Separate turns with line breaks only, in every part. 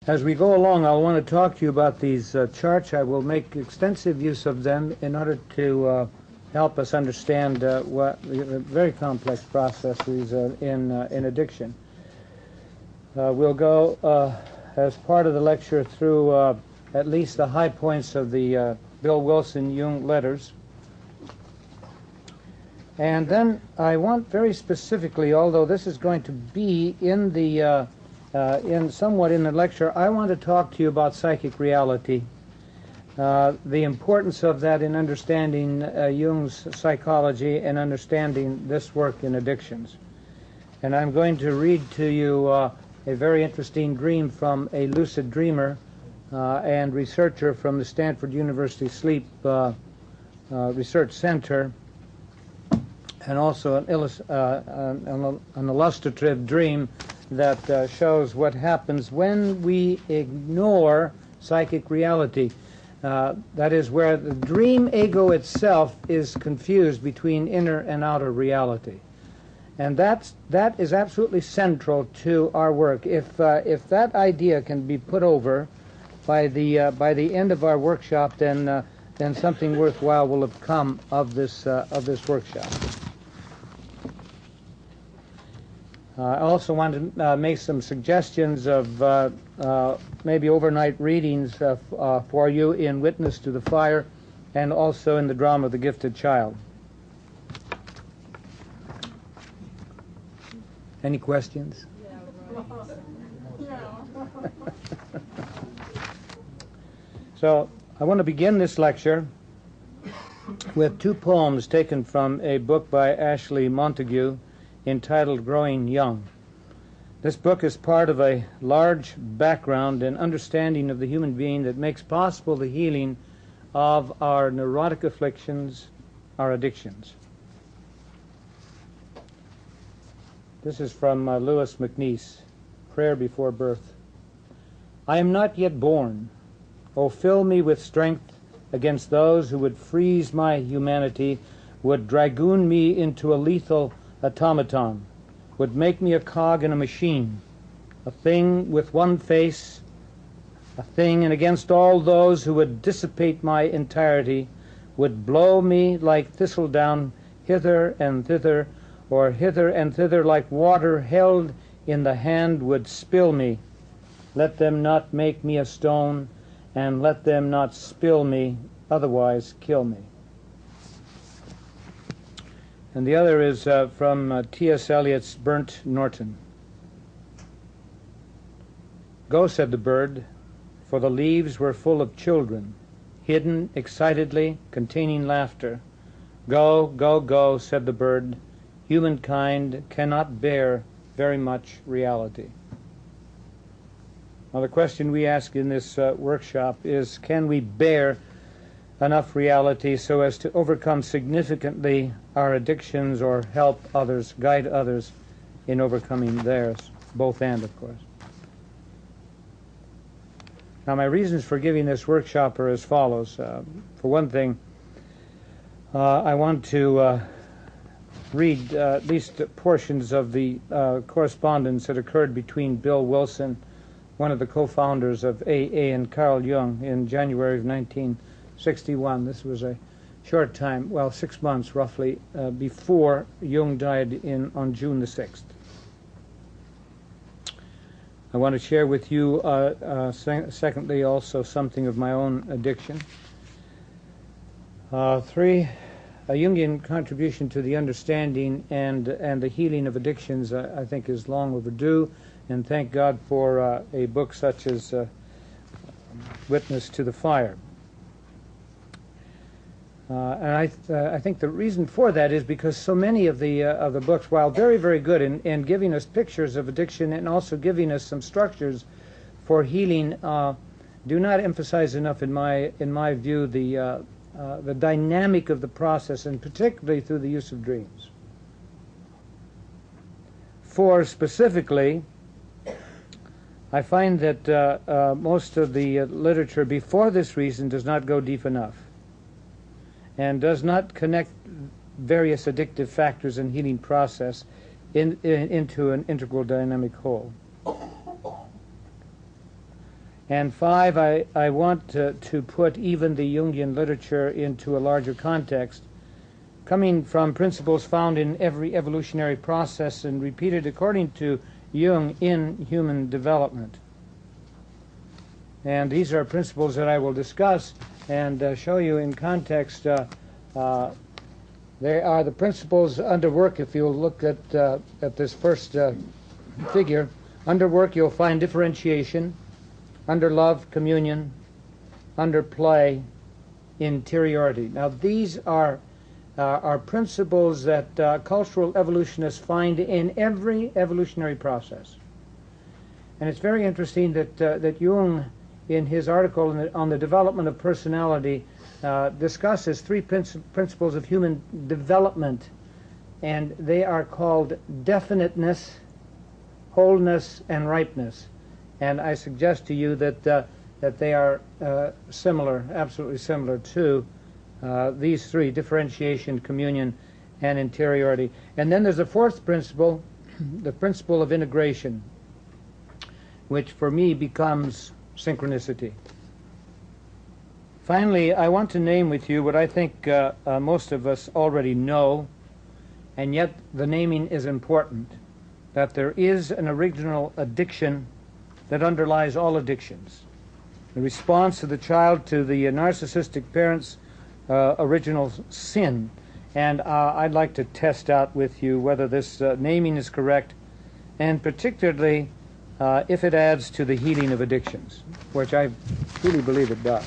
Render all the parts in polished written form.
As we go along, I'll want to talk to you about these charts. I will make extensive use of them in order to help us understand what very complex processes in addiction. We'll go as part of the lecture through at least the high points of the Bill Wilson Jung letters. And then I want very specifically, although this is going to be in the somewhat in the lecture, I want to talk to you about psychic reality, the importance of that in understanding Jung's psychology and understanding this work in addictions. And I'm going to read to you a very interesting dream from a lucid dreamer and researcher from the Stanford University Sleep Research Center, and also an illustrative dream that shows what happens when we ignore psychic reality. That is, where the dream ego itself is confused between inner and outer reality. And that is absolutely central to our work. If that idea can be put over by the end of our workshop, then something worthwhile will have come of this workshop. I also want to make some suggestions of maybe overnight readings for you in Witness to the Fire and also in the drama The Gifted Child. Any questions? Yeah, right. So I want to begin this lecture with two poems taken from a book by Ashley Montague entitled Growing Young. This book is part of a large background and understanding of the human being that makes possible the healing of our neurotic afflictions, our addictions. This is from Lewis McNeice, Prayer Before Birth. I am not yet born. Oh, fill me with strength against those who would freeze my humanity, would dragoon me into a lethal automaton, would make me a cog in a machine, a thing with one face, a thing, and against all those who would dissipate my entirety, would blow me like thistledown hither and thither, or hither and thither like water held in the hand would spill me. Let them not make me a stone, and let them not spill me, otherwise kill me. And the other is from T.S. Eliot's Burnt Norton. Go, said the bird, for the leaves were full of children, hidden excitedly, containing laughter. Go, go, go, said the bird. Humankind cannot bear very much reality. Now the question we ask in this workshop is, can we bear enough reality so as to overcome significantly our addictions or help others, guide others in overcoming theirs, both and, of course. Now my reasons for giving this workshop are as follows. For one thing, I want to read at least portions of the correspondence that occurred between Bill Wilson, one of the co-founders of AA, and Carl Jung in January of 1961. This was a short time, well, 6 months roughly, before Jung died on June the 6th. I want to share with you, secondly, also something of my own addiction. Three, a Jungian contribution to the understanding and the healing of addictions, I think, is long overdue, and thank God for a book such as Witness to the Fire. And I think the reason for that is because so many of the books, while very, very good in giving us pictures of addiction and also giving us some structures for healing, do not emphasize enough, in my view, the dynamic of the process, and particularly through the use of dreams. For specifically, I find that most of the literature before this reason does not go deep enough, and does not connect various addictive factors in healing process into an integral dynamic whole. And 5, I want to put even the Jungian literature into a larger context, coming from principles found in every evolutionary process and repeated according to Jung in human development. And these are principles that I will discuss and show you in context. They are the principles under work. If you'll look at this first figure, under work you'll find differentiation, under love, communion, under play, interiority. Now these are principles that cultural evolutionists find in every evolutionary process. And it's very interesting that Jung, in his article on the development of personality, discusses 3 principles of human development, and they are called definiteness, wholeness, and ripeness. And I suggest to you that they are similar, absolutely similar to these 3, differentiation, communion, and interiority. And then there's a 4th principle, the principle of integration, which for me becomes synchronicity. Finally, I want to name with you what I think most of us already know, and yet the naming is important, that there is an original addiction that underlies all addictions. The response of the child to the narcissistic parent's original sin. And I'd like to test out with you whether this naming is correct, and particularly if it adds to the healing of addictions, which I truly believe it does.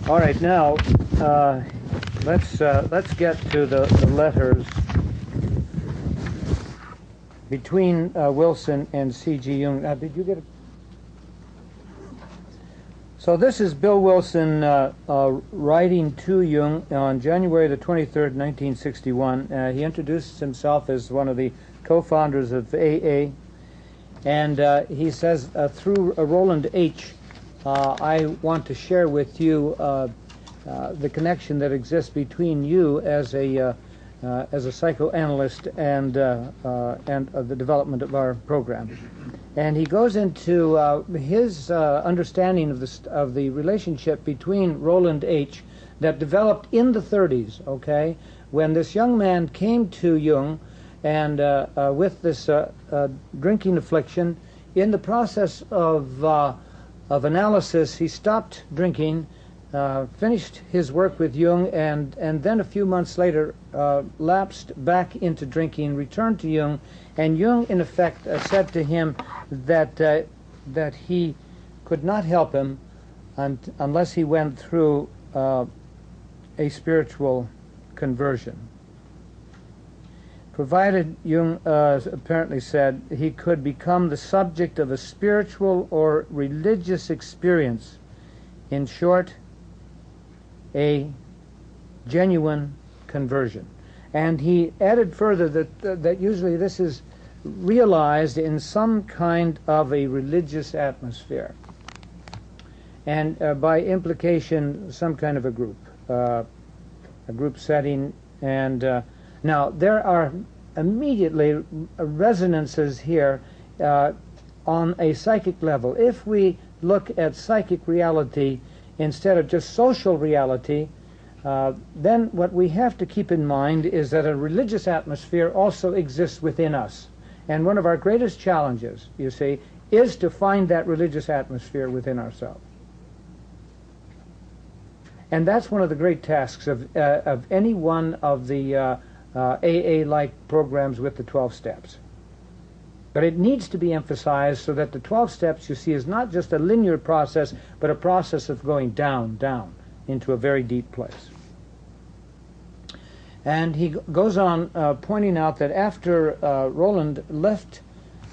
All right, now let's get to the letters between Wilson and C.G. Jung. Did you get it? So this is Bill Wilson writing to Jung on January the 23rd, 1961. He introduces himself as one of the co-founders of AA, and he says, through Roland H., I want to share with you the connection that exists between you as a psychoanalyst and the development of our program. And he goes into his understanding of the relationship between Roland H. that developed in the 30s, okay, when this young man came to Jung and with this drinking affliction. In the process of analysis, he stopped drinking, finished his work with Jung, and then a few months later lapsed back into drinking, returned to Jung, and Jung, in effect, said to him that he could not help him unless he went through a spiritual conversion. Provided, Jung apparently said, he could become the subject of a spiritual or religious experience. In short, a genuine conversion. And he added further that usually this is realized in some kind of a religious atmosphere, and by implication some kind of a group setting. And now there are immediately resonances here on a psychic level. If we look at psychic reality instead of just social reality, then what we have to keep in mind is that a religious atmosphere also exists within us. And one of our greatest challenges, you see, is to find that religious atmosphere within ourselves. And that's one of the great tasks of any one of the AA-like programs with the 12 steps. But it needs to be emphasized so that the 12 steps, you see, is not just a linear process, but a process of going down, down, into a very deep place. And he goes on pointing out that after Roland left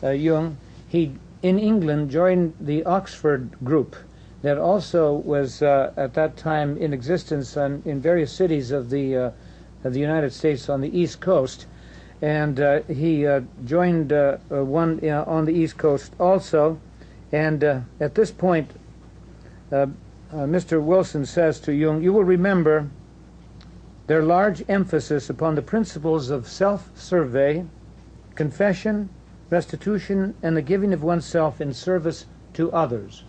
Jung, he, in England, joined the Oxford group that also was at that time in existence in various cities of the United States on the East Coast. And he joined one on the East Coast also. And at this point, Mr. Wilson says to Jung, "You will remember their large emphasis upon the principles of self-survey, confession, restitution, and the giving of oneself in service to others."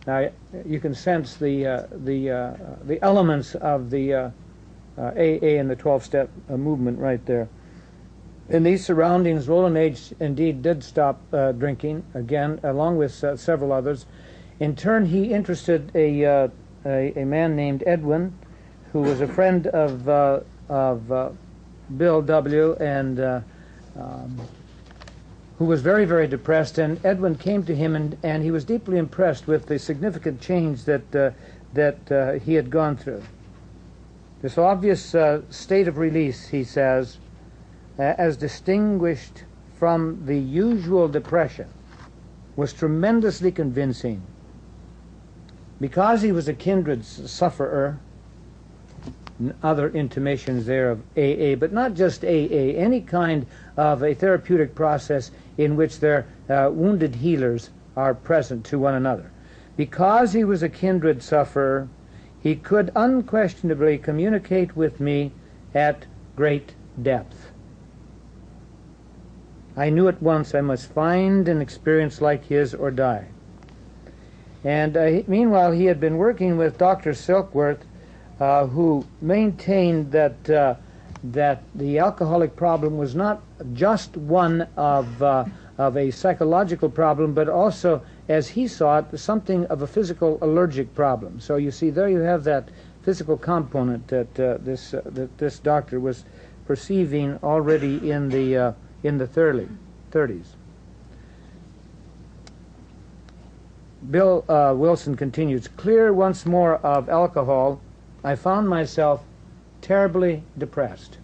Now you can sense the elements of the AA and the 12-step movement right there. In these surroundings, Roland H. indeed did stop drinking again, along with several others. In turn, he interested a man named Edwin, who was a friend of Bill W. and who was very, very depressed. And Edwin came to him, and he was deeply impressed with the significant change that he had gone through. This obvious state of release, he says, as distinguished from the usual depression, was tremendously convincing. Because he was a kindred sufferer, other intimations there of AA, but not just AA, any kind of a therapeutic process in which their wounded healers are present to one another. Because he was a kindred sufferer, he could unquestionably communicate with me at great depth. I knew at once I must find an experience like his or die. And meanwhile, he had been working with Dr. Silkworth, who maintained that the alcoholic problem was not just one of a psychological problem, but also, as he saw it, something of a physical allergic problem. So you see, there you have that physical component that this doctor was perceiving already in the 30s. Bill Wilson continues, clear once more of alcohol, I found myself terribly depressed.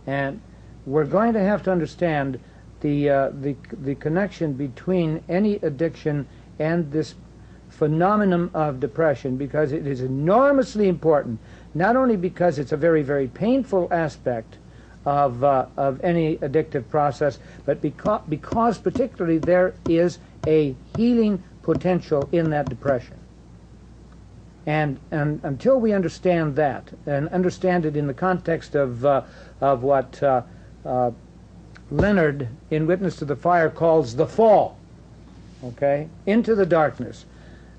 And we're going to have to understand the connection between any addiction and this phenomenon of depression, because it is enormously important, not only because it's a very, very painful aspect of any addictive process, but because particularly there is a healing potential in that depression. And until we understand that, and understand it in the context of what Leonard, in Witness to the Fire, calls the fall, okay, into the darkness,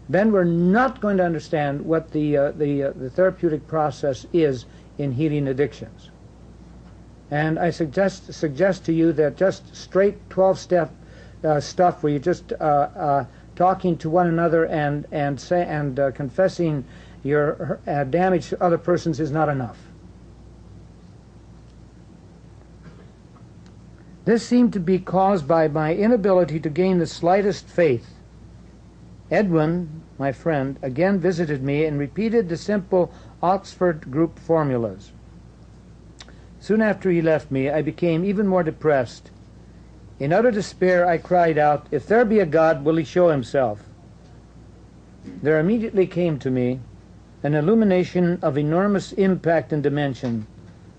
then we're not going to understand what the therapeutic process is in healing addictions. And I suggest to you that just straight 12-step stuff, where you just talking to one another and confessing your damage to other persons is not enough. This seemed to be caused by my inability to gain the slightest faith. Edwin, my friend, again visited me and repeated the simple Oxford group formulas. Soon after he left me, I became even more depressed. In utter despair, I cried out, "If there be a God, will he show himself?" There immediately came to me an illumination of enormous impact and dimension,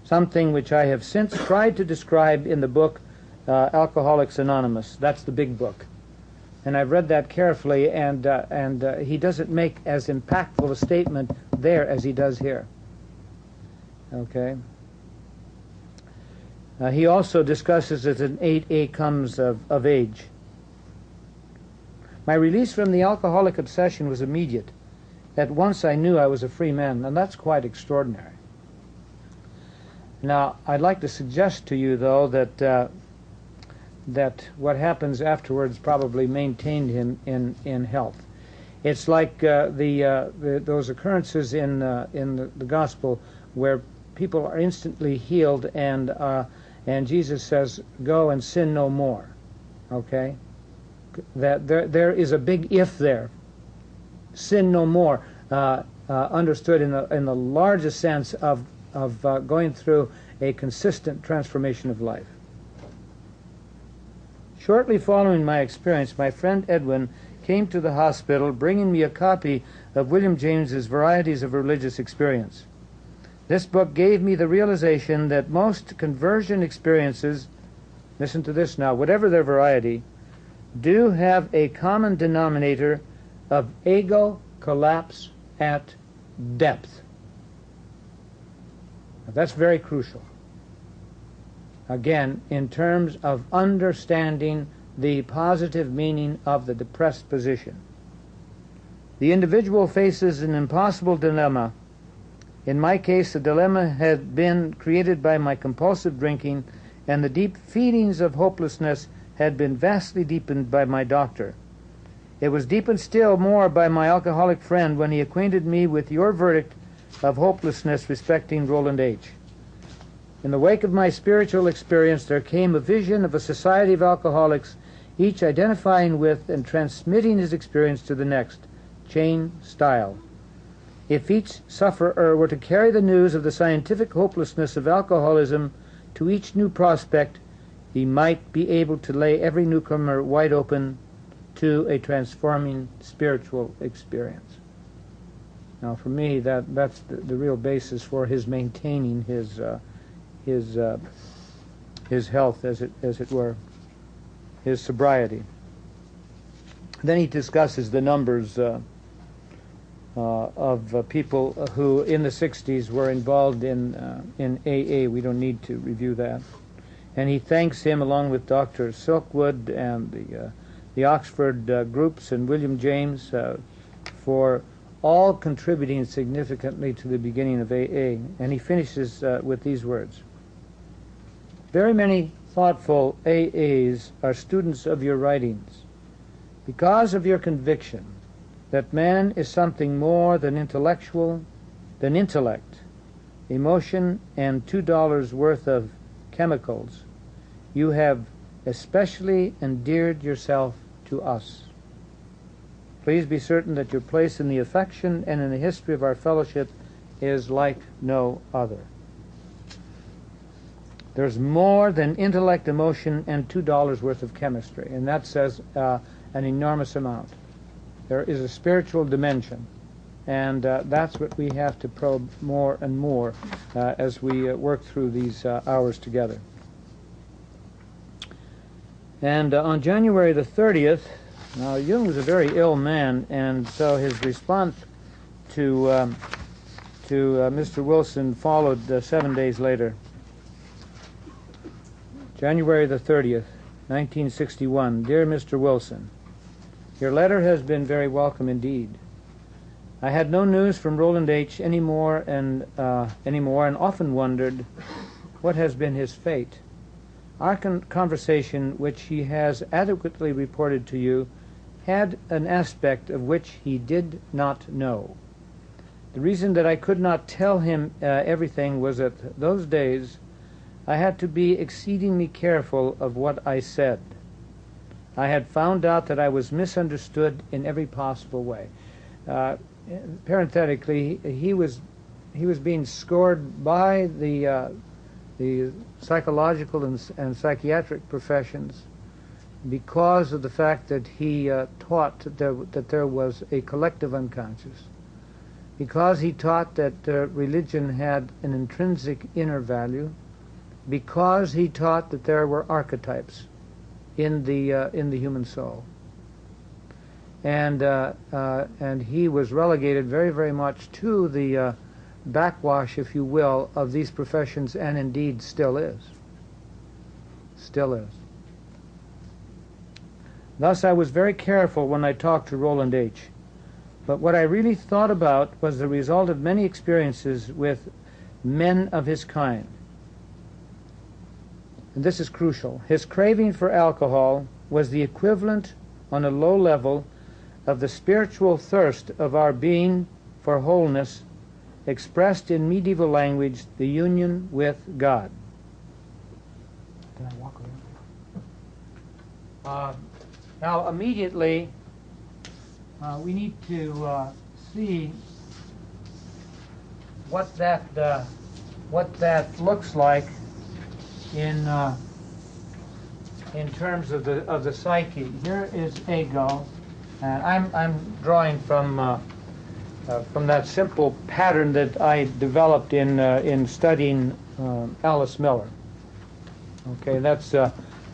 something which I have since tried to describe in the book Alcoholics Anonymous. That's the big book. And I've read that carefully, and he doesn't make as impactful a statement there as he does here. Okay. He also discusses that an 8A comes of age. My release from the alcoholic obsession was immediate. At once I knew I was a free man, and that's quite extraordinary. Now, I'd like to suggest to you, though, that what happens afterwards probably maintained him in health. It's like those occurrences in the gospel where people are instantly healed, and Jesus says, "Go and sin no more." Okay, that there is a big if there. Sin no more, understood in the largest sense of going through a consistent transformation of life. Shortly following my experience, my friend Edwin came to the hospital bringing me a copy of William James's Varieties of Religious Experience. This book gave me the realization that most conversion experiences, listen to this now, whatever their variety, do have a common denominator of ego collapse at depth. Now, that's very crucial. Again, in terms of understanding the positive meaning of the depressed position. The individual faces an impossible dilemma. In my case, the dilemma had been created by my compulsive drinking, and the deep feelings of hopelessness had been vastly deepened by my doctor. It was deepened still more by my alcoholic friend when he acquainted me with your verdict of hopelessness respecting Roland H. In the wake of my spiritual experience, there came a vision of a society of alcoholics, each identifying with and transmitting his experience to the next, chain style. If each sufferer were to carry the news of the scientific hopelessness of alcoholism to each new prospect, he might be able to lay every newcomer wide open to a transforming spiritual experience. Now, for me, that's the real basis for his maintaining his health, as it were, his sobriety. Then he discusses the numbers of people who, in the 60s, were involved in AA. We don't need to review that. And he thanks him, along with Dr. Silkwood and the Oxford groups and William James, for all contributing significantly to the beginning of AA. And he finishes with these words. Very many thoughtful AAs are students of your writings. Because of your conviction that man is something more than intellect, emotion, and $2 worth of chemicals, you have especially endeared yourself to us. Please be certain that your place in the affection and in the history of our fellowship is like no other. There's more than intellect, emotion, and $2 worth of chemistry, and that says an enormous amount. There is a spiritual dimension, and that's what we have to probe more and more as we work through these hours together. And on January the 30th, now Jung was a very ill man, and so his response to Mr. Wilson followed 7 days later. January the 30th, 1961. Dear Mr. Wilson, your letter has been very welcome indeed. I had no news from Roland H. anymore and often wondered what has been his fate. Our conversation, which he has adequately reported to you, had an aspect of which he did not know. The reason that I could not tell him everything was that those days I had to be exceedingly careful of what I said. I had found out that I was misunderstood in every possible way. Parenthetically, he was being scored by the psychological and psychiatric professions because of the fact that he taught that there was a collective unconscious, because he taught that religion had an intrinsic inner value, because he taught that there were archetypes in the human soul, and he was relegated very, very much to the backwash, if you will, of these professions, and indeed still is. Still is. Thus, I was very careful when I talked to Roland H. But what I really thought about was the result of many experiences with men of his kind. And this is crucial. His craving for alcohol was the equivalent, on a low level, of the spiritual thirst of our being for wholeness, expressed in medieval language, the union with God. Can I walk around? Now, immediately, we need to see what that looks like in terms of the psyche. Here is ego, and I'm drawing from that simple pattern that I developed in studying Alice Miller. Okay, that's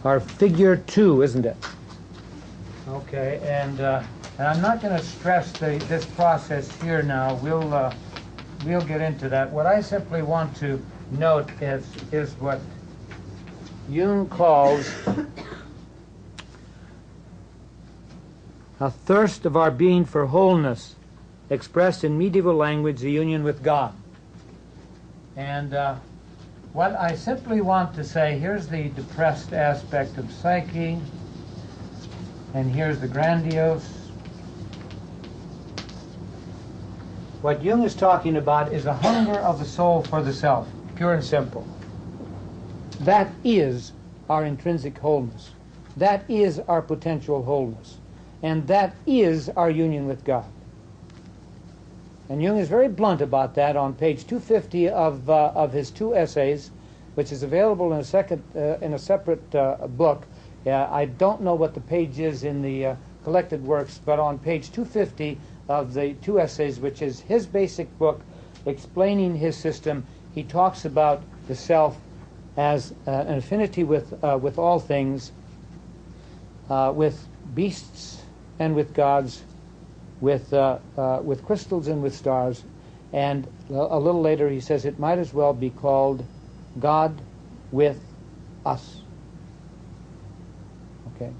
our figure 2, isn't it? Okay, and I'm not going to stress this process here now. We'll get into that. What I simply want to note is what Jung calls a thirst of our being for wholeness, expressed in medieval language the union with God. And what I simply want to say, here's the depressed aspect of psyche, and here's the grandiose. What Jung is talking about is a hunger of the soul for the self, pure and simple. That is our intrinsic wholeness. That is our potential wholeness. And that is our union with God. And Jung is very blunt about that on page 250 of his two essays, which is available in a separate book. I don't know what the page is in the collected works, but on page 250 of the two essays, which is his basic book explaining his system, he talks about the self as an affinity with all things, with beasts and with gods, with crystals and with stars. And a little later he says it might as well be called God with us. Okay?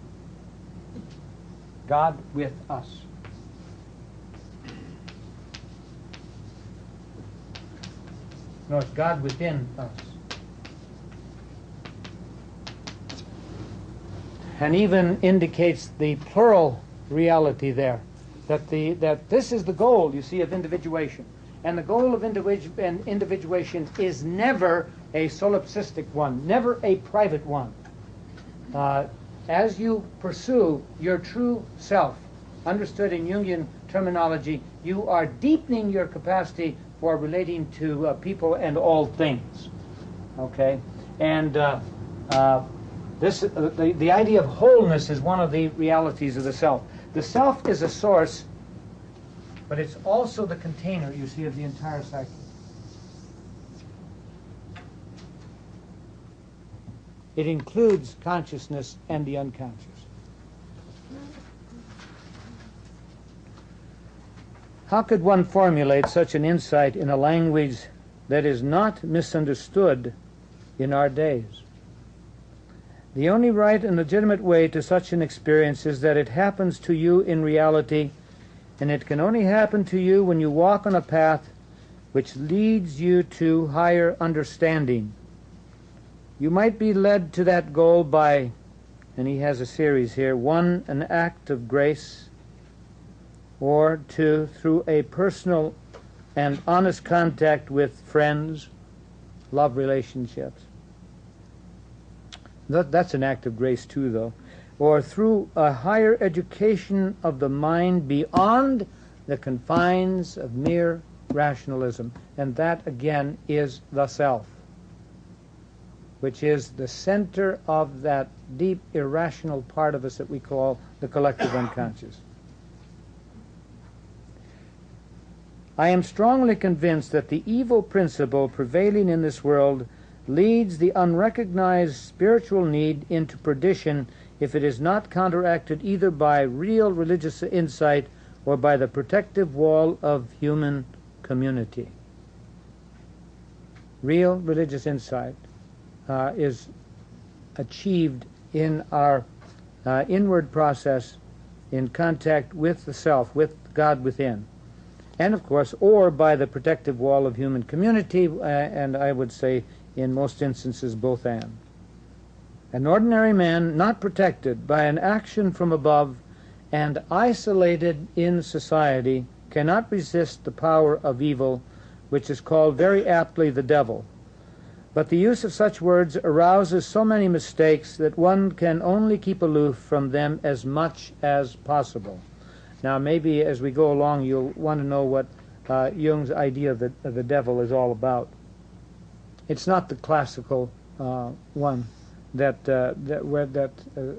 God with us. No, it's God within us. And even indicates the plural reality there, that this is the goal, you see, of individuation. And the goal of individuation is never a solipsistic one, never a private one. As you pursue your true self, understood in Jungian terminology, you are deepening your capacity for relating to people and all things. Okay? And the idea of wholeness is one of the realities of the self. The self is a source, but it's also the container, you see, of the entire psyche. It includes consciousness and the unconscious. How could one formulate such an insight in a language that is not misunderstood in our days? The only right and legitimate way to such an experience is that it happens to you in reality, and it can only happen to you when you walk on a path which leads you to higher understanding. You might be led to that goal by, and he has a series here, 1, an act of grace, or 2, through a personal and honest contact with friends, love relationships. That's an act of grace too, though. Or through a higher education of the mind beyond the confines of mere rationalism. And that, again, is the self, which is the center of that deep irrational part of us that we call the collective unconscious. I am strongly convinced that the evil principle prevailing in this world leads the unrecognized spiritual need into perdition if it is not counteracted either by real religious insight or by the protective wall of human community. Real religious insight is achieved in our inward process in contact with the self, with God within. And of course, or by the protective wall of human community, and I would say in most instances both and. An ordinary man not protected by an action from above and isolated in society cannot resist the power of evil, which is called very aptly the devil. But the use of such words arouses so many mistakes that one can only keep aloof from them as much as possible. Now, maybe as we go along, you'll want to know what Jung's idea of the devil is all about. It's not the classical one that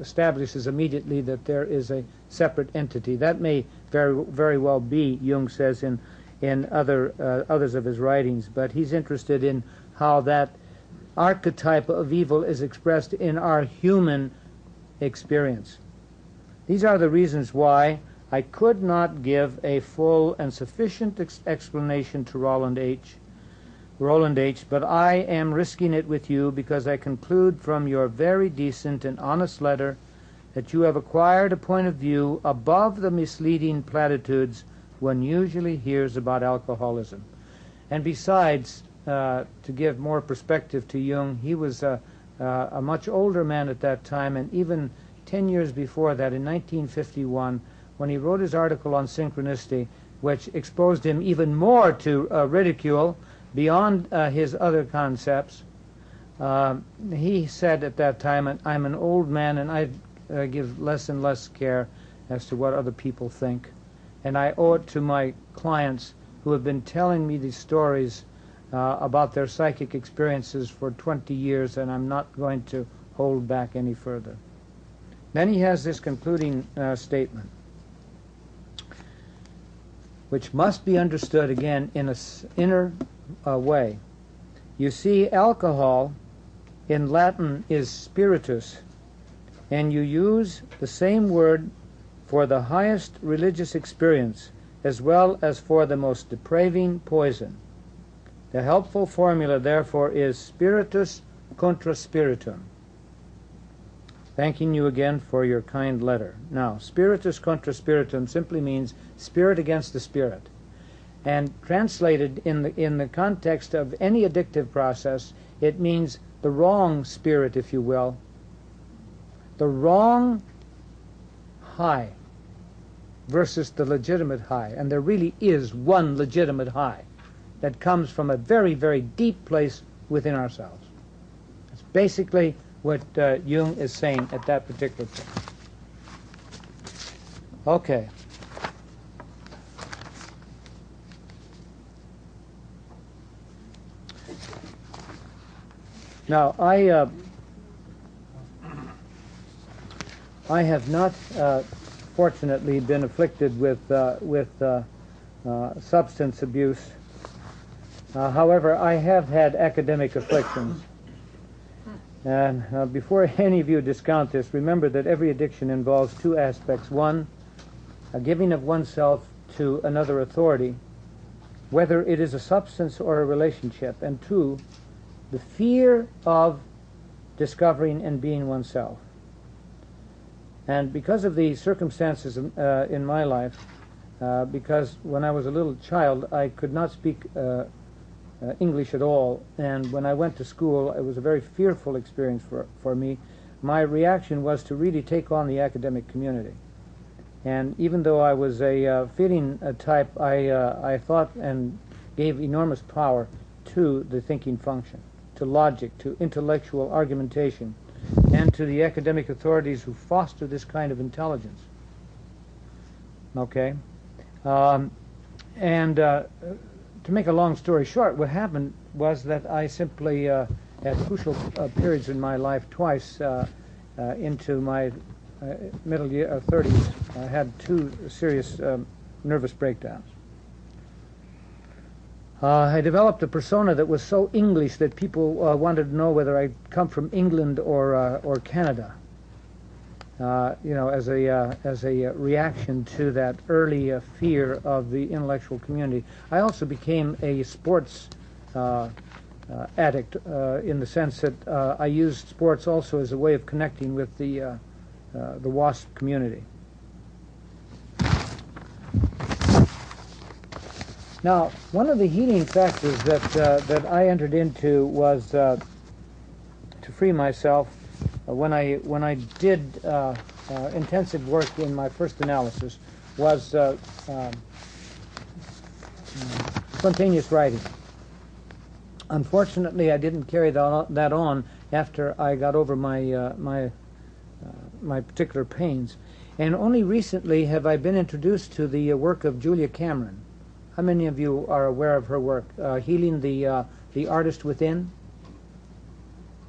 establishes immediately that there is a separate entity. That may very well be, Jung says in others of his writings, but he's interested in how that archetype of evil is expressed in our human experience. These are the reasons why I could not give a full and sufficient explanation to Roland H., but I am risking it with you because I conclude from your very decent and honest letter that you have acquired a point of view above the misleading platitudes one usually hears about alcoholism. And besides, to give more perspective to Jung, he was a much older man at that time, and even 10 years before that, in 1951, when he wrote his article on synchronicity, which exposed him even more to ridicule beyond his other concepts, he said at that time, "I'm an old man and I give less and less care as to what other people think. And I owe it to my clients who have been telling me these stories about their psychic experiences for 20 years, and I'm not going to hold back any further." Then he has this concluding statement, which must be understood again in an inner way. You see, alcohol in Latin is spiritus, and you use the same word for the highest religious experience as well as for the most depraving poison. The helpful formula, therefore, is spiritus contra spiritum. Thanking you again for your kind letter. Now, spiritus contra spiritum simply means spirit against the spirit. And translated in the context of any addictive process, it means the wrong spirit, if you will, the wrong high versus the legitimate high. And there really is one legitimate high that comes from a very, very deep place within ourselves. That's basically what Jung is saying at that particular point. Okay. Now, I have not, fortunately, been afflicted with substance abuse. However, I have had academic afflictions. And before any of you discount this, remember that every addiction involves two aspects. One, a giving of oneself to another authority, whether it is a substance or a relationship. And two, the fear of discovering and being oneself. And because of the circumstances in my life, because when I was a little child, I could not speak English at all, and when I went to school, it was a very fearful experience for me. My reaction was to really take on the academic community. And even though I was a feeling type, I thought and gave enormous power to the thinking function, to logic, to intellectual argumentation, and to the academic authorities who foster this kind of intelligence. Okay? To make a long story short, what happened was that I simply, at crucial periods in my life, twice into my middle 30s, I had two serious nervous breakdowns. I developed a persona that was so English that people wanted to know whether I'd come from England or Canada. As a reaction to that early fear of the intellectual community. I also became a sports addict in the sense that I used sports also as a way of connecting with the WASP community. Now, one of the healing factors that I entered into was to free myself. When I did intensive work in my first analysis was spontaneous writing. Unfortunately, I didn't carry that on after I got over my particular pains, and only recently have I been introduced to the work of Julia Cameron. How many of you are aware of her work, Healing the Artist Within?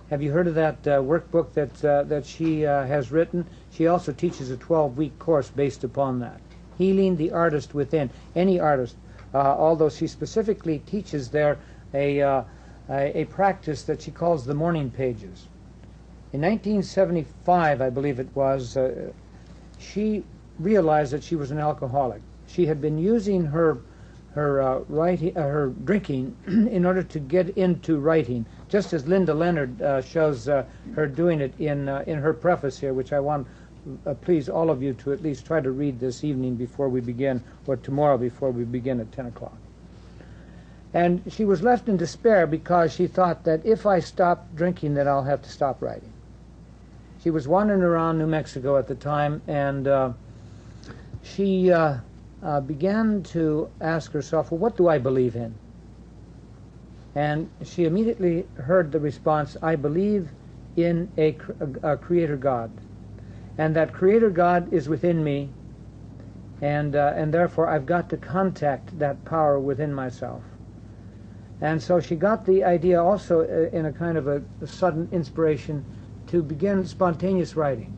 Have you heard of that workbook that she has written? She also teaches a 12-week course based upon that. Healing the Artist Within. Any artist, although she specifically teaches there a practice that she calls the morning pages. In 1975, I believe it was, she realized that she was an alcoholic. She had been using her drinking in order to get into writing, just as Linda Leonard shows her doing it in her preface here, which I want please all of you to at least try to read this evening before we begin, or tomorrow before we begin at 10 o'clock. And she was left in despair because she thought that if I stop drinking, that I'll have to stop writing. She was wandering around New Mexico at the time, and she began to ask herself, well, what do I believe in? And she immediately heard the response, I believe in a creator God, and that creator God is within me, and therefore I've got to contact that power within myself. And so she got the idea also in a kind of a sudden inspiration to begin spontaneous writing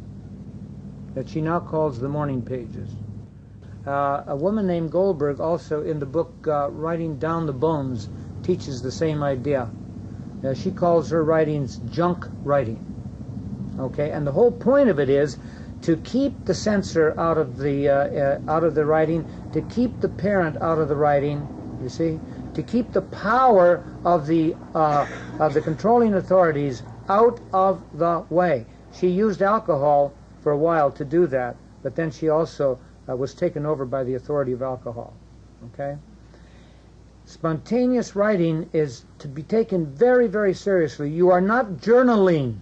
that she now calls the morning pages. A woman named Goldberg also in the book Writing Down the Bones teaches the same idea. She calls her writings junk writing. Okay, and the whole point of it is to keep the censor out of the writing, to keep the parent out of the writing, you see, to keep the power of the controlling authorities out of the way. She used alcohol for a while to do that, but then she also was taken over by the authority of alcohol. Okay? Spontaneous writing is to be taken very, very seriously. You are not journaling.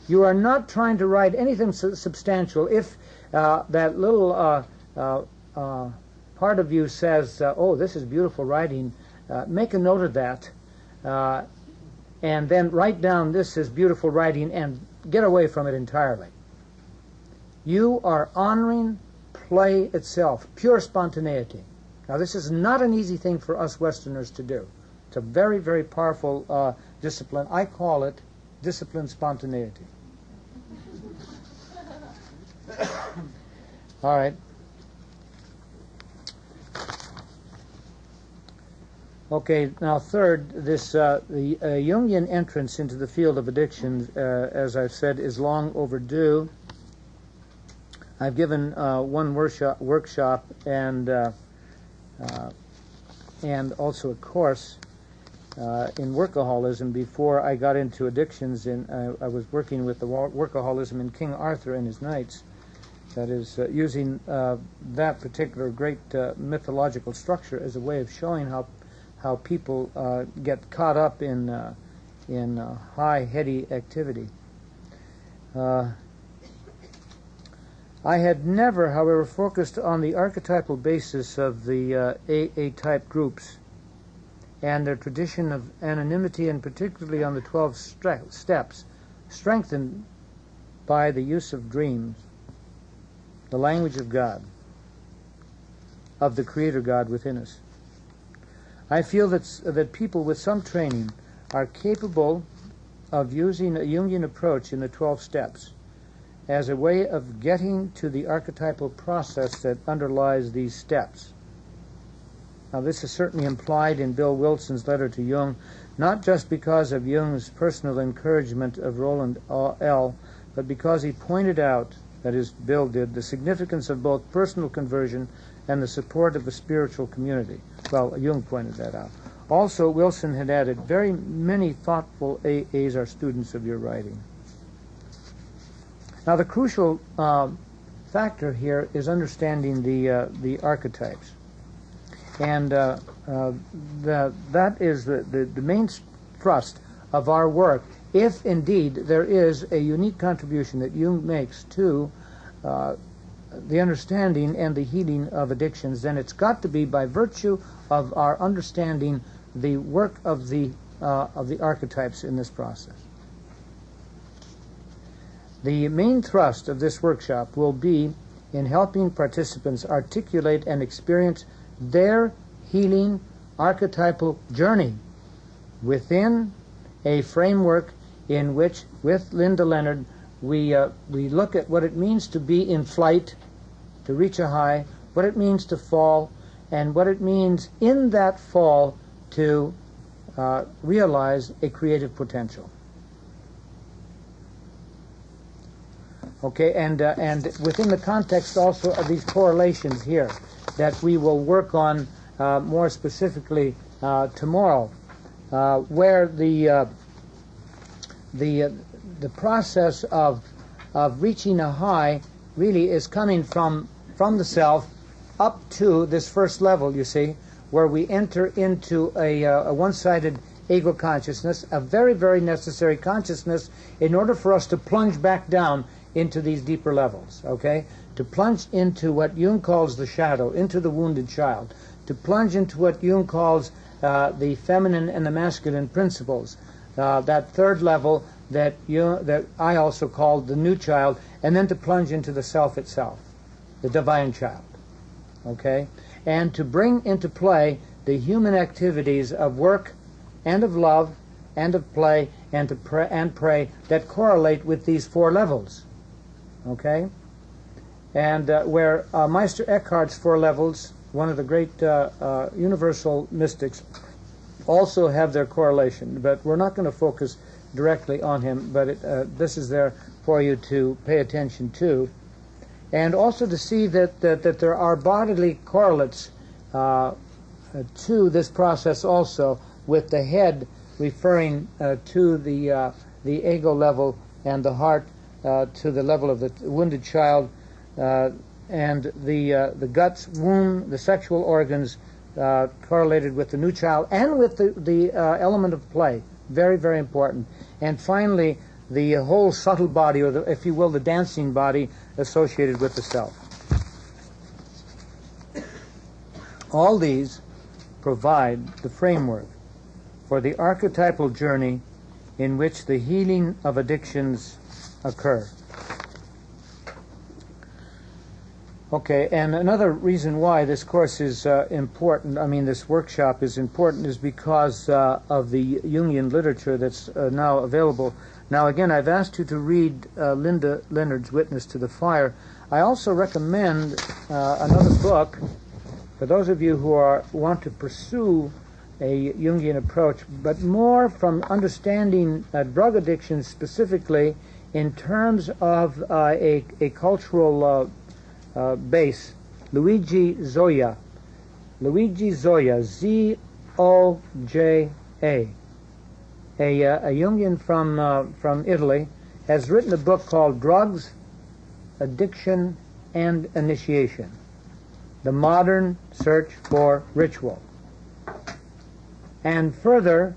You are not trying to write anything substantial. If that little part of you says, oh, this is beautiful writing, make a note of that, and then write down this is beautiful writing and get away from it entirely. You are honoring play itself, pure spontaneity. Now, this is not an easy thing for us Westerners to do. It's a very, very powerful discipline. I call it disciplined spontaneity. All right. Okay, now third, this the Jungian entrance into the field of addictions, as I've said, is long overdue. I've given one workshop and also a course in workaholism before I got into addictions. I was working with the workaholism in King Arthur and his knights. That is, using that particular great mythological structure as a way of showing how people get caught up in high, heady activity. I had never, however, focused on the archetypal basis of the AA-type groups and their tradition of anonymity, and particularly on the 12 steps, strengthened by the use of dreams, the language of God, of the Creator God within us. I feel that people with some training are capable of using a Jungian approach in the 12 steps as a way of getting to the archetypal process that underlies these steps. Now, this is certainly implied in Bill Wilson's letter to Jung, not just because of Jung's personal encouragement of Roland L., but because he pointed out, that is, Bill did, the significance of both personal conversion and the support of a spiritual community. Well, Jung pointed that out. Also, Wilson had added, very many thoughtful AAs are students of your writing. Now, the crucial factor here is understanding the archetypes. And that is the main thrust of our work, if indeed there is a unique contribution that Jung makes to the understanding and the healing of addictions, then it's got to be by virtue of our understanding the work of the archetypes in this process. The main thrust of this workshop will be in helping participants articulate and experience their healing archetypal journey within a framework in which, with Linda Leonard, we look at what it means to be in flight, to reach a high, what it means to fall, and what it means in that fall to realize a creative potential. Okay, and within the context also of these correlations here that we will work on more specifically tomorrow, where the process of of reaching a high really is coming from the self up to this first level, you see, where we enter into a one-sided ego consciousness, a very, very necessary consciousness in order for us to plunge back down into these deeper levels, okay? To plunge into what Jung calls the shadow, into the wounded child, to plunge into what Jung calls the feminine and the masculine principles, that third level that I also called the new child, and then to plunge into the self itself, the divine child, okay? And to bring into play the human activities of work and of love and of play and pray that correlate with these four levels, okay? And where Meister Eckhart's four levels, one of the great universal mystics, also have their correlation, but we're not going to focus directly on him, but this is there for you to pay attention to. And also to see that there are bodily correlates to this process also, with the head referring to the ego level and the heart to the level of the wounded child, and the guts, womb, the sexual organs correlated with the new child and with the element of play. Very, very important. And finally, the whole subtle body, or if you will, the dancing body associated with the self. All these provide the framework for the archetypal journey in which the healing of addictions occur. Okay, and another reason why this course is important, this workshop is important, is because of the Jungian literature that's now available. Now, again, I've asked you to read Linda Leonard's Witness to the Fire. I also recommend another book for those of you who want to pursue a Jungian approach, but more from understanding drug addiction specifically in terms of a cultural base. Luigi Zoya, Z-O-J-A, a Jungian from Italy, has written a book called Drugs, Addiction, and Initiation: The Modern Search for Ritual. And further,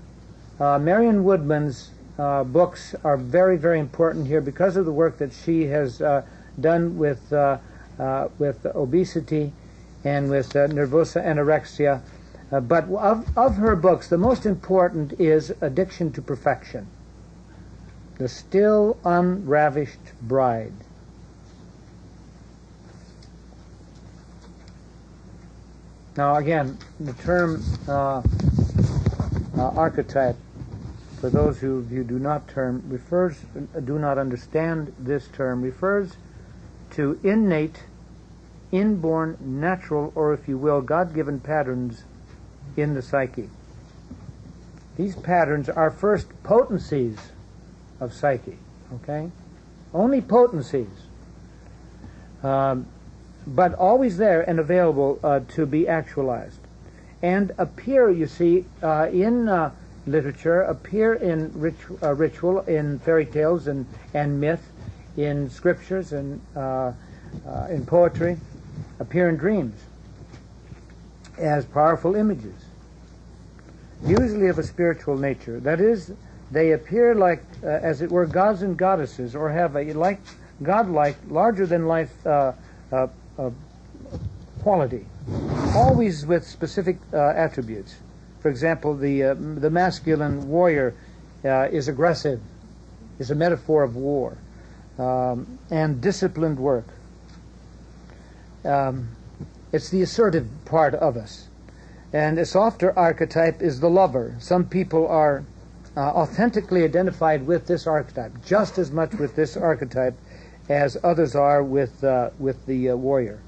Marion Woodman's books are very, very important here because of the work that she has done with obesity and with nervosa anorexia. But of her books, the most important is Addiction to Perfection, The Still Unravished Bride. Now again, the term archetype, for those who do not understand this term, refers to innate, inborn, natural, or if you will, God-given patterns in the psyche. These patterns are first potencies of psyche, okay? Only potencies, but always there and available to be actualized. And appear, you see, in literature, appear in ritual, in fairy tales and myth, in scriptures and in poetry, appear in dreams as powerful images, usually of a spiritual nature. That is, they appear like, as it were, gods and goddesses, or have a godlike, larger-than-life quality, always with specific attributes. For example, the masculine warrior is aggressive, is a metaphor of war, and disciplined work. It's the assertive part of us. And a softer archetype is the lover. Some people are authentically identified with this archetype, just as much with this archetype as others are with the warrior.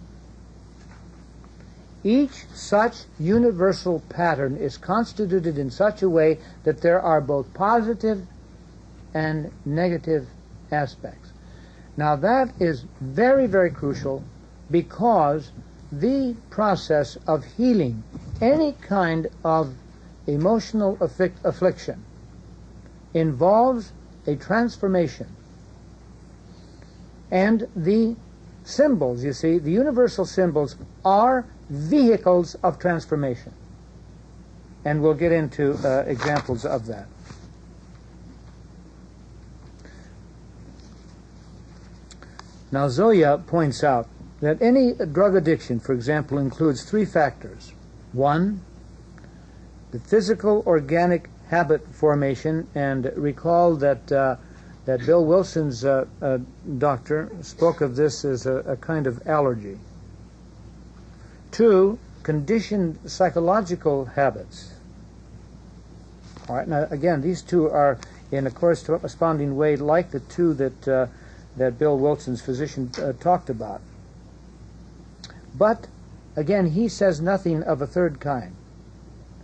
Each such universal pattern is constituted in such a way that there are both positive and negative aspects. Now that is very, very crucial, because the process of healing any kind of emotional affliction involves a transformation. And the symbols, you see, the universal symbols are vehicles of transformation. And we'll get into examples of that. Now, Zoya points out that any drug addiction, for example, includes three factors. One, the physical organic habit formation, and recall that that Bill Wilson's doctor spoke of this as a kind of allergy. Two, conditioned psychological habits. All right, now again, these two are in a corresponding way like the two that that Bill Wilson's physician talked about. But again, he says nothing of a third kind.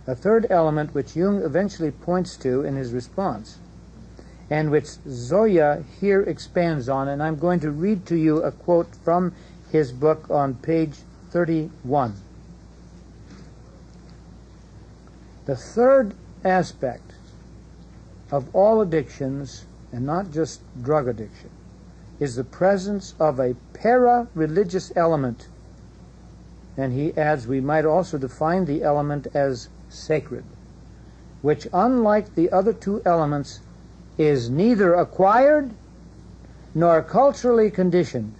A third element which Jung eventually points to in his response, and which Zoya here expands on, and I'm going to read to you a quote from his book on page 31. The third aspect of all addictions, and not just drug addiction, is the presence of a para-religious element. And he adds, we might also define the element as sacred, which, unlike the other two elements, is neither acquired nor culturally conditioned,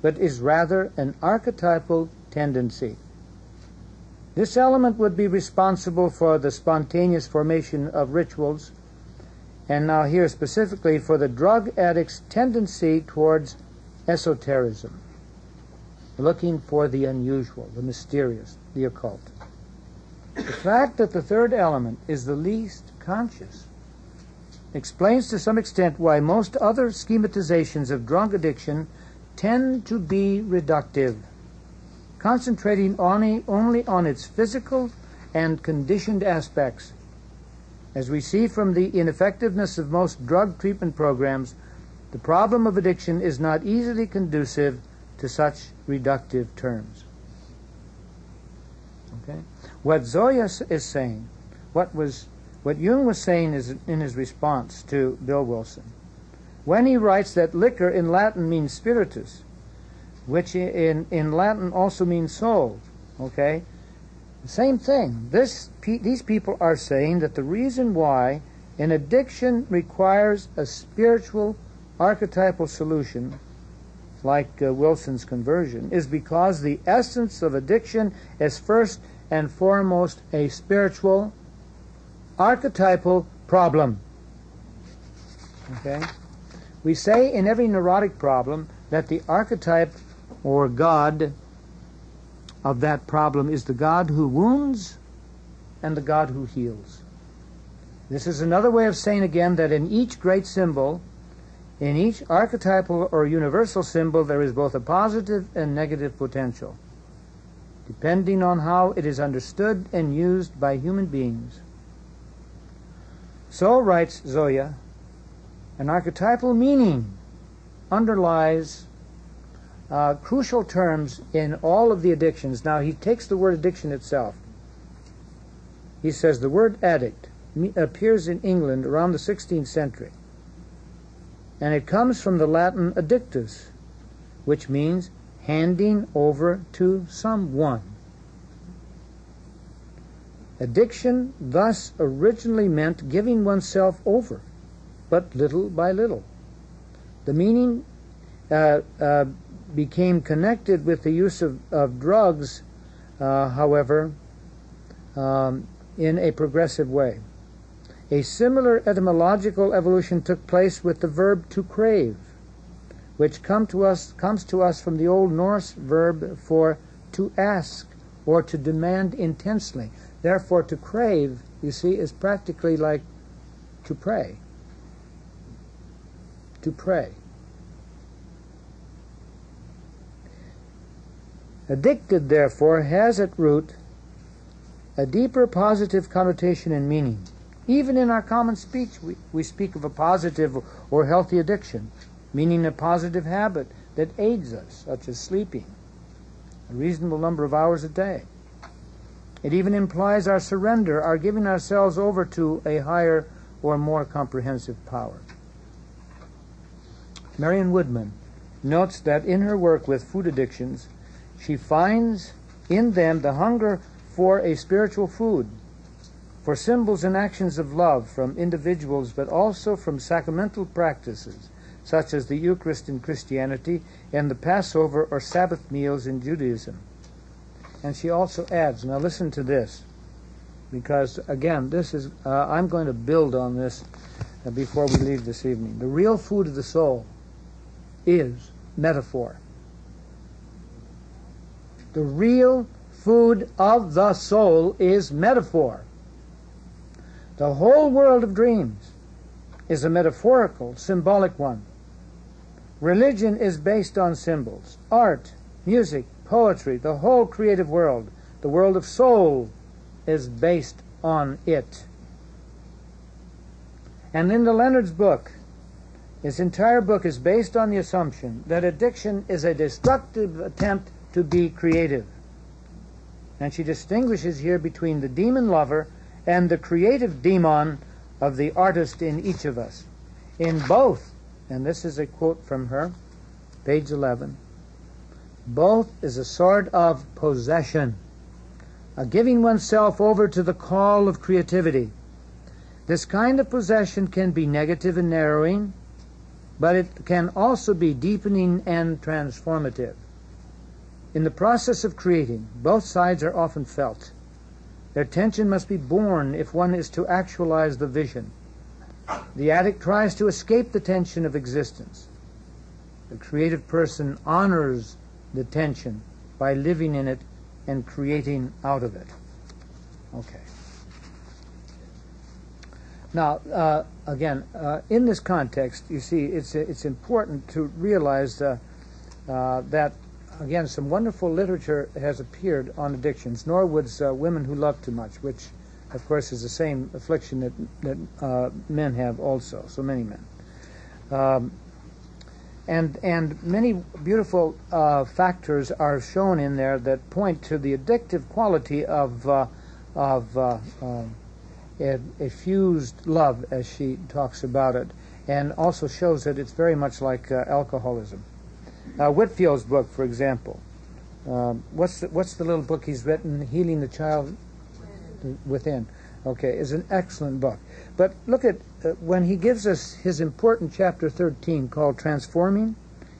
but is rather an archetypal tendency. This element would be responsible for the spontaneous formation of rituals, and now here specifically for the drug addict's tendency towards esotericism, looking for the unusual, the mysterious, the occult. The fact that the third element is the least conscious explains to some extent why most other schematizations of drug addiction tend to be reductive, concentrating only on its physical and conditioned aspects. As we see from the ineffectiveness of most drug treatment programs, the problem of addiction is not easily conducive to such reductive terms. Okay? What Zoya is saying, what Jung was saying is in his response to Bill Wilson, when he writes that liquor in Latin means spiritus, which in Latin also means soul, okay? The same thing. These people are saying that the reason why an addiction requires a spiritual archetypal solution, like Wilson's conversion, is because the essence of addiction is first and foremost a spiritual archetypal problem. Okay? We say in every neurotic problem that the archetype or God of that problem is the God who wounds and the God who heals. This is another way of saying again that in each great symbol, in each archetypal or universal symbol, there is both a positive and negative potential, depending on how it is understood and used by human beings. So, writes Zoya, an archetypal meaning underlies crucial terms in all of the addictions. Now, he takes the word addiction itself. He says the word addict appears in England around the 16th century, and it comes from the Latin addictus, which means handing over to someone. Addiction thus originally meant giving oneself over, but little by little. The meaning became connected with the use of drugs, however, in a progressive way. A similar etymological evolution took place with the verb to crave, which comes to us from the Old Norse verb for to ask or to demand intensely. Therefore, to crave, you see, is practically like to pray. To pray. Addicted, therefore, has at root a deeper positive connotation and meaning. Even in our common speech, we speak of a positive or healthy addiction, meaning a positive habit that aids us, such as sleeping a reasonable number of hours a day. It even implies our surrender, our giving ourselves over to a higher or more comprehensive power. Marion Woodman notes that in her work with food addictions, she finds in them the hunger for a spiritual food, for symbols and actions of love from individuals, but also from sacramental practices, such as the Eucharist in Christianity and the Passover or Sabbath meals in Judaism. And she also adds, now listen to this, because again, this is, I'm going to build on this before we leave this evening. The real food of the soul is metaphor. The real food of the soul is metaphor. The whole world of dreams is a metaphorical, symbolic one. Religion is based on symbols. Art, music, poetry, the whole creative world, the world of soul, is based on it. And Linda Leonard's book, his entire book is based on the assumption that addiction is a destructive attempt to be creative. And she distinguishes here between the demon lover and the creative demon of the artist in each of us. In both, and this is a quote from her, page 11, both is a sort of possession, a giving oneself over to the call of creativity. This kind of possession can be negative and narrowing, but it can also be deepening and transformative. In the process of creating, both sides are often felt. Their tension must be borne if one is to actualize the vision. The addict tries to escape the tension of existence. The creative person honors the tension by living in it and creating out of it. Okay. Now, again, in this context, you see, it's important to realize that, again, some wonderful literature has appeared on addictions. Norwood's Women Who Love Too Much, which, of course, is the same affliction that men have also, so many men. And many beautiful factors are shown in there that point to the addictive quality of a fused love, as she talks about it, and also shows that it's very much like alcoholism. Whitfield's book, for example, what's the little book he's written, Healing the Child Within? Okay, is an excellent book. But look at when he gives us his important chapter 13 called Transforming,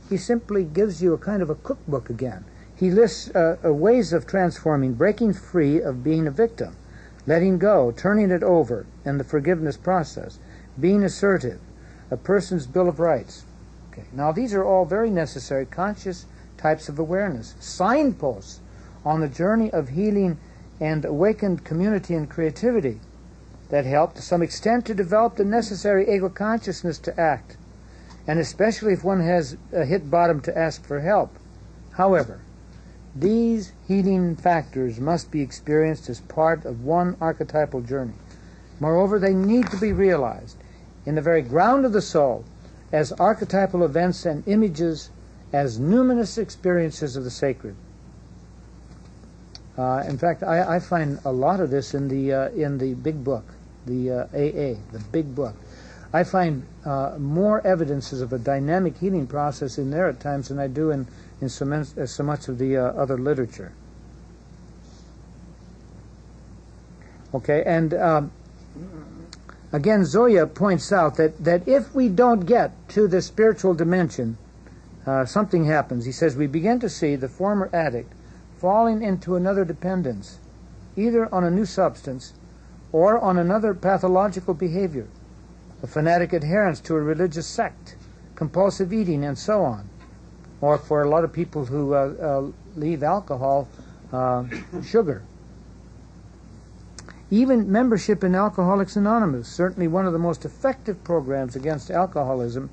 he simply gives you a kind of a cookbook again. He lists ways of transforming, breaking free of being a victim, letting go, turning it over, and the forgiveness process, being assertive, a person's Bill of Rights. Okay. Now these are all very necessary conscious types of awareness, signposts on the journey of healing and awakened community and creativity that help to some extent to develop the necessary ego consciousness to act, and especially if one has hit bottom to ask for help. However, these healing factors must be experienced as part of one archetypal journey. Moreover, they need to be realized in the very ground of the soul as archetypal events and images, as numinous experiences of the sacred. In fact, I find a lot of this in the big book, the AA, the big book. I find more evidences of a dynamic healing process in there at times than I do in so much of the other literature. Okay, and again, Zoya points out that if we don't get to the spiritual dimension, something happens. He says we begin to see the former addict falling into another dependence, either on a new substance or on another pathological behavior, a fanatic adherence to a religious sect, compulsive eating, and so on. Or for a lot of people who leave alcohol, sugar. Even membership in Alcoholics Anonymous, certainly one of the most effective programs against alcoholism,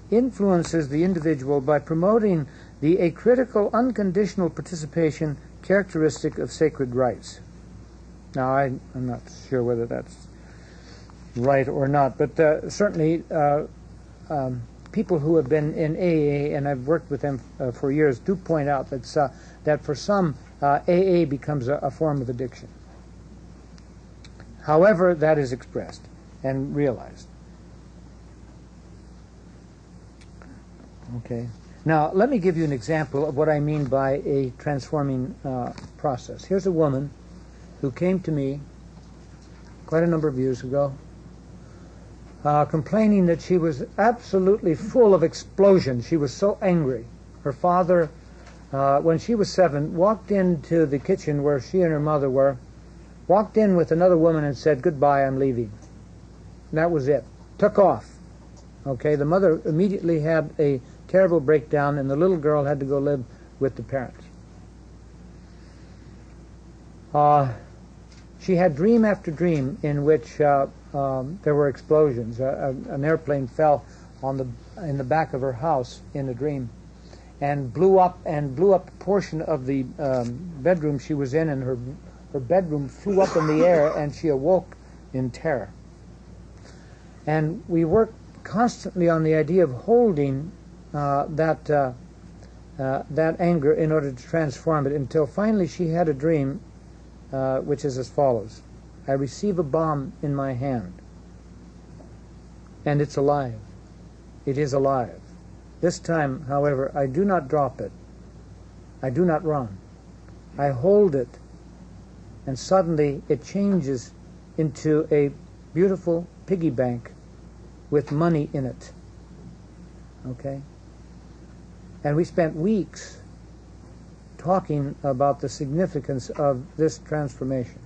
influences the individual by promoting the acritical, unconditional participation characteristic of sacred rites. Now, I'm not sure whether that's right or not, but certainly people who have been in AA, and I've worked with them for years, do point out that for some, AA becomes a form of addiction. However that is expressed and realized. Okay. Now, let me give you an example of what I mean by a transforming process. Here's a woman who came to me quite a number of years ago, complaining that she was absolutely full of explosions. She was so angry. Her father, when she was 7, walked into the kitchen where she and her mother were, walked in with another woman and said, "Goodbye, I'm leaving." And that was it. Took off. Okay, the mother immediately had a terrible breakdown, and the little girl had to go live with the parents. She had dream after dream in which there were explosions. An airplane fell in the back of her house in a dream, and blew up a portion of the bedroom she was in, and her bedroom flew up in the air, and she awoke in terror. And we worked constantly on the idea of holding that anger in order to transform it, until finally she had a dream which is as follows. I receive a bomb in my hand, and it's alive. It is alive. This time, however, I do not drop it. I do not run. I hold it, and suddenly it changes into a beautiful piggy bank with money in it. Okay? And we spent weeks talking about the significance of this transformation.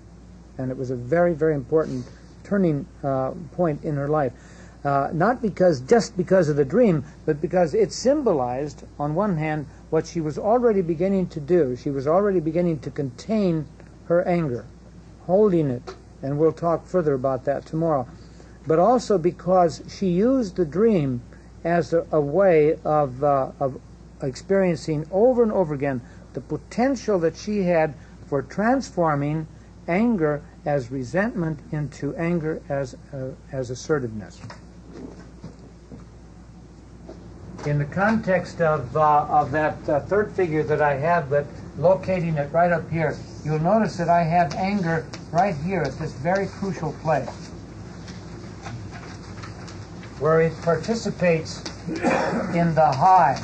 And it was a very, very important turning point in her life. Not just because of the dream, but because it symbolized, on one hand, what she was already beginning to do. She was already beginning to contain her anger, holding it, and we'll talk further about that tomorrow. But also because she used the dream as a way of experiencing over and over again the potential that she had for transforming anger as resentment into anger as assertiveness. In the context of that third figure that I have, but locating it right up here, you'll notice that I have anger right here at this very crucial place, where it participates in the high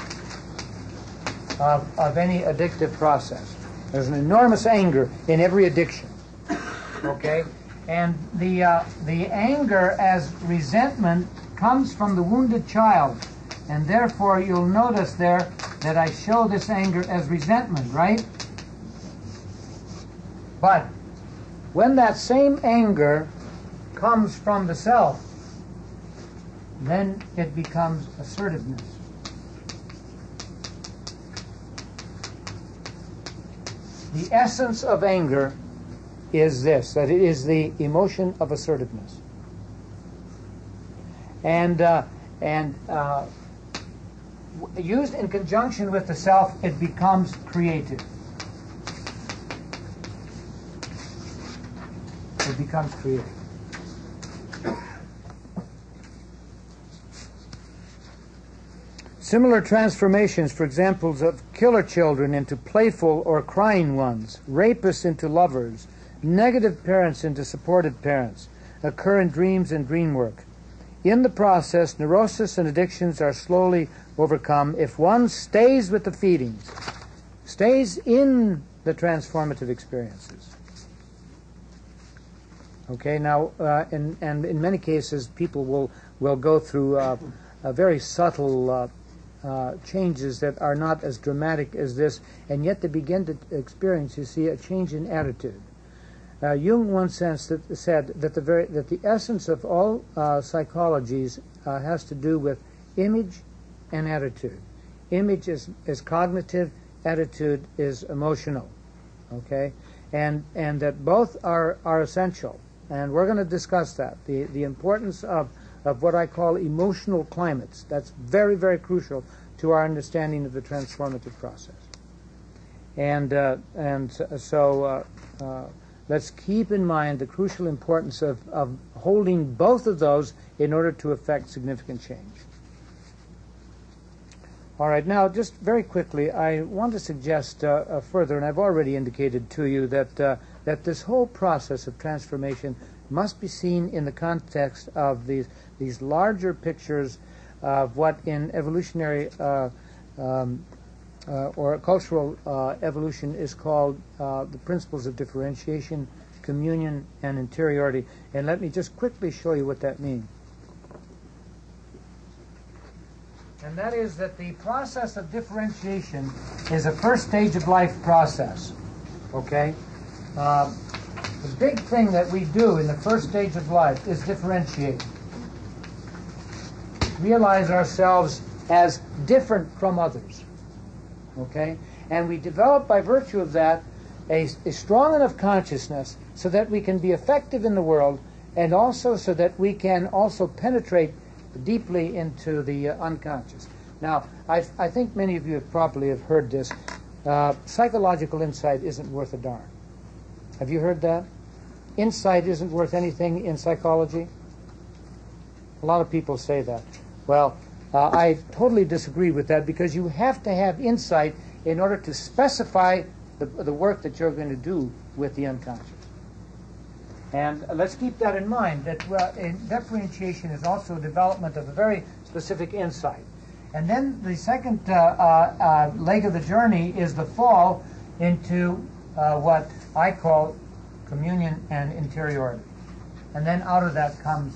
of any addictive process. There's an enormous anger in every addiction. Okay? And the anger as resentment comes from the wounded child. And therefore, you'll notice there that I show this anger as resentment, right? But when that same anger comes from the self, then it becomes assertiveness. The essence of anger is this, that it is the emotion of assertiveness. And used in conjunction with the self, it becomes creative. It becomes creative. Similar transformations, for examples of killer children into playful or crying ones, rapists into lovers, negative parents into supportive parents, occur in dreams and dream work. In the process, neurosis and addictions are slowly overcome if one stays with the feelings, stays in the transformative experiences. Okay, now, and in many cases, people will go through a very subtle changes that are not as dramatic as this, and yet they begin to experience, you see, a change in attitude. Jung once said that the essence of all psychologies has to do with image and attitude. Image is cognitive, attitude is emotional. Okay, and that both are essential, and we're going to discuss that. The importance of what I call emotional climates. That's very, very crucial to our understanding of the transformative process. So let's keep in mind the crucial importance of holding both of those in order to effect significant change. All right, now just very quickly, I want to suggest further, and I've already indicated to you that this whole process of transformation must be seen in the context of these larger pictures of what in evolutionary or cultural evolution is called the principles of differentiation, communion, and interiority. And let me just quickly show you what that means. And that is that the process of differentiation is a first stage of life process. Okay? The big thing that we do in the first stage of life is differentiate. Realize ourselves as different from others. Okay? And we develop by virtue of that a strong enough consciousness so that we can be effective in the world, and also so that we can also penetrate deeply into the unconscious. Now, I think many of you probably have heard this. Psychological insight isn't worth a darn. Have you heard that? Insight isn't worth anything in psychology? A lot of people say that. Well, I totally disagree with that, because you have to have insight in order to specify the work that you're going to do with the unconscious. And let's keep that in mind, that differentiation is also development of a very specific insight. And then the second leg of the journey is the fall into what I call communion and interiority. And then out of that comes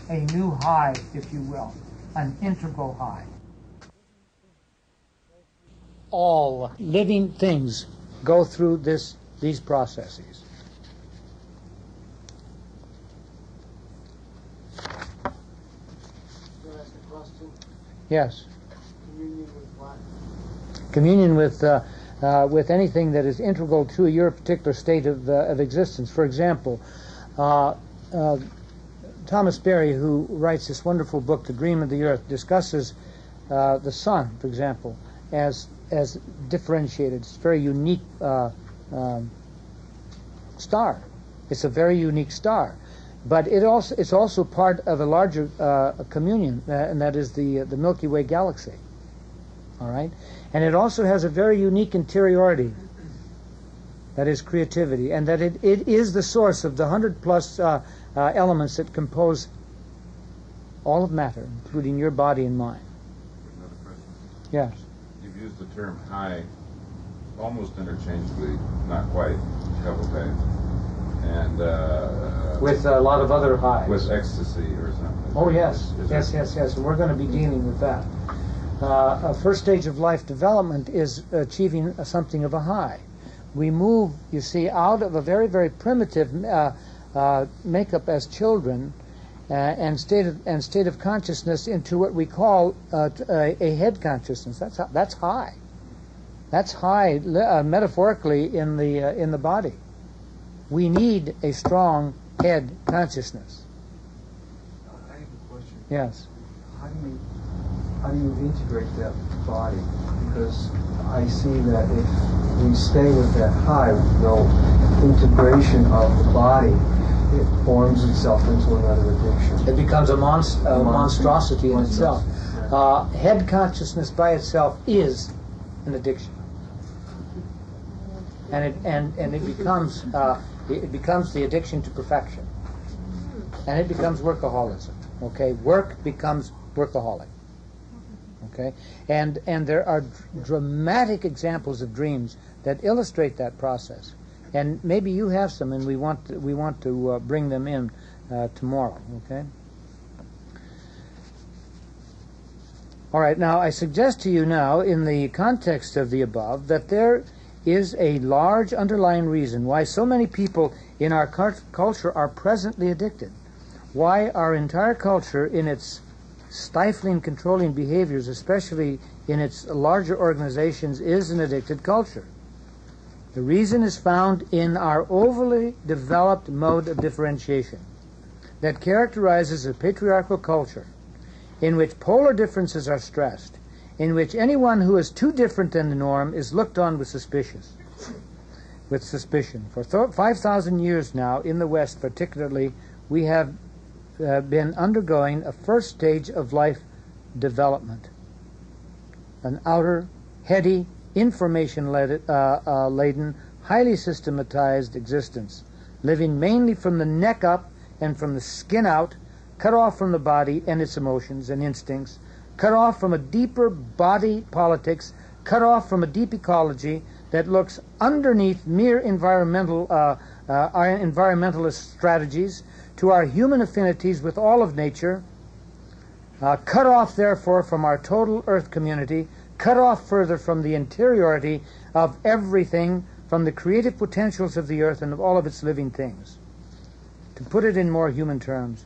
a new high, if you will, an integral high. All living things go through these processes. Yes.
Communion with what?
Communion with anything that is integral to your particular state of existence. For example, Thomas Berry, who writes this wonderful book, The Dream of the Earth, discusses the sun, for example, as differentiated. It's a very unique star. It's a very unique star. But it's also part of a larger communion, and that is the Milky Way galaxy. All right? And it also has a very unique interiority, that is creativity, and that it is the source of the 100-plus elements that compose all of matter, including your body and mind.
Another question.
Yes.
You've used the term high almost interchangeably, not quite, a couple times. And
With a lot of other highs.
with ecstasy or something.
Oh, yes.
Is
Yes. And we're going to be dealing with that. A first stage of life development is achieving something of a high. We move, you see, out of a very, very primitive makeup as children and state of consciousness into what we call a head consciousness. That's high. That's high metaphorically in the body. We need a strong head consciousness.
I have a question.
Yes.
How do you integrate that body? Because I see that if we stay with that high, with no integration of the body, it forms itself into another addiction.
It becomes a monstrosity in itself.
Yeah.
Head consciousness by itself is an addiction, and it becomes the addiction to perfection, and it becomes workaholism. Okay, work becomes workaholic. Okay, and there are dramatic examples of dreams that illustrate that process, and maybe you have some, and we want to bring them in tomorrow. Okay. All right. Now, I suggest to you now, in the context of the above, that there is a large underlying reason why so many people in our culture are presently addicted. Why our entire culture, in its stifling, controlling behaviors, especially in its larger organizations, is an addicted culture. The reason is found in our overly developed mode of differentiation that characterizes a patriarchal culture in which polar differences are stressed, in which anyone who is too different than the norm is looked on with suspicion. For 5,000 years now, in the West particularly, we have been undergoing a first stage of life development, an outer, heady, information-laden, highly systematized existence, living mainly from the neck up and from the skin out, cut off from the body and its emotions and instincts, cut off from a deeper body politics, cut off from a deep ecology that looks underneath mere our environmentalist strategies to our human affinities with all of nature, cut off therefore from our total earth community, cut off further from the interiority of everything, from the creative potentials of the earth and of all of its living things. To put it in more human terms,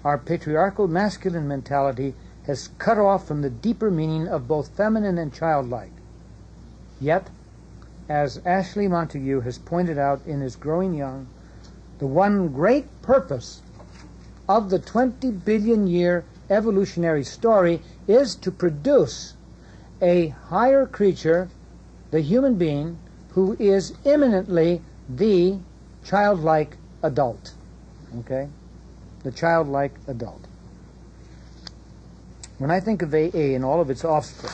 our patriarchal masculine mentality has cut off from the deeper meaning of both feminine and childlike. Yet, as Ashley Montagu has pointed out in his Growing Young, the one great purpose of the 20 billion year evolutionary story is to produce a higher creature, the human being, who is imminently the childlike adult. Okay? The childlike adult. When I think of AA and all of its offspring,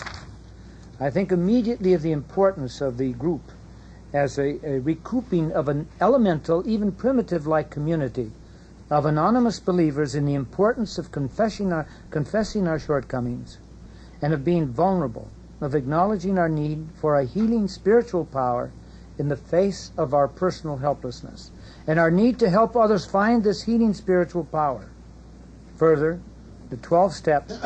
I think immediately of the importance of the group as a recouping of an elemental, even primitive-like community of anonymous believers in the importance of confessing our shortcomings and of being vulnerable, of acknowledging our need for a healing spiritual power in the face of our personal helplessness, and our need to help others find this healing spiritual power. Further, the 12 steps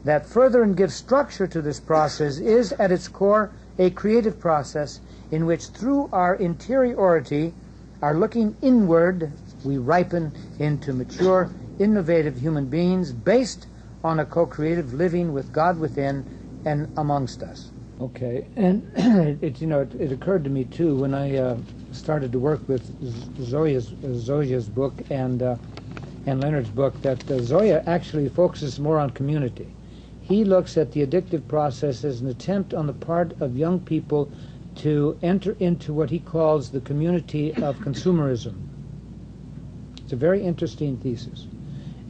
that further and give structure to this process is at its core a creative process in which through our interiority, our looking inward, we ripen into mature, innovative human beings based on a co-creative living with God within and amongst us. Okay, and it occurred to me too when I started to work with Zoya's book and Leonard's book that Zoya actually focuses more on community. He looks at the addictive process as an attempt on the part of young people to enter into what he calls the community of consumerism. It's a very interesting thesis.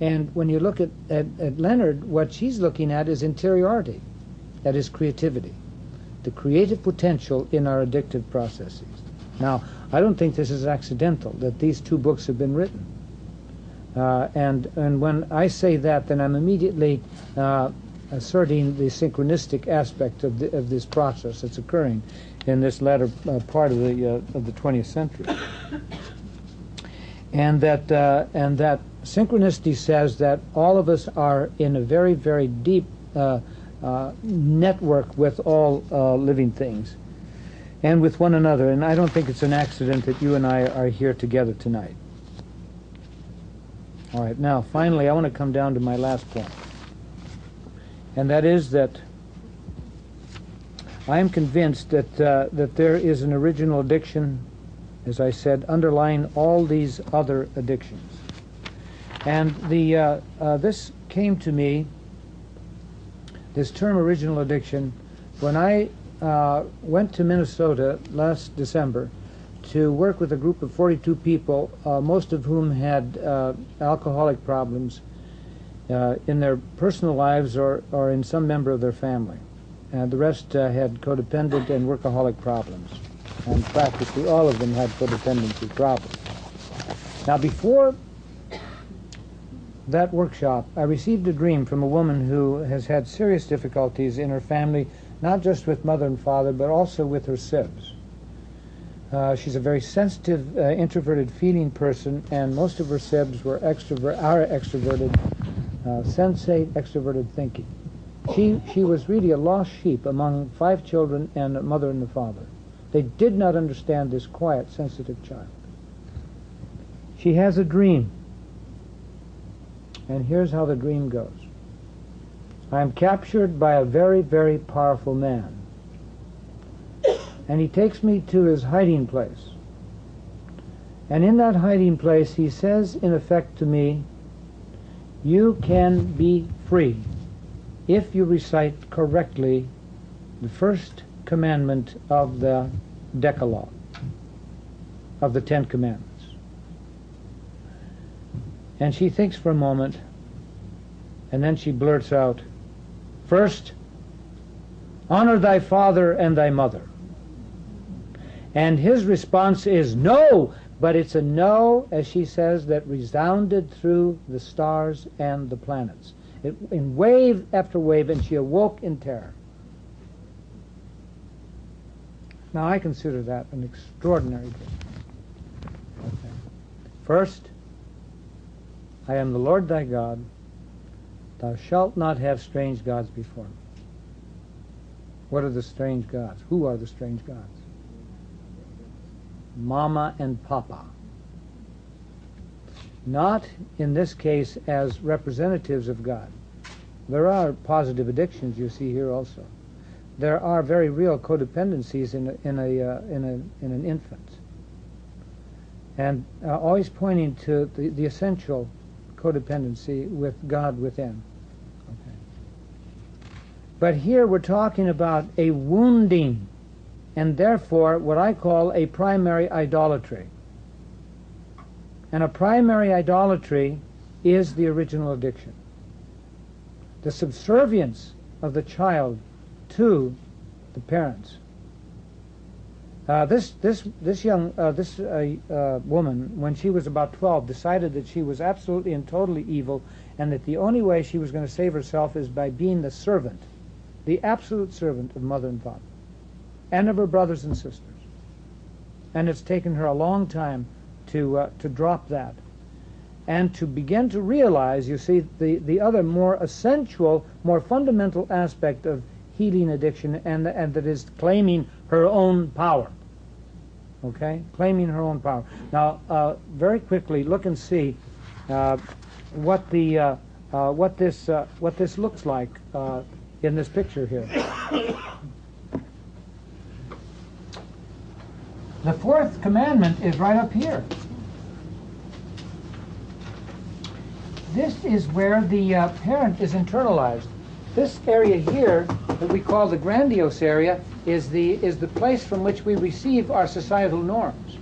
And when you look at Leonard, what she's looking at is interiority, that is creativity, the creative potential in our addictive processes. Now, I don't think this is accidental, that these two books have been written. And when I say that, then I'm immediately asserting the synchronistic aspect of this process that's occurring in this latter part of the 20th century. And that synchronicity says that all of us are in a very, very deep network with all living things and with one another. And I don't think it's an accident that you and I are here together tonight. All right, now finally I want to come down to my last point. And that is that I am convinced that there is an original addiction, as I said, underlying all these other addictions. And this came to me, this term original addiction, when I went to Minnesota last December to work with a group of 42 people, most of whom had alcoholic problems in their personal lives or in some member of their family. And the rest had codependent and workaholic problems. And practically all of them had codependency problems. Now, before that workshop, I received a dream from a woman who has had serious difficulties in her family, not just with mother and father, but also with her sibs. She's a very sensitive, introverted feeling person, and most of her sibs were extroverted, sensate, extroverted thinking. She was really a lost sheep among 5 children and a mother and a father. They did not understand this quiet, sensitive child. She has a dream. And here's how the dream goes. I am captured by a very, very powerful man. And he takes me to his hiding place. And in that hiding place, he says, in effect to me, you can be free if you recite correctly the first commandment of the Decalogue, of the 10 Commandments. And she thinks for a moment, and then she blurts out, first, honor thy father and thy mother. And his response is no, but it's a no, as she says, that resounded through the stars and the planets. in wave after wave, and she awoke in terror. Now, I consider that an extraordinary thing. Okay. First, I am the Lord thy God. Thou shalt not have strange gods before me. What are the strange gods? Who are the strange gods? Mama and Papa. Not, in this case, as representatives of God. There are positive addictions you see here also. There are very real codependencies in an infant. And always pointing to the essential codependency with God within. Okay. But here we're talking about a wounding, and therefore what I call a primary idolatry. And a primary idolatry is the original addiction. The subservience of the child to the parents. This young woman, when she was about 12, decided that she was absolutely and totally evil, and that the only way she was going to save herself is by being the servant, the absolute servant of mother and father, and of her brothers and sisters. And it's taken her a long time to drop that, and to begin to realize, you see, the other more essential, more fundamental aspect of healing addiction, and that is claiming her own power. Okay, claiming her own power. Now, very quickly, look and see what this looks like in this picture here. The fourth commandment is right up here. This is where the parent is internalized. This area here that we call the grandiose area is the place from which we receive our societal norms.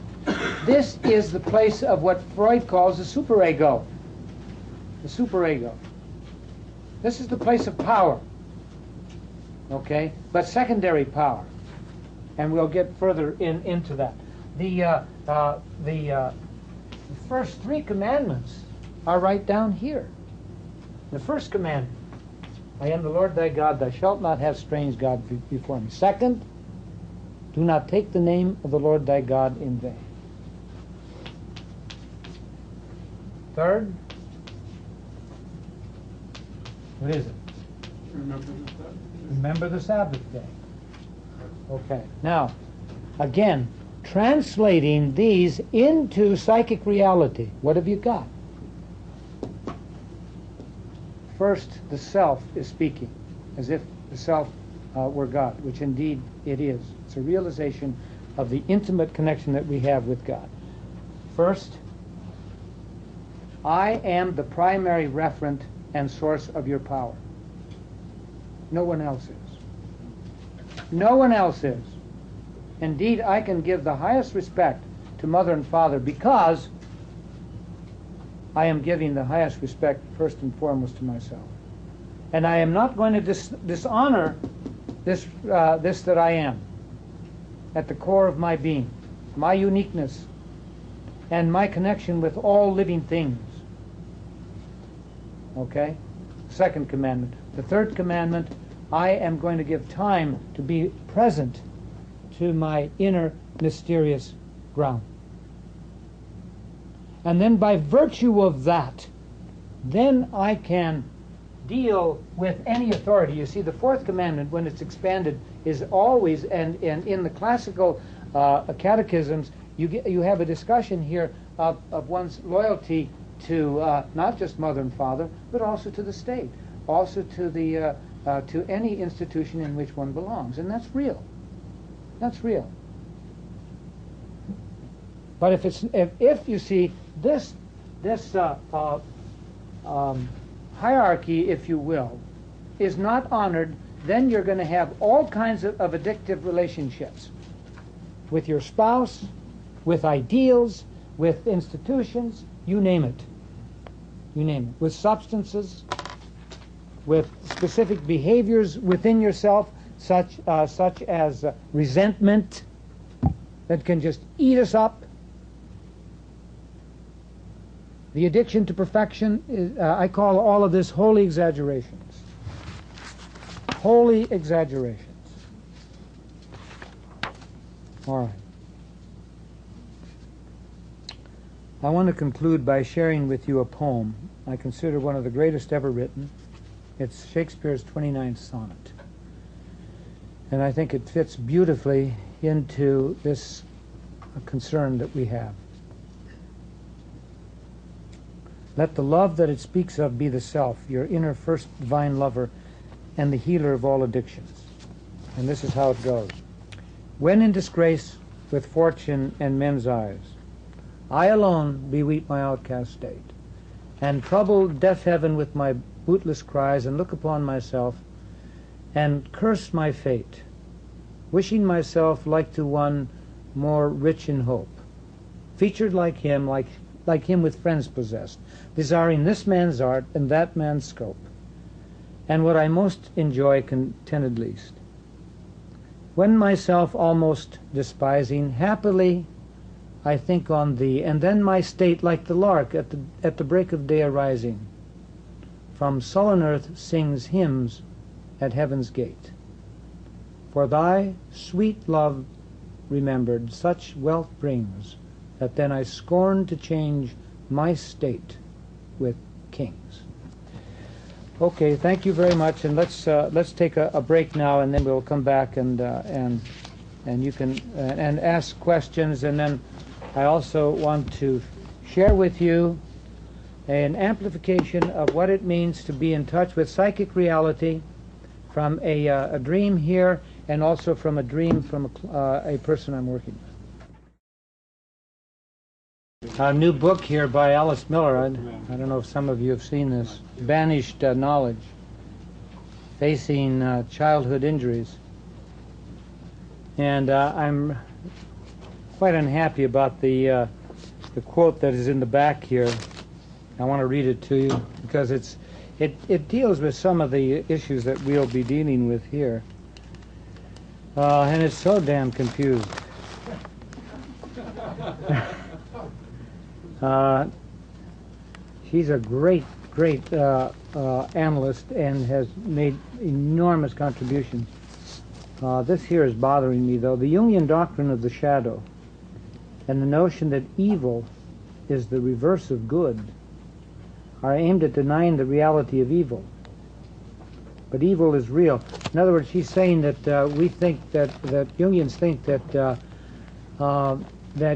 This is the place of what Freud calls the superego. The superego. This is the place of power. Okay, but secondary power, and we'll get further into that. The first three commandments are right down here. The first commandment: I am the Lord thy God, thou shalt not have strange gods before me. Second, do not take the name of the Lord thy God in vain. Third, what is it? Remember the Sabbath day. Okay, now, again, translating these into psychic reality, what have you got? First, the self is speaking, as if the self were God, which indeed it is. It's a realization of the intimate connection that we have with God. First, I am the primary referent and source of your power. No one else is. No one else is. Indeed, I can give the highest respect to mother and father because I am giving the highest respect first and foremost to myself. And I am not going to dishonor this that I am at the core of my being, my uniqueness, and my connection with all living things. Okay? Second commandment. The third commandment, I am going to give time to be present to my inner mysterious ground. And then by virtue of that, then I can deal with any authority. You see, the fourth commandment, when it's expanded, is always, and in the classical catechisms, you have a discussion here of one's loyalty to not just mother and father, but also to the state, also to any institution in which one belongs, and that's real. That's real. But if you see this hierarchy, if you will, is not honored, then you're going to have all kinds of addictive relationships with your spouse, with ideals, with institutions, you name it. You name it. With substances, with specific behaviors within yourself, such as resentment that can just eat us up. The addiction to perfection, is, I call all of this holy exaggerations. Holy exaggerations. All right. I want to conclude by sharing with you a poem I consider one of the greatest ever written. It's Shakespeare's 29th sonnet. And I think it fits beautifully into this concern that we have. Let the love that it speaks of be the self, your inner first divine lover, and the healer of all addictions. And this is how it goes. When in disgrace with fortune and men's eyes, I alone beweep my outcast state, and trouble deaf heaven with my bootless cries, and look upon myself, and curse my fate, wishing myself like to one more rich in hope, featured like him with friends possessed, desiring this man's art and that man's scope, and what I most enjoy contented least. When myself almost despising, happily I think on thee, and then my state like the lark at the break of day arising, from sullen earth sings hymns at heaven's gate. For thy sweet love remembered such wealth brings, that then I scorn to change my state with kings. Okay, thank you very much, and let's take a break now, and then we'll come back and you can and ask questions, and then I also want to share with you an amplification of what it means to be in touch with psychic reality from a dream here, and also from a dream from a person I'm working with. A new book here by Alice Miller. I don't know if some of you have seen this. Banished Knowledge, Facing Childhood Injuries. And I'm quite unhappy about the quote that is in the back here. I want to read it to you because it deals with some of the issues that we'll be dealing with here. And it's so damn confused. She's a great analyst and has made enormous contributions. This here is bothering me, though. The Jungian doctrine of the shadow and the notion that evil is the reverse of good are aimed at denying the reality of evil. But evil is real. In other words, she's saying that we think that Jungians think that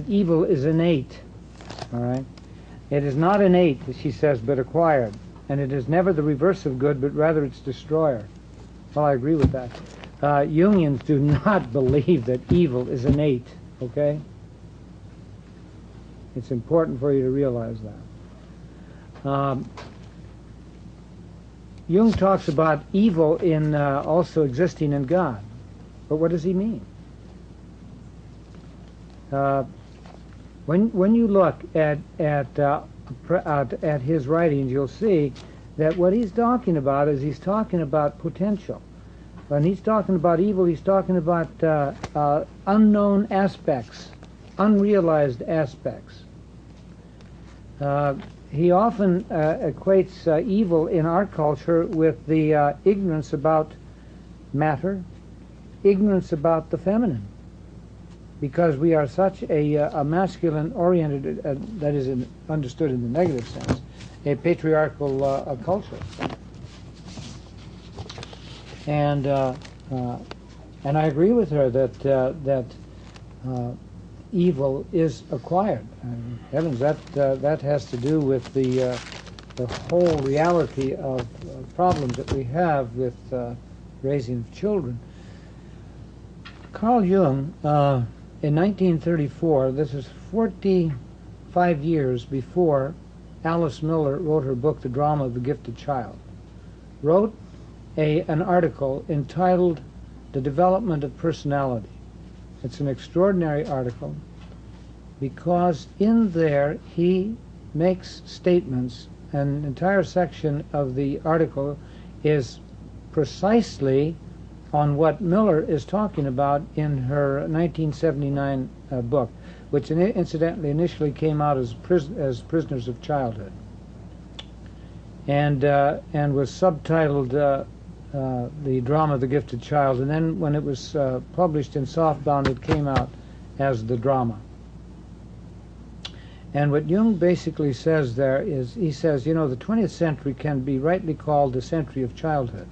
evil is innate. All right, it is not innate, she says, but acquired, and it is never the reverse of good, but rather its destroyer. Well, I agree with that. Jungians do not believe that evil is innate. Okay, it's important for you to realize that. Jung talks about evil in also existing in God, but what does he mean? When you look at his writings, you'll see that what he's talking about is he's talking about potential. When he's talking about evil, he's talking about unknown aspects, unrealized aspects. He often equates evil in our culture with the ignorance about matter, ignorance about the feminine, because we are such a masculine-oriented, that is understood in the negative sense, a patriarchal culture. And I agree with her that evil is acquired. And heavens, that has to do with the whole reality of problems that we have with raising children. Carl Jung, in 1934, this is 45 years before Alice Miller wrote her book, The Drama of the Gifted Child, wrote an article entitled The Development of Personality. It's an extraordinary article because in there he makes statements. An entire section of the article is precisely on what Miller is talking about in her 1979 book, which incidentally initially came out as Prisoners of Childhood, and was subtitled The Drama of the Gifted Child, and then when it was published in softbound, it came out as The Drama. And what Jung basically says there is, he says, you know, the 20th century can be rightly called the century of childhood.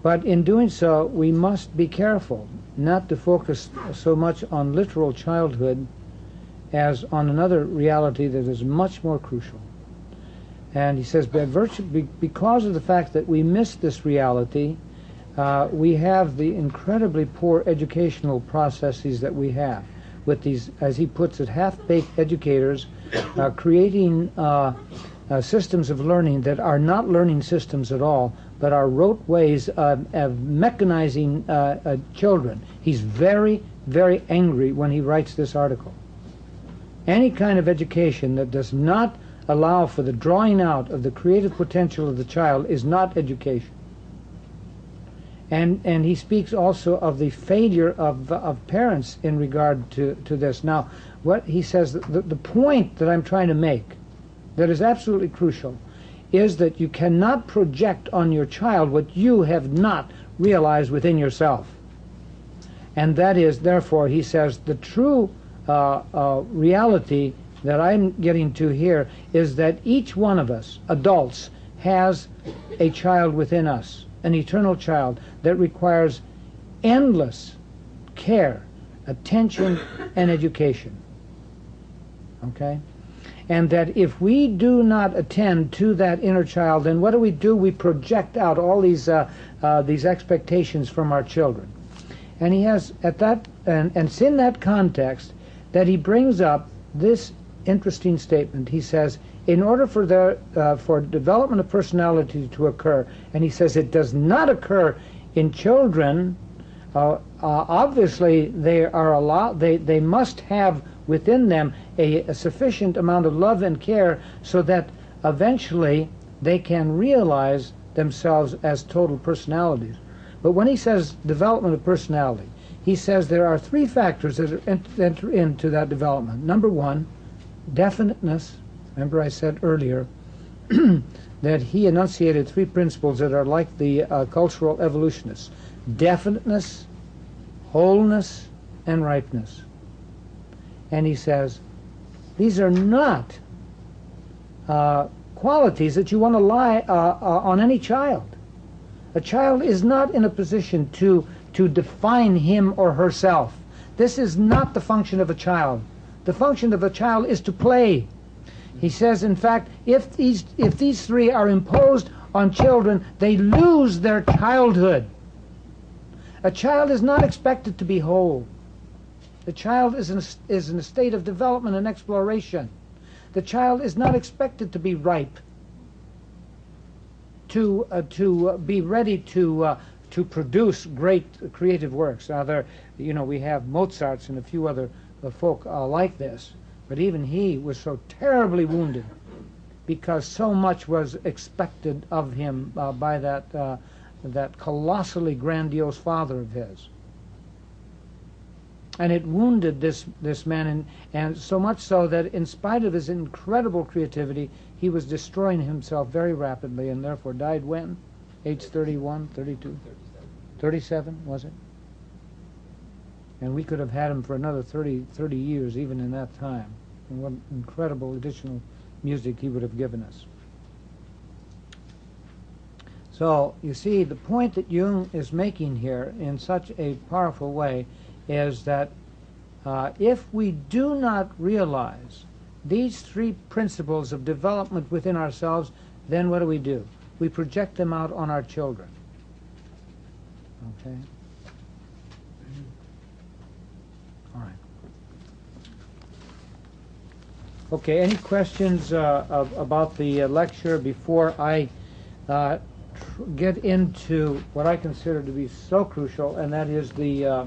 But in doing so, we must be careful not to focus so much on literal childhood as on another reality that is much more crucial. And he says, because of the fact that we miss this reality, we have the incredibly poor educational processes that we have, with these, as he puts it, half-baked educators creating systems of learning that are not learning systems at all, but are rote ways of mechanizing children. He's very, very angry when he writes this article. Any kind of education that does not allow for the drawing out of the creative potential of the child is not education. And he speaks also of the failure of parents in regard to this. Now, what he says, the point that I'm trying to make, that is absolutely crucial, is that you cannot project on your child what you have not realized within yourself. And that is, therefore, he says, the true reality that I'm getting to here is that each one of us, adults, has a child within us, an eternal child that requires endless care, attention, and education. Okay? And that if we do not attend to that inner child, then what do? We project out all these expectations from our children. And he has, at that, and it's in that context that he brings up this interesting statement. He says, in order for development of personality to occur, and he says it does not occur in children, obviously they must have within them a sufficient amount of love and care so that eventually they can realize themselves as total personalities. But when he says development of personality, he says there are three factors that enter into that development. Number one, definiteness. Remember I said earlier that he enunciated three principles that are like the cultural evolutionists: definiteness, wholeness, and ripeness. And he says these are not qualities that you want to lie on any child. A child is not in a position to define him or herself. This is not the function of a child. The function of a child is to play. He says, in fact, if these three are imposed on children, they lose their childhood. A child is not expected to be whole. The child is in a state of development and exploration. The child is not expected to be ripe, to be ready to produce great creative works. Now, we have Mozart's and a few other folk like this, but even he was so terribly wounded because so much was expected of him by that colossally grandiose father of his. And it wounded this man, and so much so that in spite of his incredible creativity, he was destroying himself very rapidly, and therefore died when? Age 31, 32? 37, was it? And we could have had him for another 30 years, even in that time. And what incredible additional music he would have given us. So, you see, the point that Jung is making here in such a powerful way is that if we do not realize these three principles of development within ourselves, then what do? We project them out on our children. Okay? All right. Okay, any questions about the lecture before I get into what I consider to be so crucial, and that is a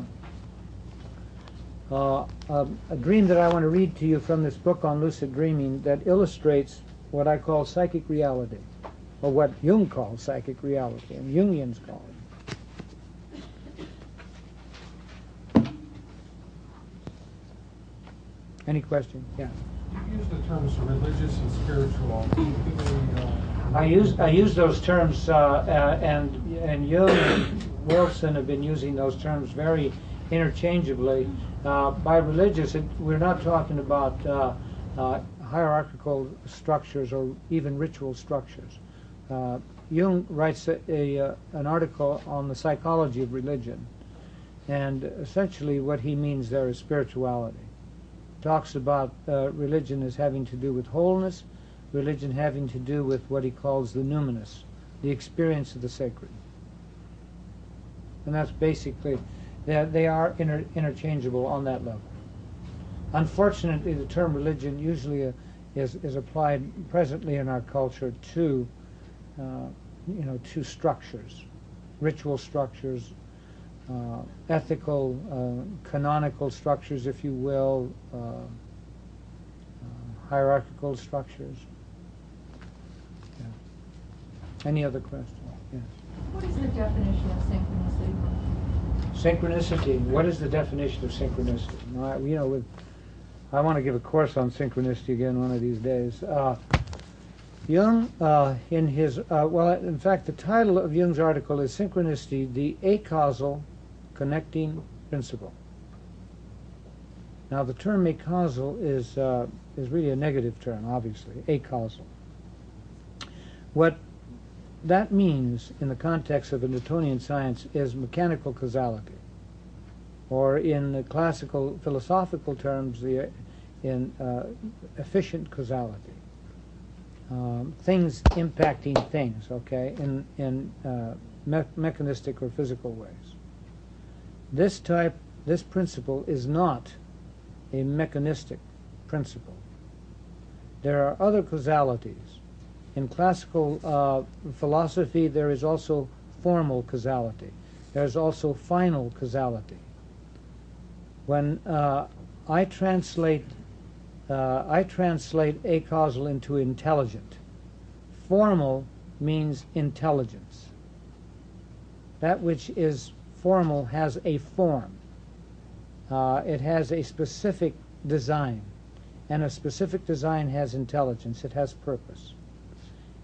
dream that I want to read to you from this book on lucid dreaming that illustrates what I call psychic reality, or what Jung calls psychic reality, and Jungians call it. Any question? Yeah.
You use the terms religious and spiritual. Can you give me,
I use those terms, and Jung and Wilson have been using those terms very interchangeably. By religious, we're not talking about hierarchical structures or even ritual structures. Jung writes an article on the psychology of religion, and essentially what he means there is spirituality. Talks about religion as having to do with wholeness, religion having to do with what he calls the numinous, the experience of the sacred. And that's basically, they are interchangeable on that level. Unfortunately, the term religion usually is applied presently in our culture to, to structures, ritual structures, ethical, canonical structures, if you will, hierarchical structures. Yeah. Any other questions? Yes.
What is the definition of synchronicity?
Synchronicity. What is the definition of synchronicity? I want to give a course on synchronicity again one of these days. Jung, in his, in fact, the title of Jung's article is Synchronicity, the Acausal Connecting Principle. Now, the term acausal is really a negative term, obviously, acausal. What that means in the context of a Newtonian science is mechanical causality, or in the classical philosophical terms, in efficient causality. Things impacting things, okay, in mechanistic or physical ways. This principle is not a mechanistic principle. There are other causalities. In classical philosophy, there is also formal causality. There's also final causality. When I translate acausal into intelligent. Formal means intelligence. That which is formal has a form. It has a specific design, and a specific design has intelligence. It has purpose,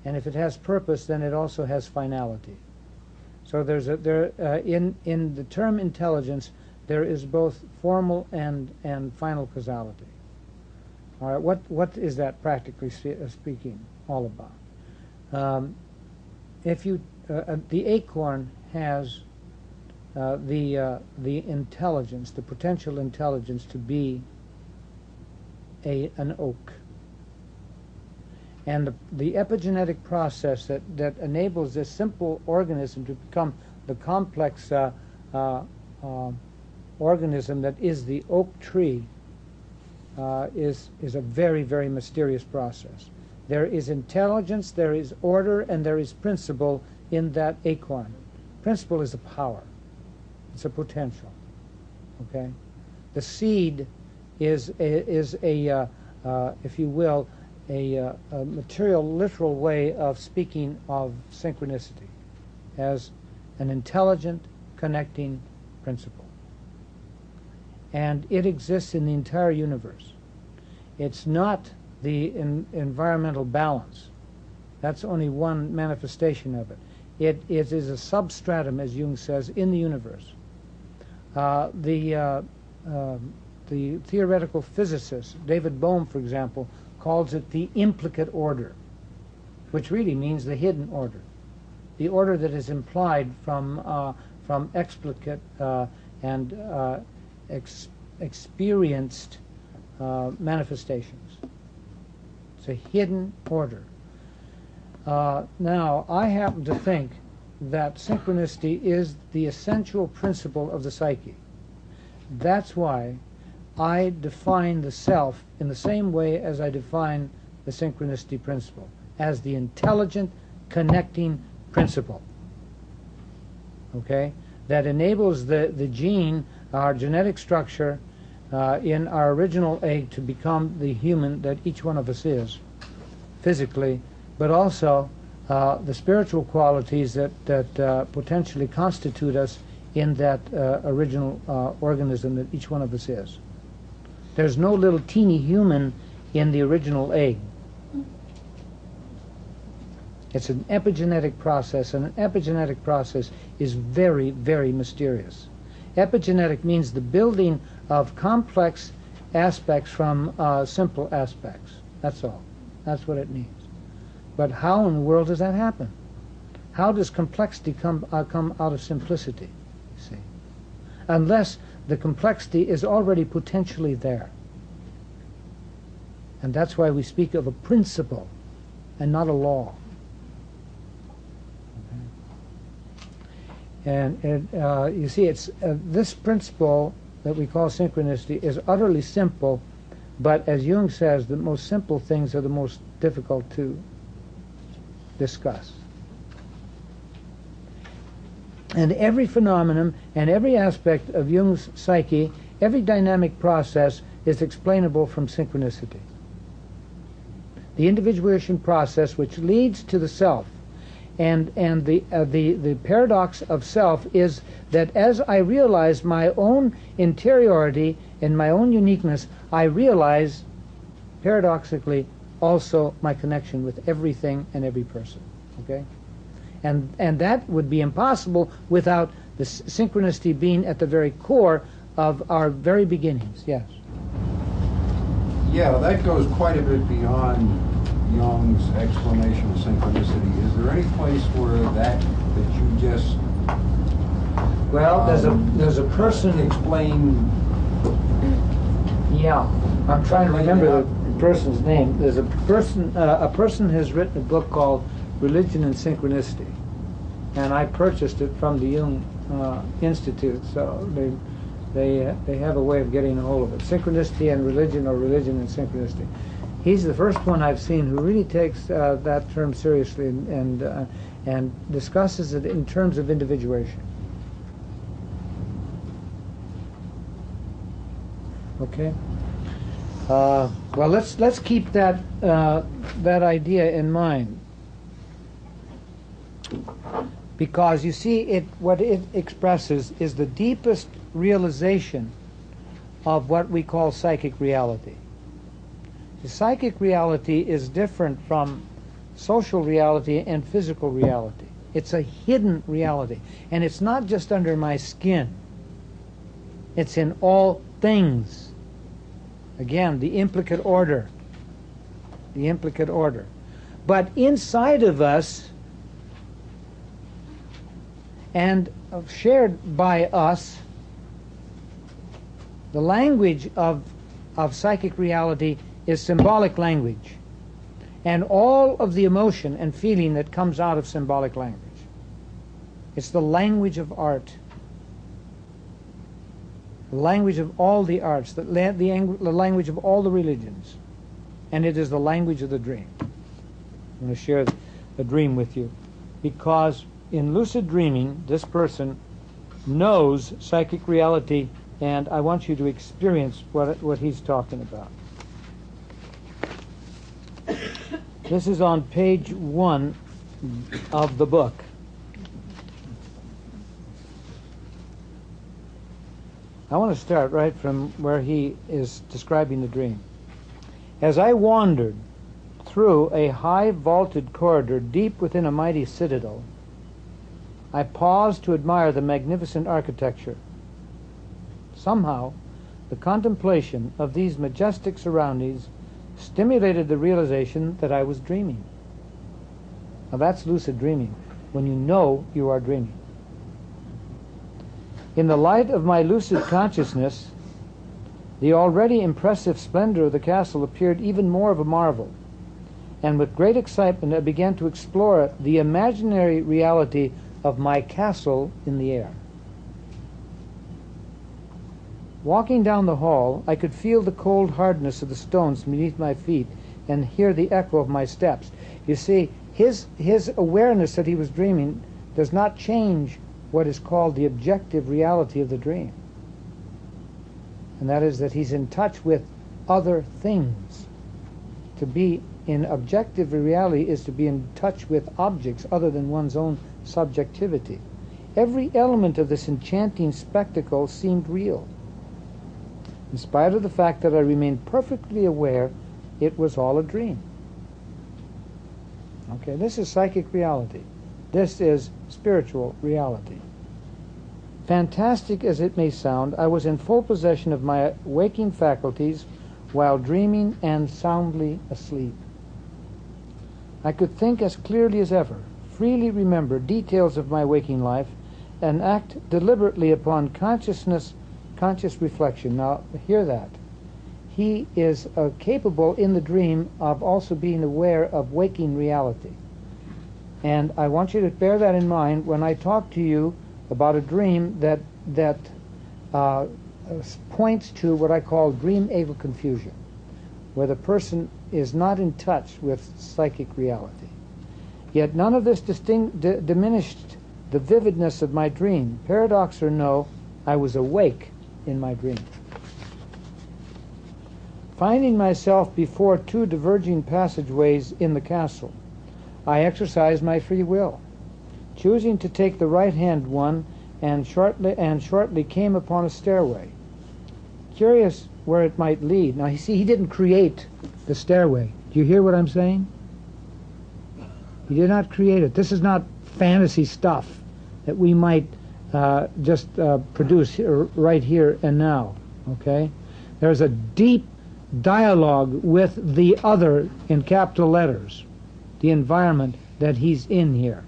and if it has purpose, then it also has finality. So in the term intelligence, there is both formal and final causality. All right, what is that practically speaking all about? The acorn has the intelligence, the potential intelligence to be an oak, and the epigenetic process that enables this simple organism to become the complex organism that is the oak tree is a very, very mysterious process. There is intelligence, there is order, and there is principle in that acorn. Principle is a power. It's a potential. Okay? The seed is a if you will, a material, literal way of speaking of synchronicity as an intelligent, connecting principle. And it exists in the entire universe. It's not the environmental balance. That's only one manifestation of it. It is a substratum, as Jung says, in the universe. The theoretical physicist, David Bohm, for example, calls it the implicate order, which really means the hidden order, the order that is implied from explicate and experienced manifestations. It's a hidden order. Now, I happen to think that synchronicity is the essential principle of the psyche. That's why I define the self in the same way as I define the synchronicity principle, as the intelligent, connecting principle. Okay? That enables the gene, our genetic structure, in our original egg to become the human that each one of us is, physically, but also the spiritual qualities that potentially constitute us in that original organism that each one of us is. There's no little teeny human in the original egg. It's an epigenetic process, and an epigenetic process is very, very mysterious. Epigenetic means the building of complex aspects from simple aspects. That's all. That's what it means. But how in the world does that happen? How does complexity come out of simplicity? You see, unless the complexity is already potentially there. And that's why we speak of a principle and not a law. And you see, it's this principle that we call synchronicity is utterly simple, but as Jung says, the most simple things are the most difficult to discuss. And every phenomenon and every aspect of Jung's psyche, every dynamic process is explainable from synchronicity. The individuation process which leads to the self. And the paradox of self is that as I realize my own interiority and my own uniqueness, I realize, paradoxically, also my connection with everything and every person. Okay? And that would be impossible without the synchronicity being at the very core of our very beginnings. Yes?
Yeah, that goes quite a bit beyond Jung's explanation of synchronicity. Is there any place where that you just
well, there's a person
explain?
Yeah, I'm trying to remember the person's name. There's a person has written a book called Religion and Synchronicity, and I purchased it from the Jung Institute. So they have a way of getting a hold of it. Synchronicity and Religion, or Religion and Synchronicity. He's the first one I've seen who really takes that term seriously and discusses it in terms of individuation. Okay. Well, let's keep that idea in mind, because you see, what it expresses is the deepest realization of what we call psychic reality. The psychic reality is different from social reality and physical reality. It's a hidden reality. And it's not just under my skin. It's in all things. Again, the implicate order. The implicate order. But inside of us, and shared by us, the language of psychic reality is symbolic language, and all of the emotion and feeling that comes out of symbolic language. It's the language of art, the language of all the arts, the language of all the religions, and it is the language of the dream. I'm going to share a dream with you, because in lucid dreaming, this person knows psychic reality, and I want you to experience what he's talking about. This is on page 1 of the book. I want to start right from where he is describing the dream. As I wandered through a high vaulted corridor deep within a mighty citadel, I paused to admire the magnificent architecture. Somehow, the contemplation of these majestic surroundings stimulated the realization that I was dreaming. Now that's lucid dreaming, when you know you are dreaming. In the light of my lucid consciousness, the already impressive splendor of the castle appeared even more of a marvel, and with great excitement I began to explore the imaginary reality of my castle in the air. Walking down the hall, I could feel the cold hardness of the stones beneath my feet and hear the echo of my steps. You see, his awareness that he was dreaming does not change what is called the objective reality of the dream. And that is that he's in touch with other things. To be in objective reality is to be in touch with objects other than one's own subjectivity. Every element of this enchanting spectacle seemed real. in spite of the fact that I remained perfectly aware it was all a dream. Okay, this is psychic reality. This is spiritual reality. Fantastic as it may sound, I was in full possession of my waking faculties while dreaming and soundly asleep. I could think as clearly as ever, freely remember details of my waking life, and act deliberately upon conscious reflection. Now, hear that. He is capable in the dream of also being aware of waking reality. And I want you to bear that in mind when I talk to you about a dream that points to what I call dream-able confusion, where the person is not in touch with psychic reality. Yet none of this diminished the vividness of my dream. Paradox or no, I was awake in my dream. Finding myself before two diverging passageways in the castle, I exercised my free will, choosing to take the right-hand one, and shortly came upon a stairway. Curious where it might lead. Now, you see, he didn't create the stairway. Do you hear what I'm saying? He did not create it. This is not fantasy stuff that we might just produce right here and now, okay? There's a deep dialogue with the other in capital letters, the environment that he's in here.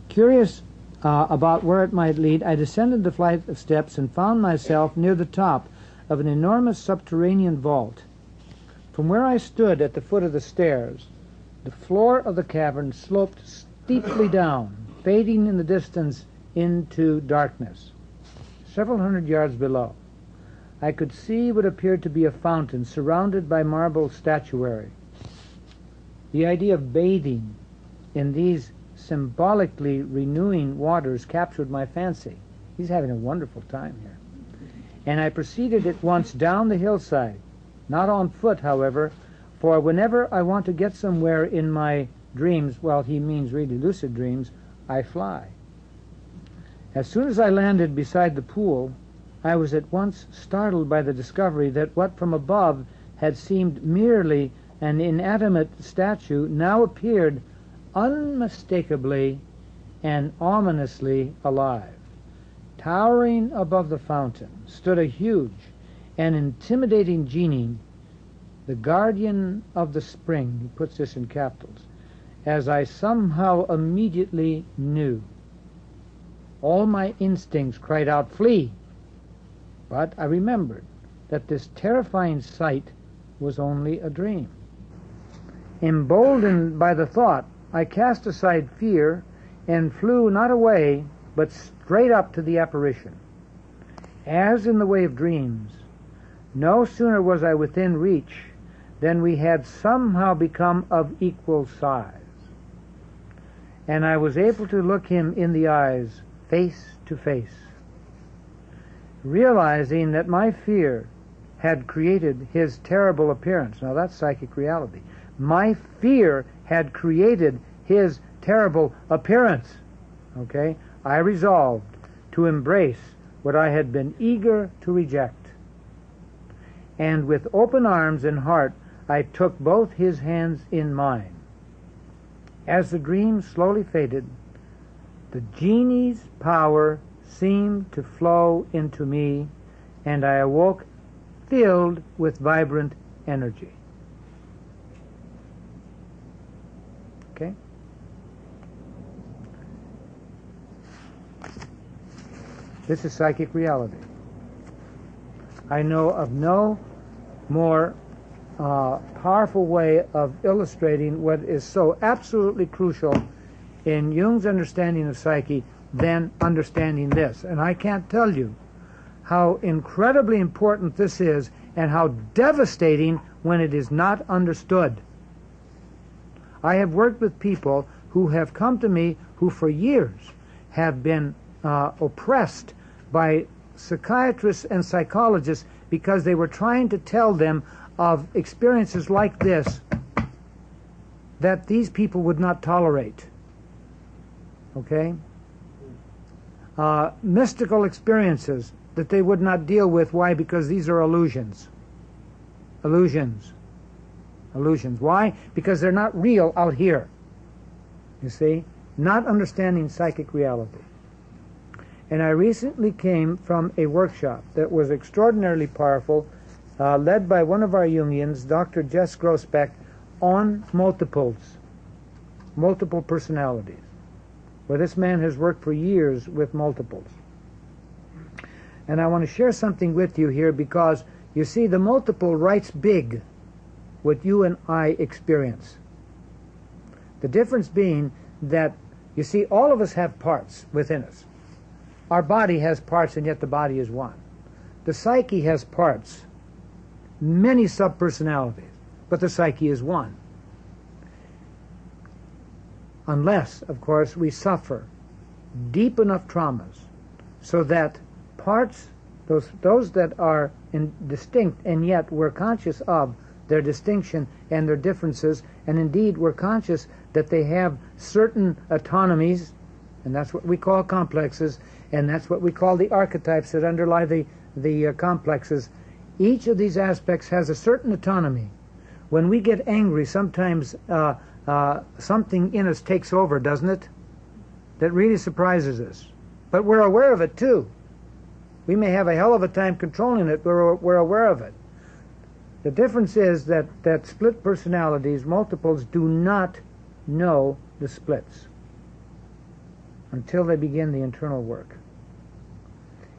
Curious about where it might lead, I descended the flight of steps and found myself near the top of an enormous subterranean vault. From where I stood at the foot of the stairs, the floor of the cavern sloped steeply down, fading in the distance into darkness. Several hundred yards below, I could see what appeared to be a fountain surrounded by marble statuary. The idea of bathing in these symbolically renewing waters captured my fancy. He's having a wonderful time here. And I proceeded at once down the hillside, not on foot, however, for whenever I want to get somewhere in my dreams, well, he means really lucid dreams, I fly. As soon as I landed beside the pool, I was at once startled by the discovery that what from above had seemed merely an inanimate statue now appeared unmistakably and ominously alive. Towering above the fountain stood a huge and intimidating genie, the guardian of the spring. He puts this in capitals, as I somehow immediately knew. All my instincts cried out, "Flee!" But I remembered that this terrifying sight was only a dream. Emboldened by the thought, I cast aside fear and flew not away, but straight up to the apparition. As in the way of dreams, no sooner was I within reach than we had somehow become of equal size, and I was able to look him in the eyes, face to face. Realizing that my fear had created his terrible appearance. Now that's psychic reality. My fear had created his terrible appearance. Okay? I resolved to embrace what I had been eager to reject. And with open arms and heart, I took both his hands in mine. As the dream slowly faded, the genie's power seemed to flow into me, and I awoke filled with vibrant energy. Okay? This is psychic reality. I know of no more powerful way of illustrating what is so absolutely crucial in Jung's understanding of psyche than understanding this. And I can't tell you how incredibly important this is and how devastating when it is not understood. I have worked with people who have come to me who for years have been oppressed by psychiatrists and psychologists because they were trying to tell them of experiences like this that these people would not tolerate. Okay? Mystical experiences that they would not deal with. Why? Because these are illusions. Illusions. Illusions. Why? Because they're not real out here. You see? Not understanding psychic reality. And I recently came from a workshop that was extraordinarily powerful, led by one of our Jungians, Dr. Jess Grossbeck, on multiples, multiple personalities, where this man has worked for years with multiples. And I want to share something with you here because, you see, the multiple writes big what you and I experience. The difference being that, you see, all of us have parts within us. Our body has parts, and yet the body is one. The psyche has parts, many sub-personalities, but the psyche is one. Unless, of course, we suffer deep enough traumas so that parts, those that are distinct, and yet we're conscious of their distinction and their differences, and indeed we're conscious that they have certain autonomies, and that's what we call complexes, and that's what we call the archetypes that underlie the complexes. Each of these aspects has a certain autonomy. When we get angry, sometimes something in us takes over, doesn't it? That really surprises us. But we're aware of it too. We may have a hell of a time controlling it, but we're aware of it. The difference is that split personalities, multiples, do not know the splits until they begin the internal work.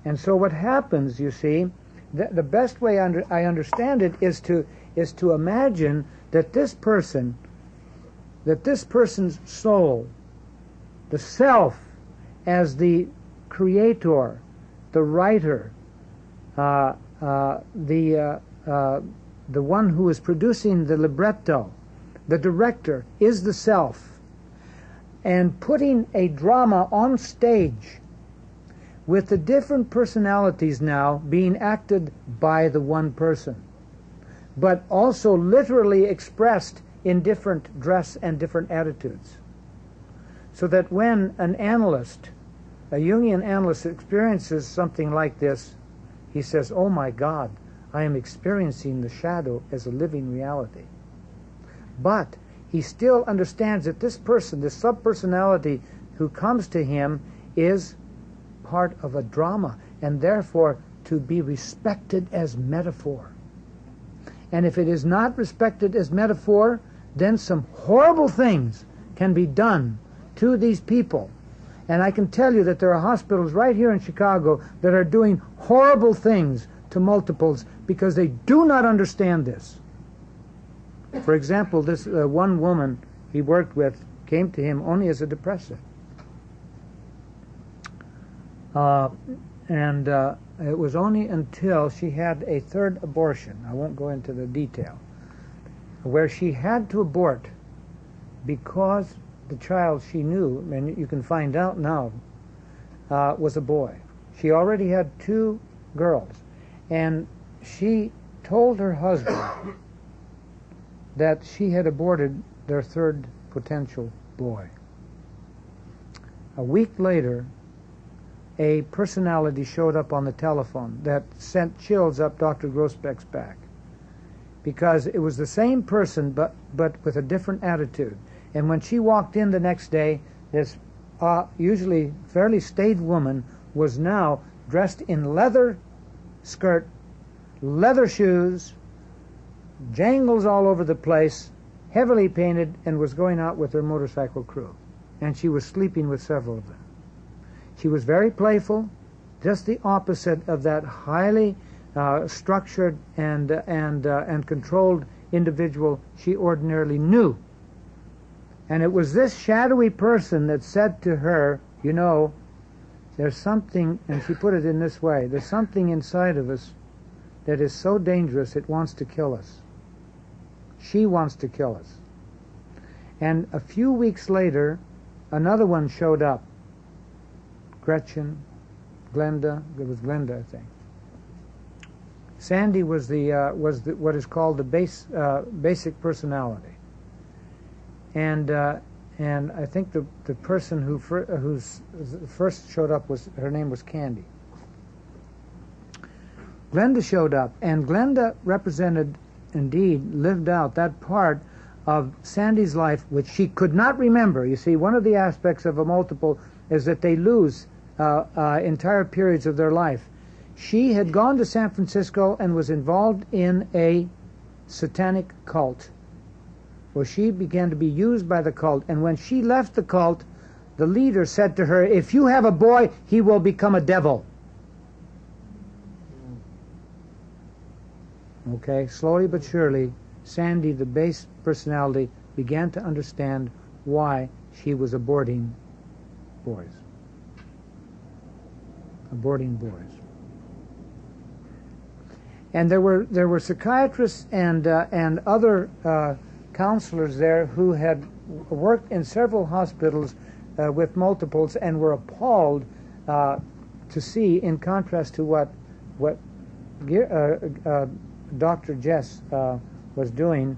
And so what happens, you see, the best way I understand it is to imagine that this person's soul, the self, as the creator, the writer, the one who is producing the libretto, the director, is the self, and putting a drama on stage with the different personalities now being acted by the one person, but also literally expressed in different dress and different attitudes. So that when an analyst, a Jungian analyst, experiences something like this, he says, "Oh my God, I am experiencing the shadow as a living reality." But he still understands that this person, this sub-personality who comes to him, is part of a drama, and therefore to be respected as metaphor. And if it is not respected as metaphor, then some horrible things can be done to these people. And I can tell you that there are hospitals right here in Chicago that are doing horrible things to multiples because they do not understand this. For example, this one woman he worked with came to him only as a depressive. It was only until she had a third abortion, I won't go into the detail, where she had to abort because the child she knew, and you can find out now, was a boy. She already had 2 girls, and she told her husband that she had aborted their third potential boy. A week later, a personality showed up on the telephone that sent chills up Dr. Grossbeck's back, because it was the same person but with a different attitude. And when she walked in the next day, this usually fairly staid woman was now dressed in leather skirt, leather shoes, jangles all over the place, heavily painted, and was going out with her motorcycle crew. And she was sleeping with several of them. She was very playful, just the opposite of that highly structured and controlled individual she ordinarily knew. And it was this shadowy person that said to her, "You know, there's something," and she put it in this way, "there's something inside of us that is so dangerous it wants to kill us. She wants to kill us." And a few weeks later, another one showed up. Glenda, it was Glenda, I think. Sandy was what is called the basic personality. And I think the person who first showed up her name was Candy. Glenda showed up, and Glenda represented, indeed, lived out that part of Sandy's life which she could not remember. You see, one of the aspects of a multiple is that they lose entire periods of their life. She had gone to San Francisco and was involved in a satanic cult, where she began to be used by the cult. And when she left the cult, the leader said to her, "If you have a boy, he will become a devil." Okay, slowly but surely, Sandy, the base personality, began to understand why she was aborting boys. Aborting boys. And there were psychiatrists and other counselors there who had worked in several hospitals with multiples and were appalled to see, in contrast to what Dr. Jess was doing,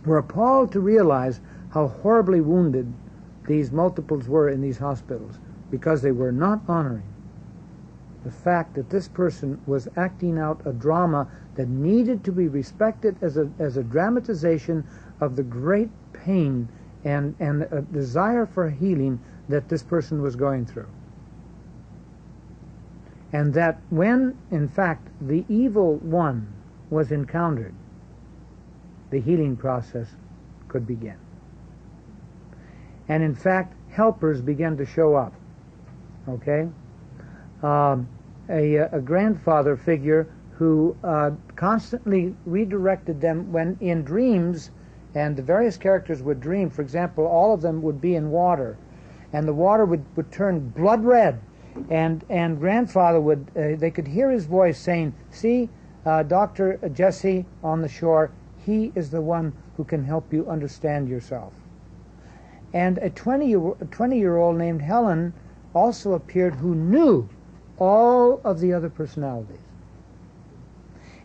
were appalled to realize how horribly wounded these multiples were in these hospitals, because they were not honoring the fact that this person was acting out a drama that needed to be respected as a dramatization of the great pain and a desire for healing that this person was going through. And that when, in fact, the evil one was encountered, the healing process could begin. And in fact, helpers began to show up. Okay? A grandfather figure who constantly redirected them when in dreams, and the various characters would dream. For example, all of them would be in water, and the water would turn blood red, and grandfather would, they could hear his voice saying, "See, Dr. Jesse on the shore, he is the one who can help you understand yourself." And a 20-year-old named Helen also appeared, who knew all of the other personalities.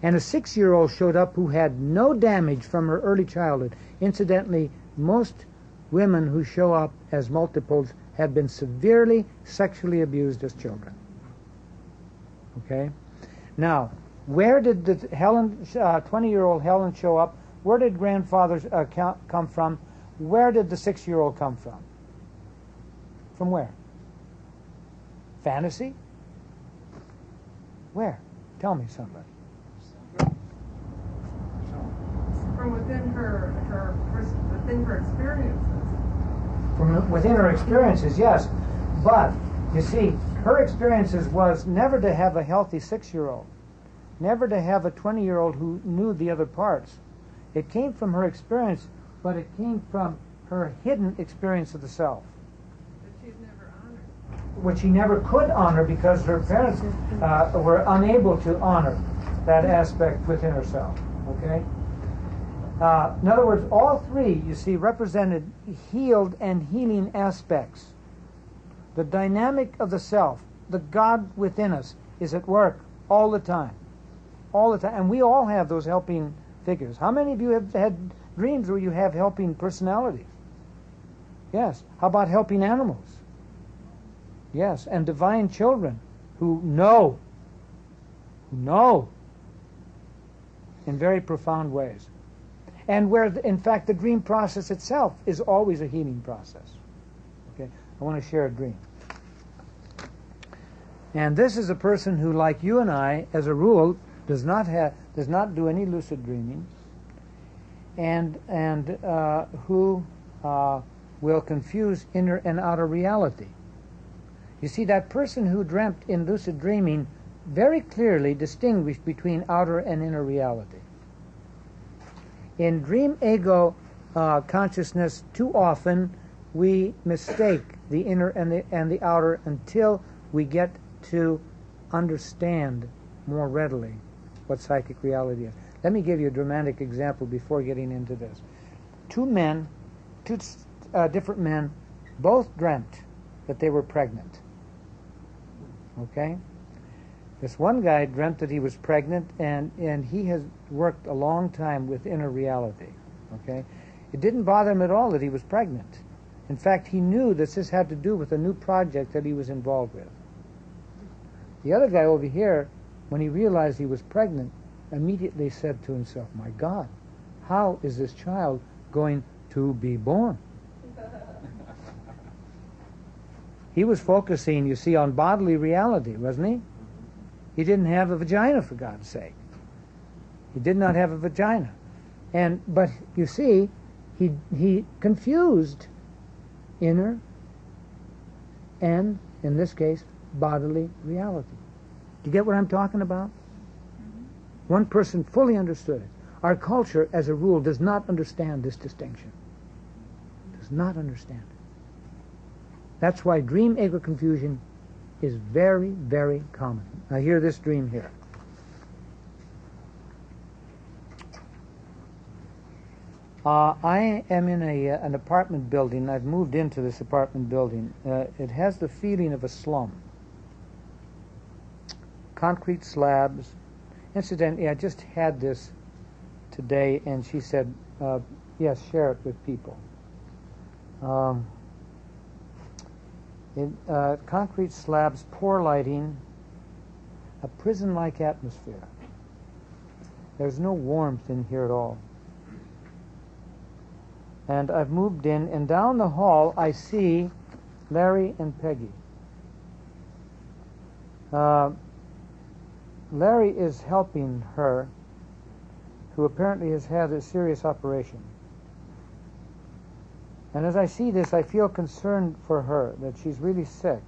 And a 6-year-old showed up who had no damage from her early childhood. Incidentally, most women who show up as multiples have been severely sexually abused as children. Okay? Now, where did the 20-year-old Helen show up? Where did grandfathers come from? Where did the 6-year-old come from? From where? Fantasy? Where? Tell me, somebody.
From within her experiences.
From within her experiences, yes. But, you see, her experiences was never to have a healthy 6-year-old, never to have a 20-year-old who knew the other parts. It came from her experience, but it came from her hidden experience of the self,
That she's never honored.
which she never could honor because her parents were unable to honor that aspect within herself. Okay? In other words, all three, you see, represented healed and healing aspects. The dynamic of the self, the God within us, is at work all the time. All the time. And we all have those helping figures. How many of you have had dreams where you have helping personalities? Yes. How about helping animals? Yes. And divine children who know in very profound ways. And where, in fact, the dream process itself is always a healing process. Okay, I want to share a dream. And this is a person who, like you and I, as a rule, does not do any lucid dreaming, and who will confuse inner and outer reality. You see, that person who dreamt in lucid dreaming very clearly distinguished between outer and inner reality. In dream ego consciousness, too often we mistake the inner and the outer until we get to understand more readily what psychic reality is. Let me give you a dramatic example before getting into this. Two different men, both dreamt that they were pregnant. Okay? This one guy dreamt that he was pregnant, and he has worked a long time with inner reality. Okay? It didn't bother him at all that he was pregnant. In fact, he knew that this had to do with a new project that he was involved with. The other guy over here when he realized he was pregnant, immediately said to himself, my God, how is this child going to be born? He was focusing, you see, on bodily reality, wasn't he? He didn't have a vagina, for God's sake. He did not have a vagina. But you see, he confused inner and, in this case, bodily reality. Do you get what I'm talking about? One person fully understood it. Our culture, as a rule, does not understand this distinction. Does not understand it. That's why dream-ego confusion is very, very common. Now hear this dream here. I am in an apartment building. I've moved into this apartment building. It has the feeling of a slum. Concrete slabs. Incidentally, I just had this today, and she said, yes, share it with people. Concrete slabs, poor lighting, a prison-like atmosphere. There's no warmth in here at all. And I've moved in, and down the hall I see Larry and Peggy. Larry is helping her, who apparently has had a serious operation. And as I see this, I feel concerned for her, that she's really sick.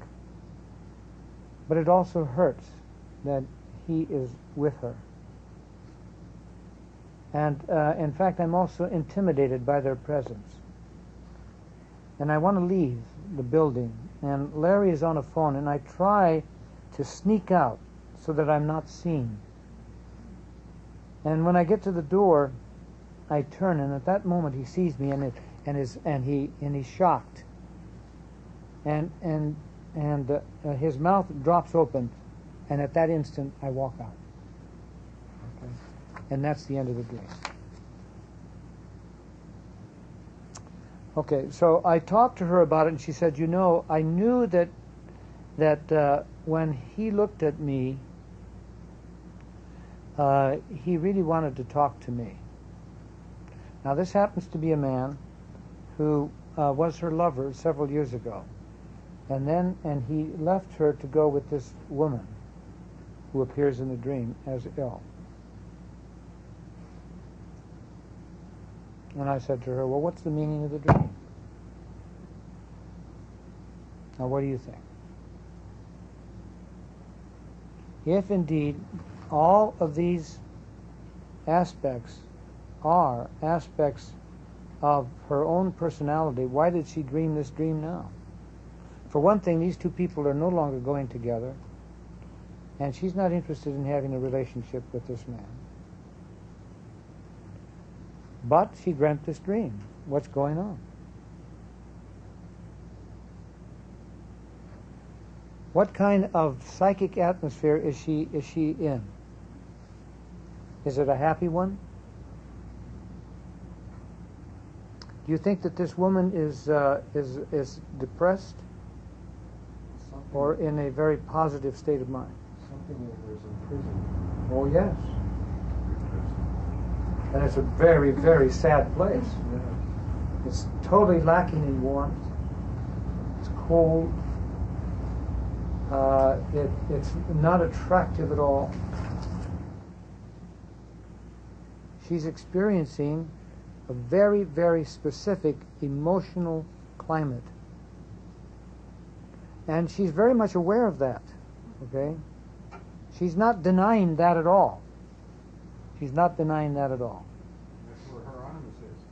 But it also hurts that he is with her. And in fact, I'm also intimidated by their presence. And I want to leave the building. And Larry is on a phone, and I try to sneak out so that I'm not seen. And when I get to the door, I turn, and at that moment he sees me, and he's shocked. And his mouth drops open, and at that instant I walk out. Okay? And that's the end of the dream. Okay, so I talked to her about it, and she said, you know, I knew that when he looked at me, he really wanted to talk to me. Now, this happens to be a man who was her lover several years ago, and he left her to go with this woman who appears in the dream as ill. And I said to her, well, what's the meaning of the dream? Now, what do you think? If indeed all of these aspects are aspects of her own personality, why did she dream this dream now? For one thing, these two people are no longer going together, and she's not interested in having a relationship with this man. But she dreamt this dream. What's going on? What kind of psychic atmosphere is she in? Is it a happy one? Do you think that this woman is depressed or in a very positive state of mind?
Something in her is in prison.
Oh, yes. And it's a very, very sad place.
Yeah.
It's totally lacking in warmth. It's cold. It's not attractive at all. She's experiencing a very, very specific emotional climate. And she's very much aware of that. Okay? She's not denying that at all. She's not denying that at all.
That's where her animus is.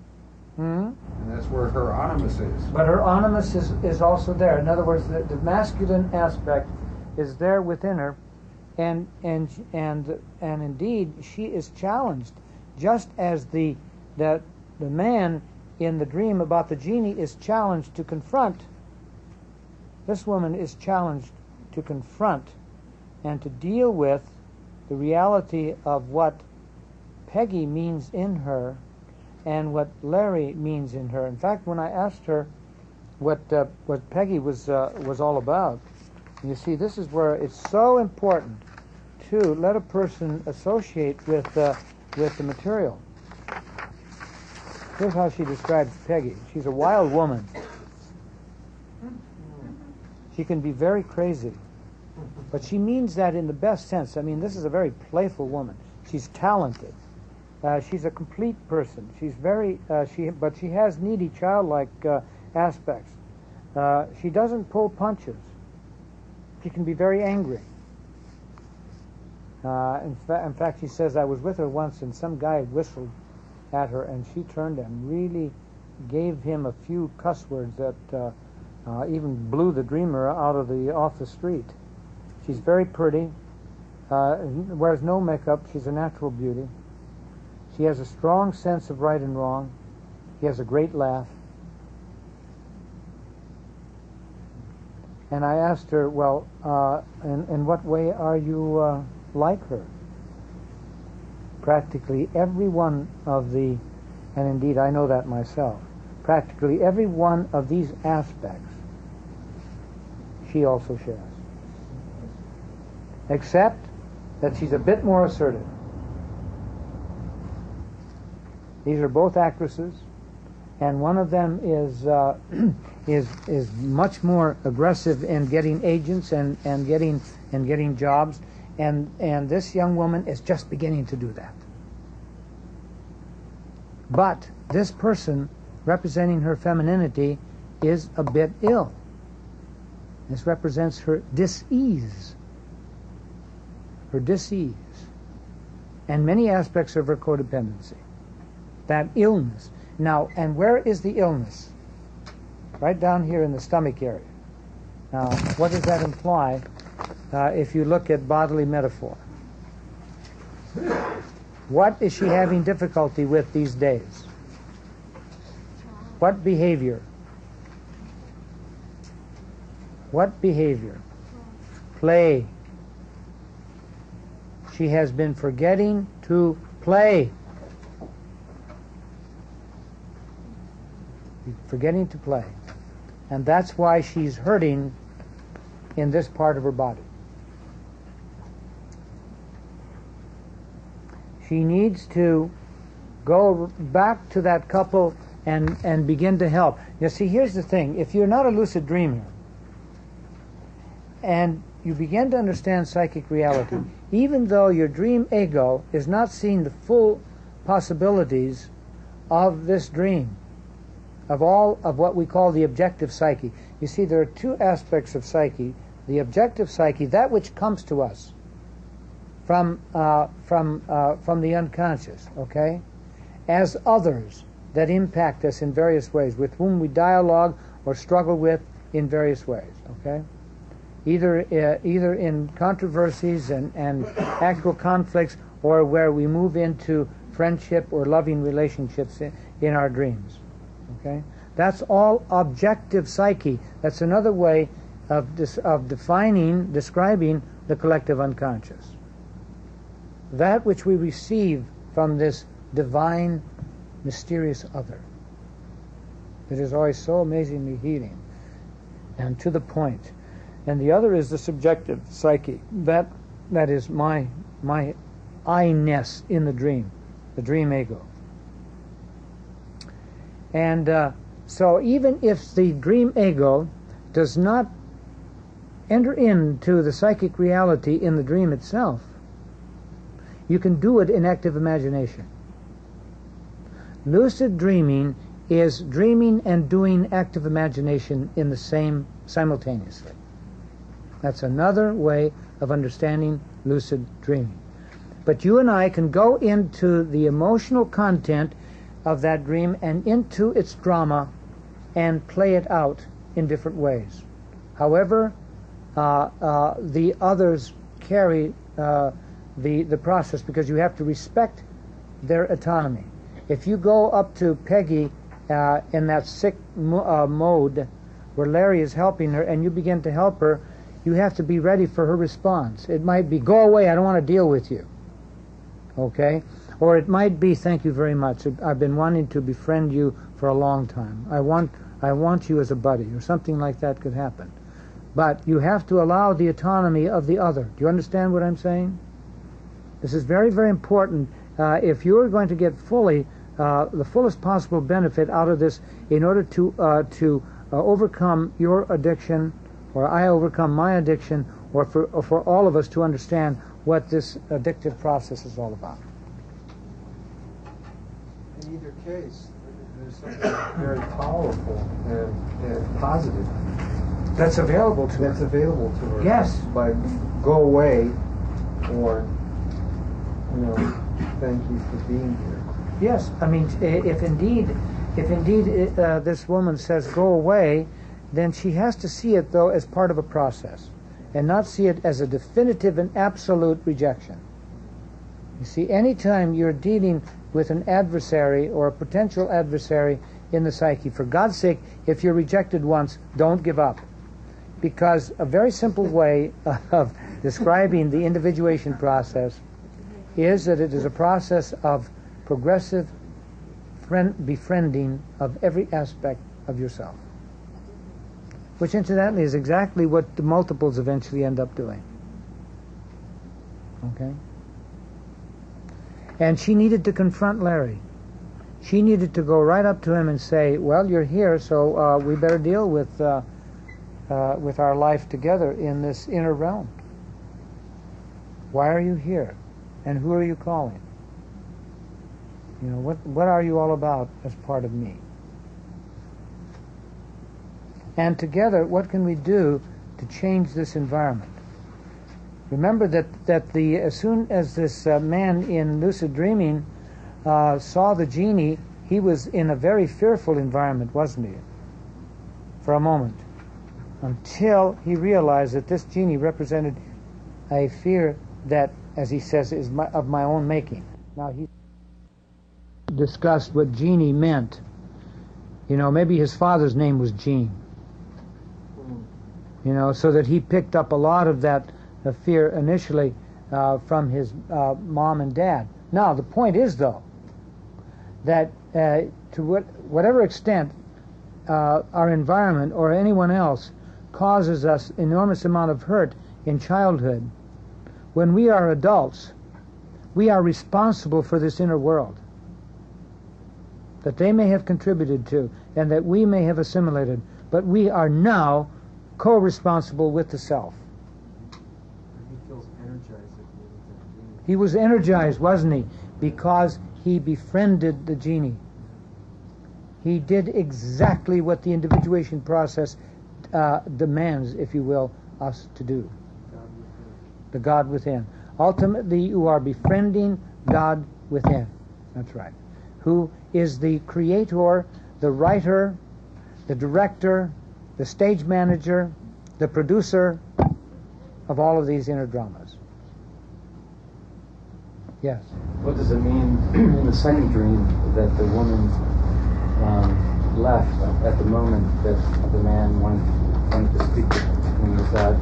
Hmm?
And that's where her animus is.
But her animus is also there. In other words, the masculine aspect is there within her, and indeed she is challenged, just as the man in the dream about the genie is challenged to confront. This woman is challenged to confront and to deal with the reality of what Peggy means in her and what Larry means in her. In fact, when I asked her what Peggy was all about, you see, this is where it's so important to let a person associate with the material. Here's how she describes Peggy. She's a wild woman. She can be very crazy, but she means that in the best sense. I mean, this is a very playful woman. She's talented. She's a complete person. She's very, but she has needy, childlike aspects. She doesn't pull punches. She can be very angry. In fact, she says, I was with her once and some guy whistled at her and she turned and really gave him a few cuss words that even blew the dreamer off the street. She's very pretty, wears no makeup. She's a natural beauty. She has a strong sense of right and wrong. She has a great laugh. And I asked her, well, in what way are you like her? Practically every one of the, and indeed I know that myself, practically every one of these aspects she also shares. Except that she's a bit more assertive. These are both actresses, and one of them is much more aggressive in getting agents and getting jobs, and this young woman is just beginning to do that. But this person representing her femininity is a bit ill. This represents her dis-ease. Her dis-ease. And many aspects of her codependency. That illness. Now, and where is the illness? Right down here in the stomach area. Now, what does that imply if you look at bodily metaphor? What is she having difficulty with these days? What behavior? What behavior? Play. She has been forgetting to play. Forgetting to play. And that's why she's hurting in this part of her body. She needs to go back to that couple and begin to help. You see, here's the thing. If you're not a lucid dreamer and you begin to understand psychic reality, even though your dream ego is not seeing the full possibilities of this dream, of all of what we call the objective psyche. You see, there are two aspects of psyche. The objective psyche, that which comes to us from the unconscious, okay, as others that impact us in various ways, with whom we dialogue or struggle with in various ways, okay, either in controversies and actual conflicts, or where we move into friendship or loving relationships in our dreams. Okay, that's all objective psyche. That's another way of describing the collective unconscious. That which we receive from this divine, mysterious other. It is always so amazingly healing and to the point. And the other is the subjective psyche. That is my I-ness in the dream ego. And so even if the dream ego does not enter into the psychic reality in the dream itself, you can do it in active imagination. Lucid dreaming is dreaming and doing active imagination in the same simultaneously. That's another way of understanding lucid dreaming. But you and I can go into the emotional content of that dream and into its drama and play it out in different ways. However, the others carry the process, because you have to respect their autonomy. If you go up to Peggy in that sick mode where Larry is helping her and you begin to help her, you have to be ready for her response. It might be, go away, I don't want to deal with you. Okay? Or it might be, thank you very much, I've been wanting to befriend you for a long time. I want you as a buddy, or something like that could happen. But you have to allow the autonomy of the other. Do you understand what I'm saying? This is very, very important if you're going to get fully the fullest possible benefit out of this in order to overcome your addiction, or I overcome my addiction, or for all of us to understand what this addictive process is all about.
In either case, there's something very powerful and positive
That's available to
that's
her.
available to her.
Yes.
By go away, or thank you for being here.
Yes, I mean, if indeed this woman says go away, then she has to see it, though, as part of a process, and not see it as a definitive and absolute rejection. You see, anytime you're dealing with an adversary or a potential adversary in the psyche, for God's sake, if you're rejected once, don't give up. Because a very simple way of describing the individuation process is that it is a process of progressive befriending of every aspect of yourself, which incidentally is exactly what the multiples eventually end up doing. Okay? And she needed to confront Larry. She needed to go right up to him and say, well, you're here, so we better deal with our life together in this inner realm. Why are you here? And who are you calling? What are you all about as part of me? And together, what can we do to change this environment? Remember that as soon as this man in lucid dreaming saw the genie, he was in a very fearful environment, wasn't he? For a moment. Until he realized that this genie represented a fear that, as he says, is of my own making. Now, he discussed what genie meant. Maybe his father's name was Gene. So that he picked up a lot of that fear initially from his mom and dad. Now, the point is, though, that to whatever extent our environment or anyone else causes us enormous amount of hurt in childhood, when we are adults, we are responsible for this inner world that they may have contributed to and that we may have assimilated, but we are now co-responsible with the self.
He feels energized at the end of that dream.
He was energized, wasn't he? Because he befriended the genie. He did exactly what the individuation process demands, if you will, us to do. The God within. Ultimately, you are befriending God within. That's right. Who is the creator, the writer, the director, the stage manager, the producer of all of these inner dramas. Yes?
What does it mean in the second dream that the woman left at the moment that the man wanted to speak with God?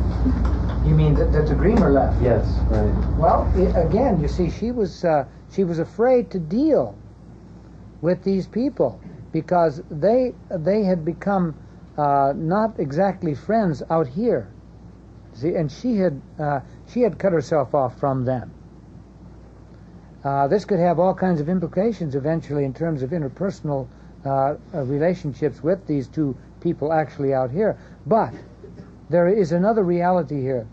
You mean that the dreamer left?
Yes, right.
Well, again, you see, she was afraid to deal with these people because they had become not exactly friends out here. See, and she had cut herself off from them. This could have all kinds of implications eventually in terms of interpersonal relationships with these two people actually out here. But there is another reality here,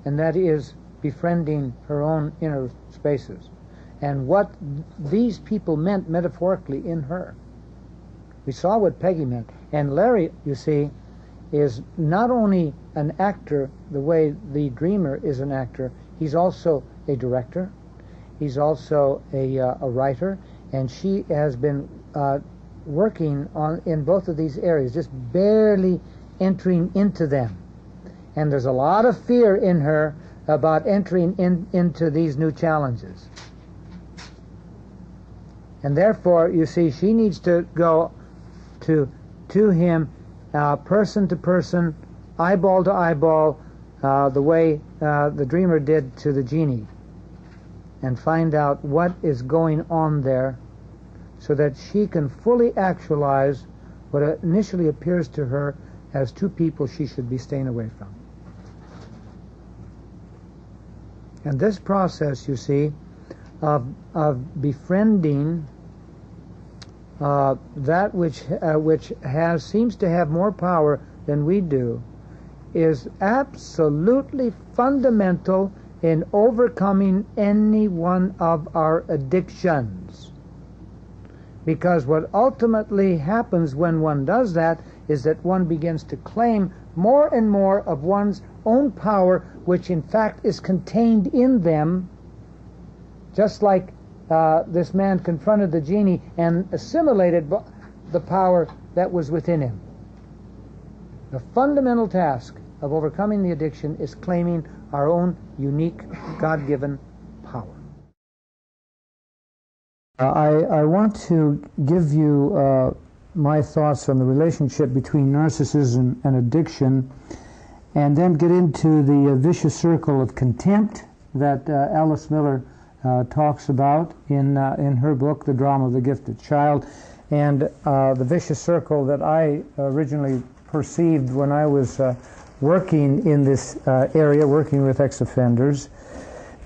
and that is befriending her own inner spaces and what these people meant metaphorically in her. We saw what Peggy meant. And Larry, you see, is not only an actor the way the dreamer is an actor, he's also a director, he's also a writer, and she has been working in both of these areas, just barely entering into them. And there's a lot of fear in her about entering into these new challenges. And therefore, you see, she needs to go to him person to person, eyeball to eyeball, the way the dreamer did to the genie, and find out what is going on there so that she can fully actualize what initially appears to her as two people she should be staying away from. And this process, you see, of befriending that which seems to have more power than we do is absolutely fundamental in overcoming any one of our addictions. Because what ultimately happens when one does that is that one begins to claim more and more of one's own power, which in fact is contained in them, just like this man confronted the genie and assimilated the power that was within him. The fundamental task of overcoming the addiction is claiming our own unique God-given power. I want to give you my thoughts on the relationship between narcissism and addiction, and then get into the vicious circle of contempt that Alice Miller talks about in her book, The Drama of the Gifted Child, and the vicious circle that I originally perceived when I was working in this area, working with ex-offenders,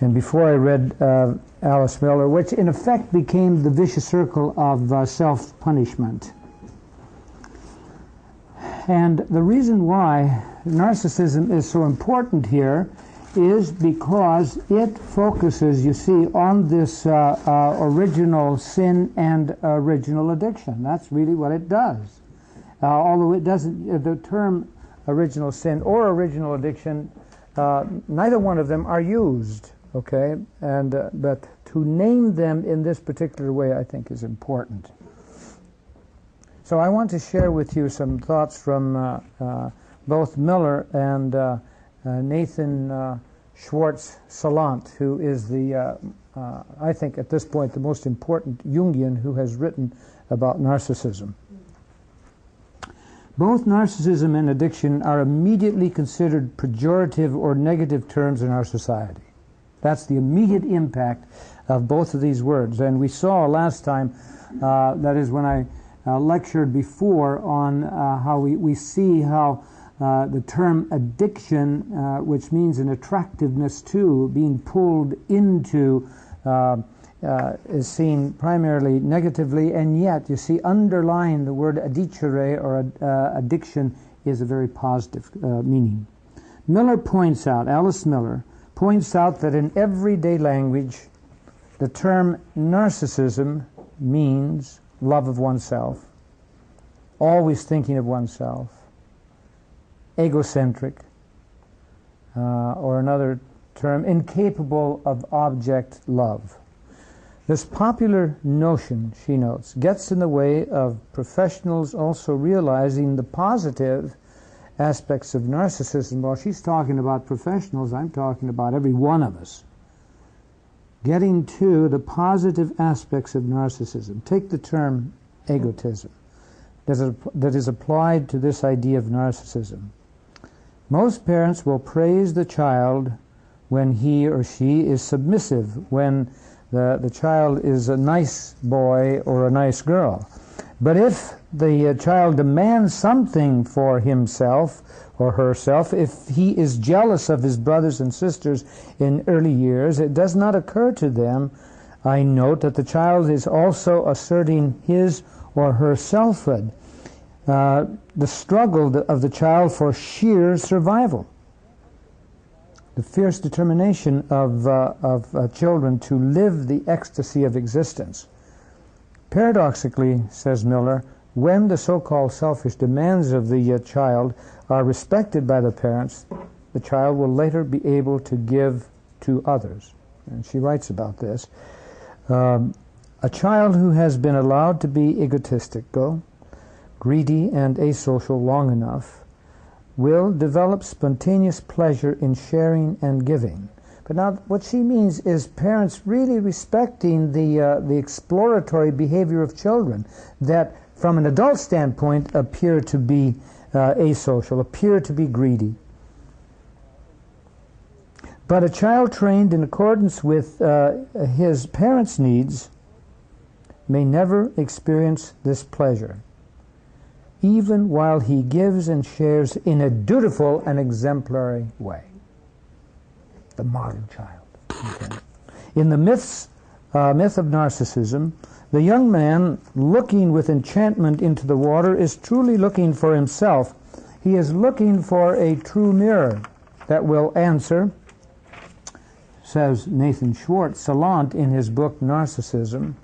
and before I read Alice Miller, which in effect became the vicious circle of self-punishment. And the reason why narcissism is so important here is because it focuses, you see, on this original sin and original addiction. That's really what it does. Although it doesn't, the term original sin or original addiction, neither one of them are used, okay? And but to name them in this particular way, I think, is important. So I want to share with you some thoughts from both Miller and Nathan Schwartz Salant, who is the, I think at this point, the most important Jungian who has written about narcissism. Both narcissism and addiction are immediately considered pejorative or negative terms in our society. That's the immediate impact of both of these words. And we saw last time, that is when I lectured before, on how we see how the term addiction, which means an attractiveness to, being pulled into, is seen primarily negatively, and yet you see underlying the word addicere or addiction is a very positive meaning. Miller points out, Alice Miller points out that in everyday language the term narcissism means love of oneself, always thinking of oneself, egocentric, or another term, incapable of object love. This popular notion, she notes, gets in the way of professionals also realizing the positive aspects of narcissism. While she's talking about professionals, I'm talking about every one of us. Getting to the positive aspects of narcissism. Take the term egotism that is applied to this idea of narcissism. Most parents will praise the child when he or she is submissive, when the child is a nice boy or a nice girl. But if the child demands something for himself or herself, if he is jealous of his brothers and sisters in early years, it does not occur to them, I note, that the child is also asserting his or her selfhood. The struggle of the child for sheer survival. The fierce determination of children to live the ecstasy of existence. Paradoxically, says Miller, when the so-called selfish demands of the child are respected by the parents, the child will later be able to give to others. And she writes about this. A child who has been allowed to be egotistical, greedy, and asocial long enough will develop spontaneous pleasure in sharing and giving. But now what she means is parents really respecting the exploratory behavior of children that from an adult standpoint appear to be asocial, appear to be greedy. But a child trained in accordance with his parents' needs may never experience this pleasure, even while he gives and shares in a dutiful and exemplary way. The model child. Okay. In the myths myth of narcissism. The young man looking with enchantment into the water is truly looking for himself. He is looking for a true mirror that will answer, says Nathan Schwartz-Salant in his book Narcissism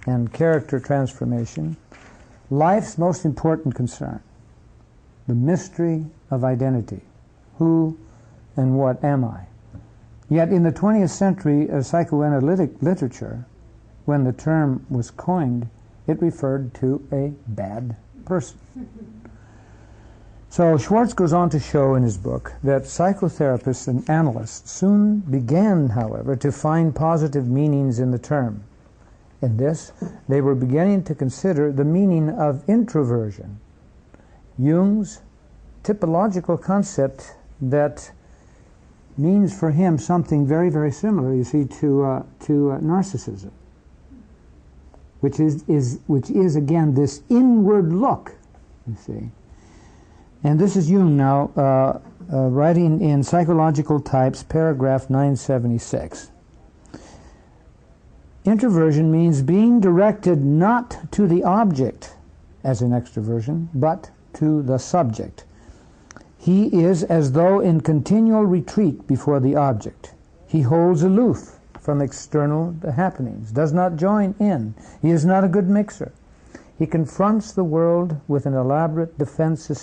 and Character Transformation, life's most important concern, the mystery of identity. Who and what am I? Yet in the 20th century psychoanalytic literature, when the term was coined, it referred to a bad person. So Schwartz goes on to show in his book that psychotherapists and analysts soon began, however, to find positive meanings in the term. In this, they were beginning to consider the meaning of introversion, Jung's typological concept that means for him something very, very similar, you see, to narcissism, which is again this inward look, you see. And this is Jung now writing in Psychological Types, paragraph 976. Introversion means being directed not to the object, as in extroversion, but to the subject. He is as though in continual retreat before the object. He holds aloof from external happenings, does not join in. He is not a good mixer. He confronts the world with an elaborate defensive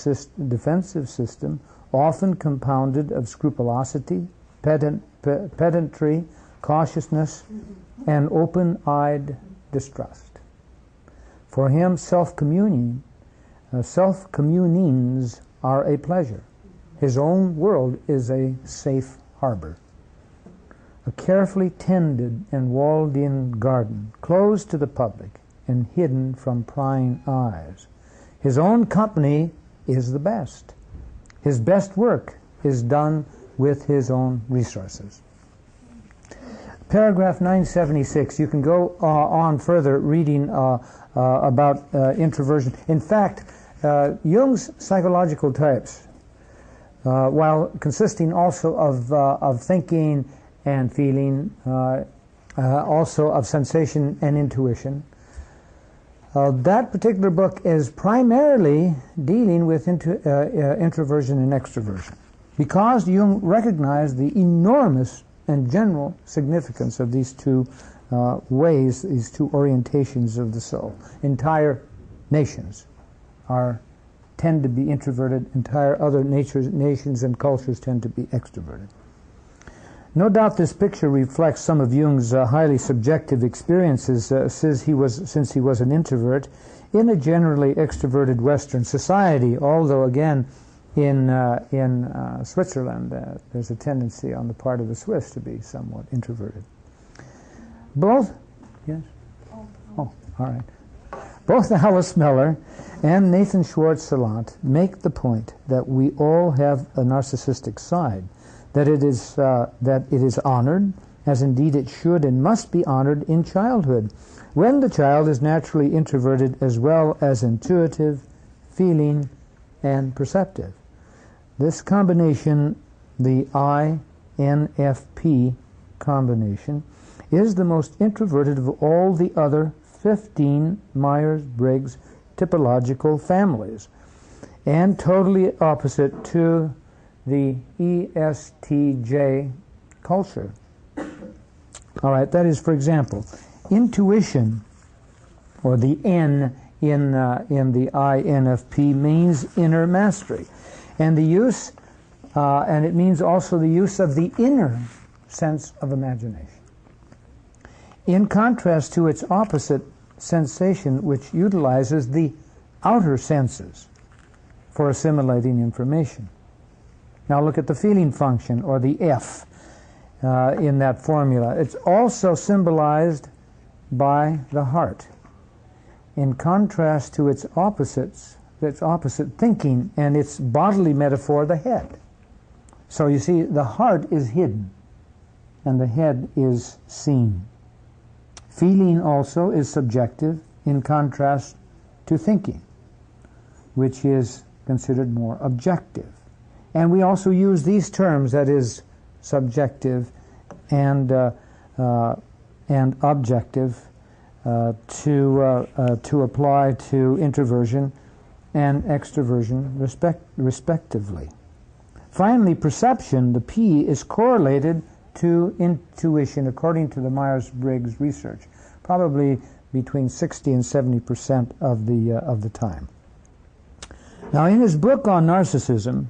system, often compounded of scrupulosity, pedantry, cautiousness, and open-eyed distrust. For him, self-communings are a pleasure. His own world is a safe harbor. A carefully tended and walled-in garden, closed to the public and hidden from prying eyes. His own company is the best. His best work is done with his own resources. Paragraph 976, you can go on further reading about introversion. In fact, Jung's psychological types, while consisting also of thinking and feeling, also of sensation and intuition, that particular book is primarily dealing with introversion and extroversion, because Jung recognized the enormous and general significance of these two ways, these two orientations of the soul. Entire nations tend to be introverted, entire other nations and cultures tend to be extroverted. No doubt this picture reflects some of Jung's highly subjective experiences since he was an introvert in a generally extroverted Western society, although again in Switzerland there's a tendency on the part of the Swiss to be somewhat introverted. Both, yes? Oh, all right. Both Alice Miller and Nathan Schwartz-Salant make the point that we all have a narcissistic side, that it is honored, as indeed it should and must be honored in childhood, when the child is naturally introverted as well as intuitive, feeling, and perceptive. This combination, the INFP combination, is the most introverted of all the other 15 Myers-Briggs typological families, and totally opposite to the ESTJ culture. All right, that is, for example, intuition, or the N in the INFP, means inner mastery, and the use, and it means also the use of the inner sense of imagination. In contrast to its opposite, sensation, which utilizes the outer senses for assimilating information. Now look at the feeling function, or the F, in that formula. It's also symbolized by the heart. In contrast to its opposite thinking and its bodily metaphor, the head. So you see, the heart is hidden and the head is seen. Feeling also is subjective in contrast to thinking, which is considered more objective. And we also use these terms, that is, subjective and and objective to apply to introversion and extroversion respectively. Finally, perception, the P, is correlated to intuition according to the Myers-Briggs research, probably between 60 and 70% of the time. Now, in his book on narcissism,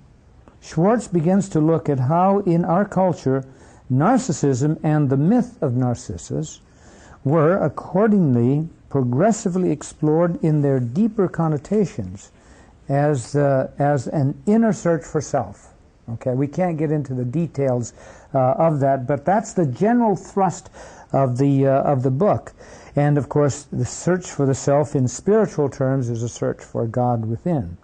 Schwartz begins to look at how in our culture narcissism and the myth of Narcissus were accordingly progressively explored in their deeper connotations as an inner search for self. Okay, we can't get into the details of that, but that's the general thrust of the book. And of course, the search for the self in spiritual terms is a search for God within.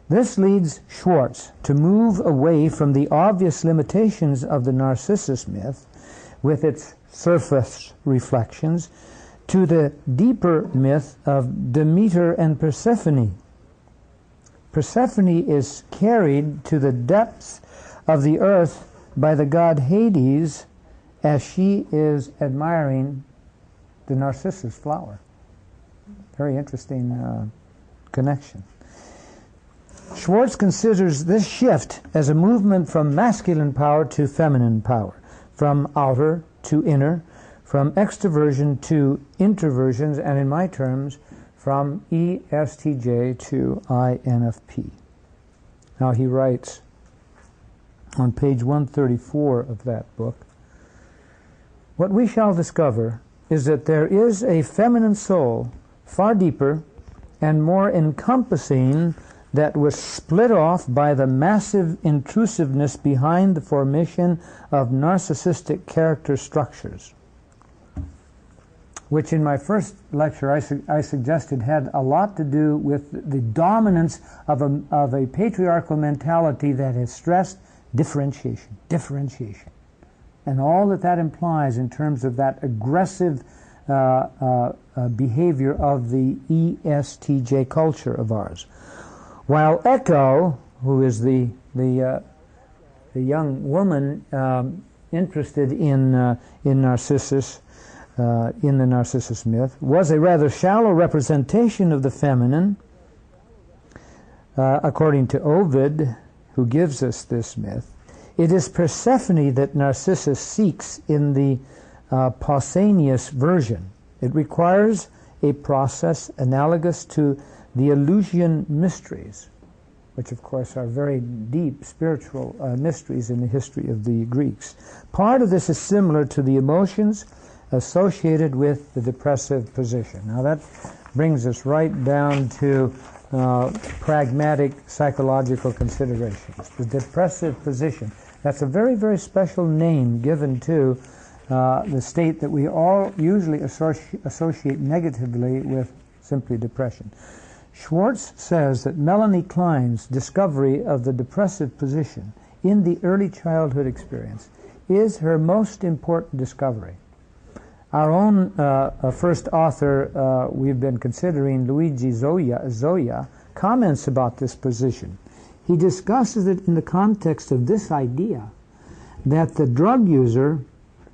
This leads Schwartz to move away from the obvious limitations of the Narcissus myth with its surface reflections to the deeper myth of Demeter and Persephone. Persephone is carried to the depths of the earth by the god Hades as she is admiring the narcissus flower. Very interesting connection. Schwartz considers this shift as a movement from masculine power to feminine power, from outer to inner, from extroversion to introversions, and in my terms, from ESTJ to INFP. Now he writes on page 134 of that book, "What we shall discover is that there is a feminine soul far deeper and more encompassing that was split off by the massive intrusiveness behind the formation of narcissistic character structures," which in my first lecture I suggested had a lot to do with the dominance of a patriarchal mentality that has stressed differentiation, and all that implies in terms of that aggressive behavior of the ESTJ culture of ours. While Echo, who is the young woman interested in Narcissus, in the Narcissus myth, was a rather shallow representation of the feminine, according to Ovid, who gives us this myth. It is Persephone that Narcissus seeks in the Pausanias version. It requires a process analogous to the Eleusinian mysteries, which of course are very deep spiritual mysteries in the history of the Greeks. Part of this is similar to the emotions associated with the depressive position. Now that brings us right down to pragmatic psychological considerations. The depressive position. That's a very, very special name given to the state that we all usually associate negatively with simply depression. Schwartz says that Melanie Klein's discovery of the depressive position in the early childhood experience is her most important discovery. Our own first author we've been considering, Luigi Zoya, comments about this position. He discusses it in the context of this idea that the drug user,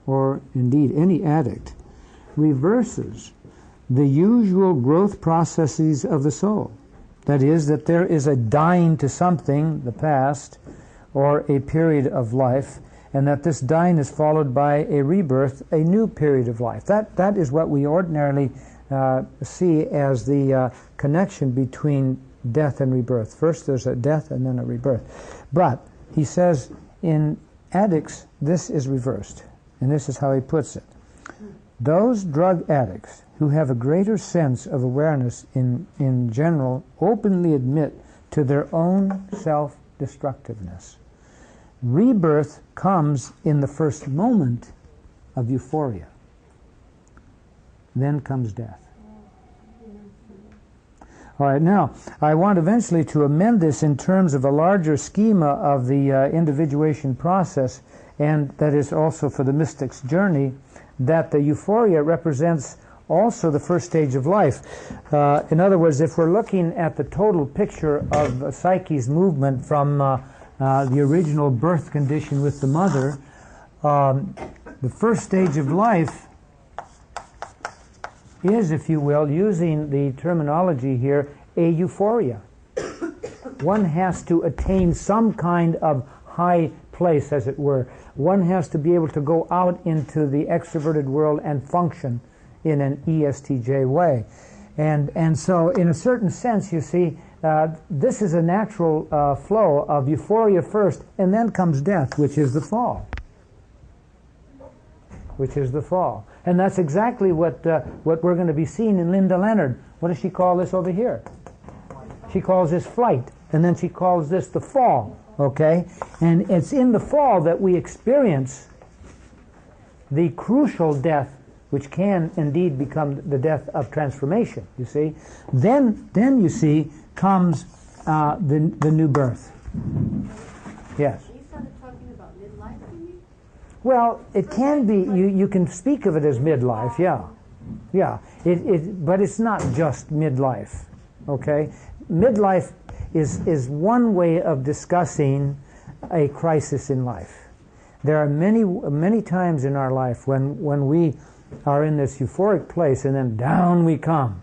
or indeed any addict, reverses the usual growth processes of the soul. That is, that there is a dying to something, the past, or a period of life, and that this dying is followed by a rebirth, a new period of life. That is what we ordinarily see as the connection between death and rebirth. First there's a death and then a rebirth. But he says in addicts this is reversed, and this is how he puts it. Those drug addicts who have a greater sense of awareness in general openly admit to their own self-destructiveness. Rebirth comes in the first moment of euphoria. Then comes death. All right, now, I want eventually to amend this in terms of a larger schema of the individuation process, and that is also for the mystic's journey, that the euphoria represents also the first stage of life. In other words, if we're looking at the total picture of psyche's movement from the original birth condition with the mother, the first stage of life is, if you will, using the terminology here, a euphoria. One has to attain some kind of high place, as it were. One has to be able to go out into the extroverted world and function in an ESTJ way. And so, in a certain sense, you see, this is a natural flow of euphoria first, and then comes death, which is the fall. Which is the fall. And that's exactly what we're going to be seeing in Linda Leonard. What does she call this over here? She calls this flight, and then she calls this the fall, okay? And it's in the fall that we experience the crucial death, which can indeed become the death of transformation, you see. Then you see, comes the new birth. Yes?
You started talking about midlife to me?
Well, it can be, you can speak of it as midlife, yeah. Yeah, but it's not just midlife, okay? Midlife is one way of discussing a crisis in life. There are many times in our life when we are in this euphoric place and then down we come.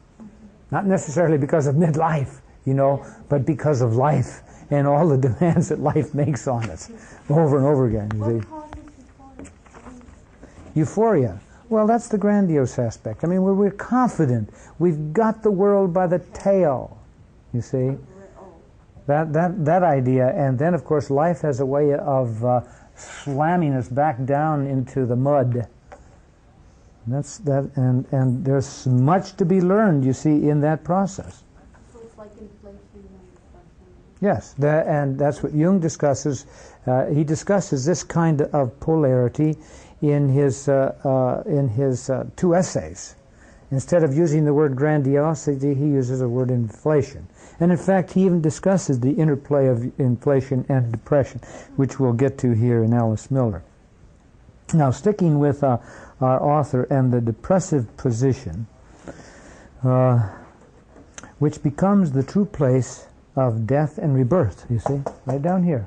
Not necessarily because of midlife, you know, but because of life and all the demands that life makes on us over and over again, you see. Euphoria. Well, that's the grandiose aspect. I mean, we're confident. We've got the world by the tail, you see. That idea. And then, of course, life has a way of slamming us back down into the mud. And there's much to be learned, you see, in that process.
So it's like inflation and depression.
Yes, and that's what Jung discusses. He discusses this kind of polarity in his two essays. Instead of using the word grandiosity, he uses the word inflation. And in fact, he even discusses the interplay of inflation and depression, which we'll get to here in Alice Miller. Now, sticking with our author and the depressive position, which becomes the true place of death and rebirth, you see, right down here.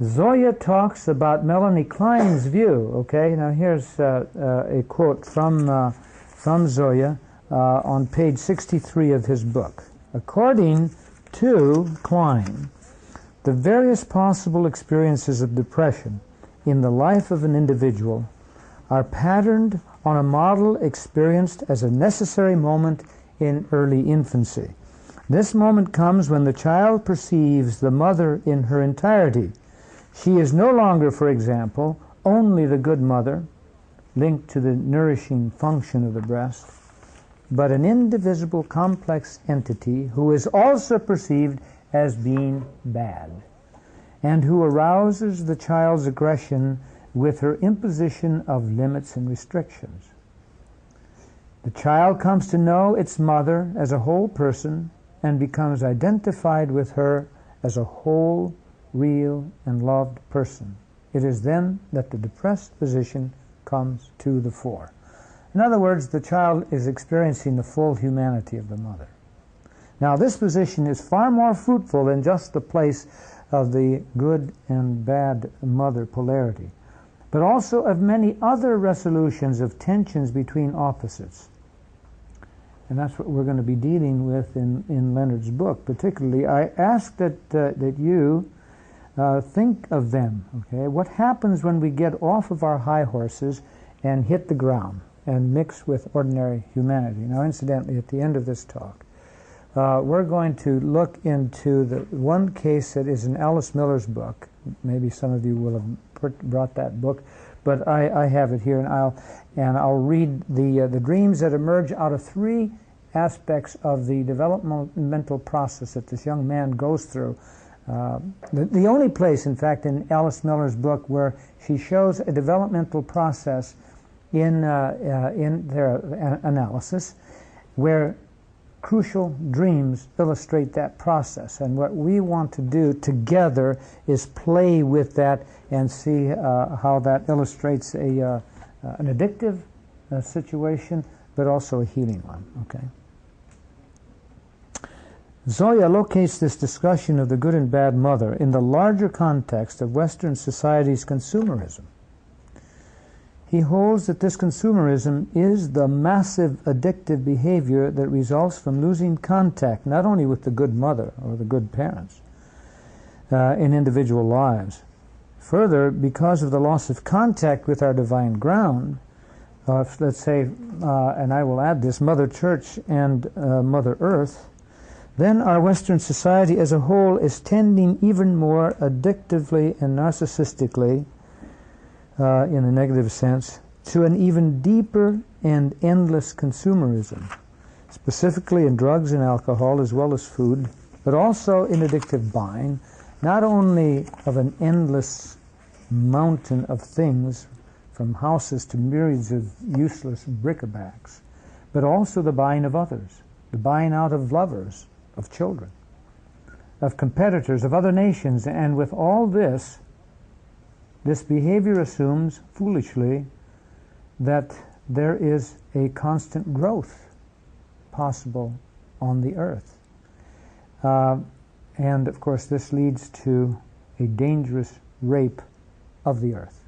Zoya talks about Melanie Klein's view, okay? Now here's a quote from Zoya on page 63 of his book. According to Klein, the various possible experiences of depression in the life of an individual are patterned on a model experienced as a necessary moment in early infancy. This moment comes when the child perceives the mother in her entirety. She is no longer, for example, only the good mother, linked to the nourishing function of the breast, but an indivisible complex entity who is also perceived as being bad, and who arouses the child's aggression with her imposition of limits and restrictions. The child comes to know its mother as a whole person and becomes identified with her as a whole, real, and loved person. It is then that the depressed position comes to the fore. In other words, the child is experiencing the full humanity of the mother. Now, this position is far more fruitful than just the place of the good and bad mother polarity, but also of many other resolutions of tensions between opposites. And that's what we're going to be dealing with in Leonard's book. Particularly, I ask that you think of them. Okay, what happens when we get off of our high horses and hit the ground and mix with ordinary humanity? Now, incidentally, at the end of this talk, we're going to look into the one case that is in Alice Miller's book. Maybe some of you will have brought that book, but I have it here, and I'll read the dreams that emerge out of three aspects of the developmental process that this young man goes through. The only place, in fact, in Alice Miller's book where she shows a developmental process in their analysis, where crucial dreams illustrate that process. And what we want to do together is play with that and see how that illustrates an addictive situation, but also a healing one. Okay. Zoya locates this discussion of the good and bad mother in the larger context of Western society's consumerism. He holds that this consumerism is the massive addictive behavior that results from losing contact not only with the good mother or the good parents in individual lives. Further, because of the loss of contact with our divine ground, let's say, and I will add this, Mother Church and Mother Earth, then our Western society as a whole is tending even more addictively and narcissistically, in a negative sense, to an even deeper and endless consumerism, specifically in drugs and alcohol as well as food, but also in addictive buying, not only of an endless mountain of things, from houses to myriads of useless bric-a-bracs, but also the buying of others, the buying out of lovers, of children, of competitors, of other nations. And with all this, this behavior assumes, foolishly, that there is a constant growth possible on the earth. And of course this leads to a dangerous rape of the earth.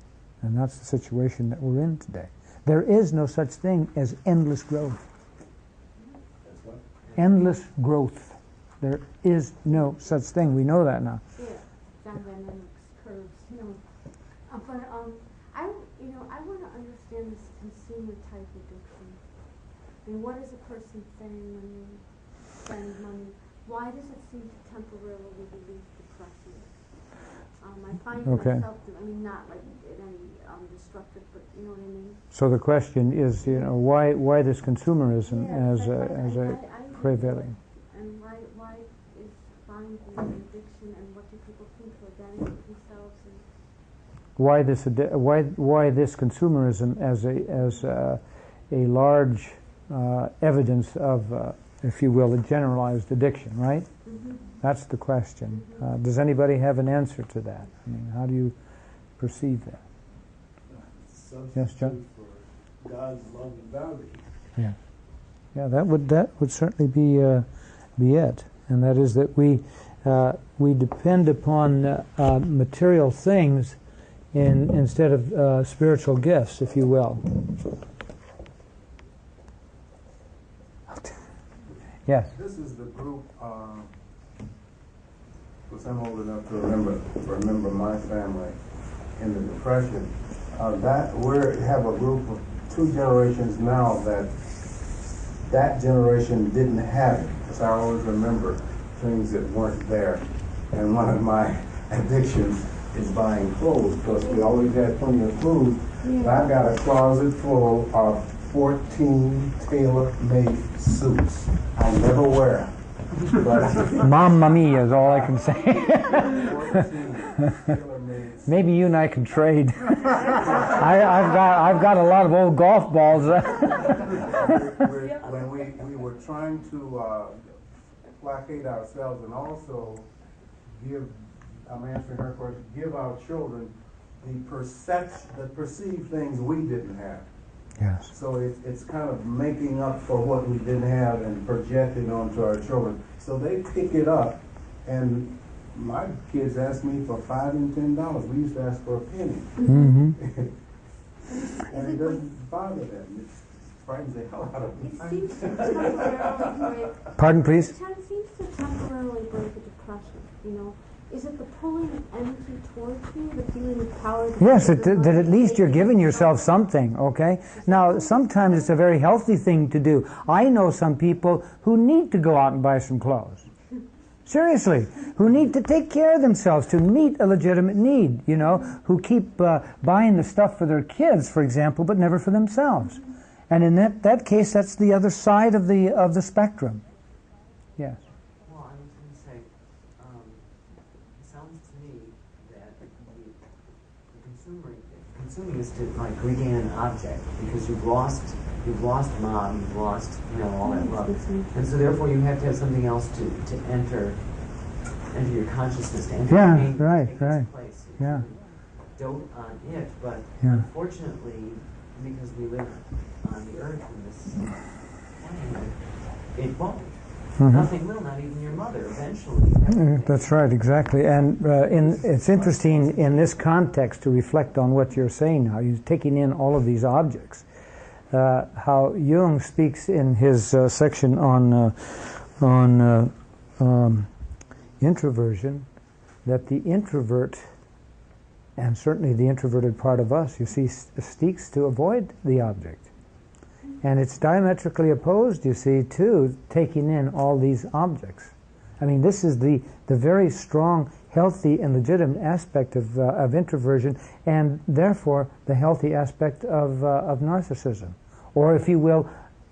And that's the situation that we're in today. There is no such thing as endless growth. Endless growth. There is no such thing. We know that now.
Yeah, dynamics, curves, But I want to understand this consumer type addiction. I mean, what is a person saying when they spend money? Why does it seem to temporarily relieve depression? I find myself, not like in any destructive, but you know what I mean?
So the question is, why this consumerism as a prevailing?
And why is buying an addiction, and what do people think of identity themselves? And
why this consumerism as a large evidence of, if you will, a generalized addiction, right? Mm-hmm. That's the question. Does anybody have an answer to that? I mean, how do you perceive that? Yes, John?
For God's love and bounty.
Yeah, that would certainly be it, and that is that we depend upon material things instead of spiritual gifts, if you will. Yes.
This is the group. Because I'm old enough to remember my family in the Depression. We have a group of 2 generations now that generation didn't have it. Because I always remember things that weren't there. And one of my addictions is buying clothes, because we always had plenty of clothes. Yeah. I've got a closet full of 14 tailor-made suits. I never wear them.
Mamma mia is all I can say. Maybe you and I can trade. I've got a lot of old golf balls.
When we were trying to placate ourselves and also give, I'm answering her question, give our children the perceived things we didn't have.
Yes.
So it's kind of making up for what we didn't have and projecting onto our children. So they pick it up, and my kids ask me for $5 and $10. We used to ask for a penny.
Mm-hmm.
And it doesn't bother them. It frightens the hell out of me.
It seems to temporarily break.
Pardon, please?
It seems to temporarily break a depression, Is it the pulling of energy towards you, the feeling of power?
Yes, that at least you're giving yourself something, okay? Now, sometimes it's a very healthy thing to do. I know some people who need to go out and buy some clothes. Seriously, who need to take care of themselves to meet a legitimate need, who keep buying the stuff for their kids, for example, but never for themselves. And in that case, that's the other side of the spectrum. Yes.
Well, I was going to say, it sounds to me that the consuming is to like regain an object, because you've lost mom, you've lost all that love, and so therefore you have to have something else to enter your consciousness, to enter
right.
place.
Yeah.
Dote on it, but
yeah.
Unfortunately, because we live on the earth in this planet, it won't. Nothing will, not even your mother, eventually.
That's right, exactly. And it's interesting in this context to reflect on what you're saying now. You're taking in all of these objects. How Jung speaks in his section on introversion, that the introvert, and certainly the introverted part of us, you see, seeks to avoid the object. And it's diametrically opposed, you see, to taking in all these objects. I mean, this is the very strong, healthy, and legitimate aspect of introversion, and therefore the healthy aspect of narcissism, or, if you will,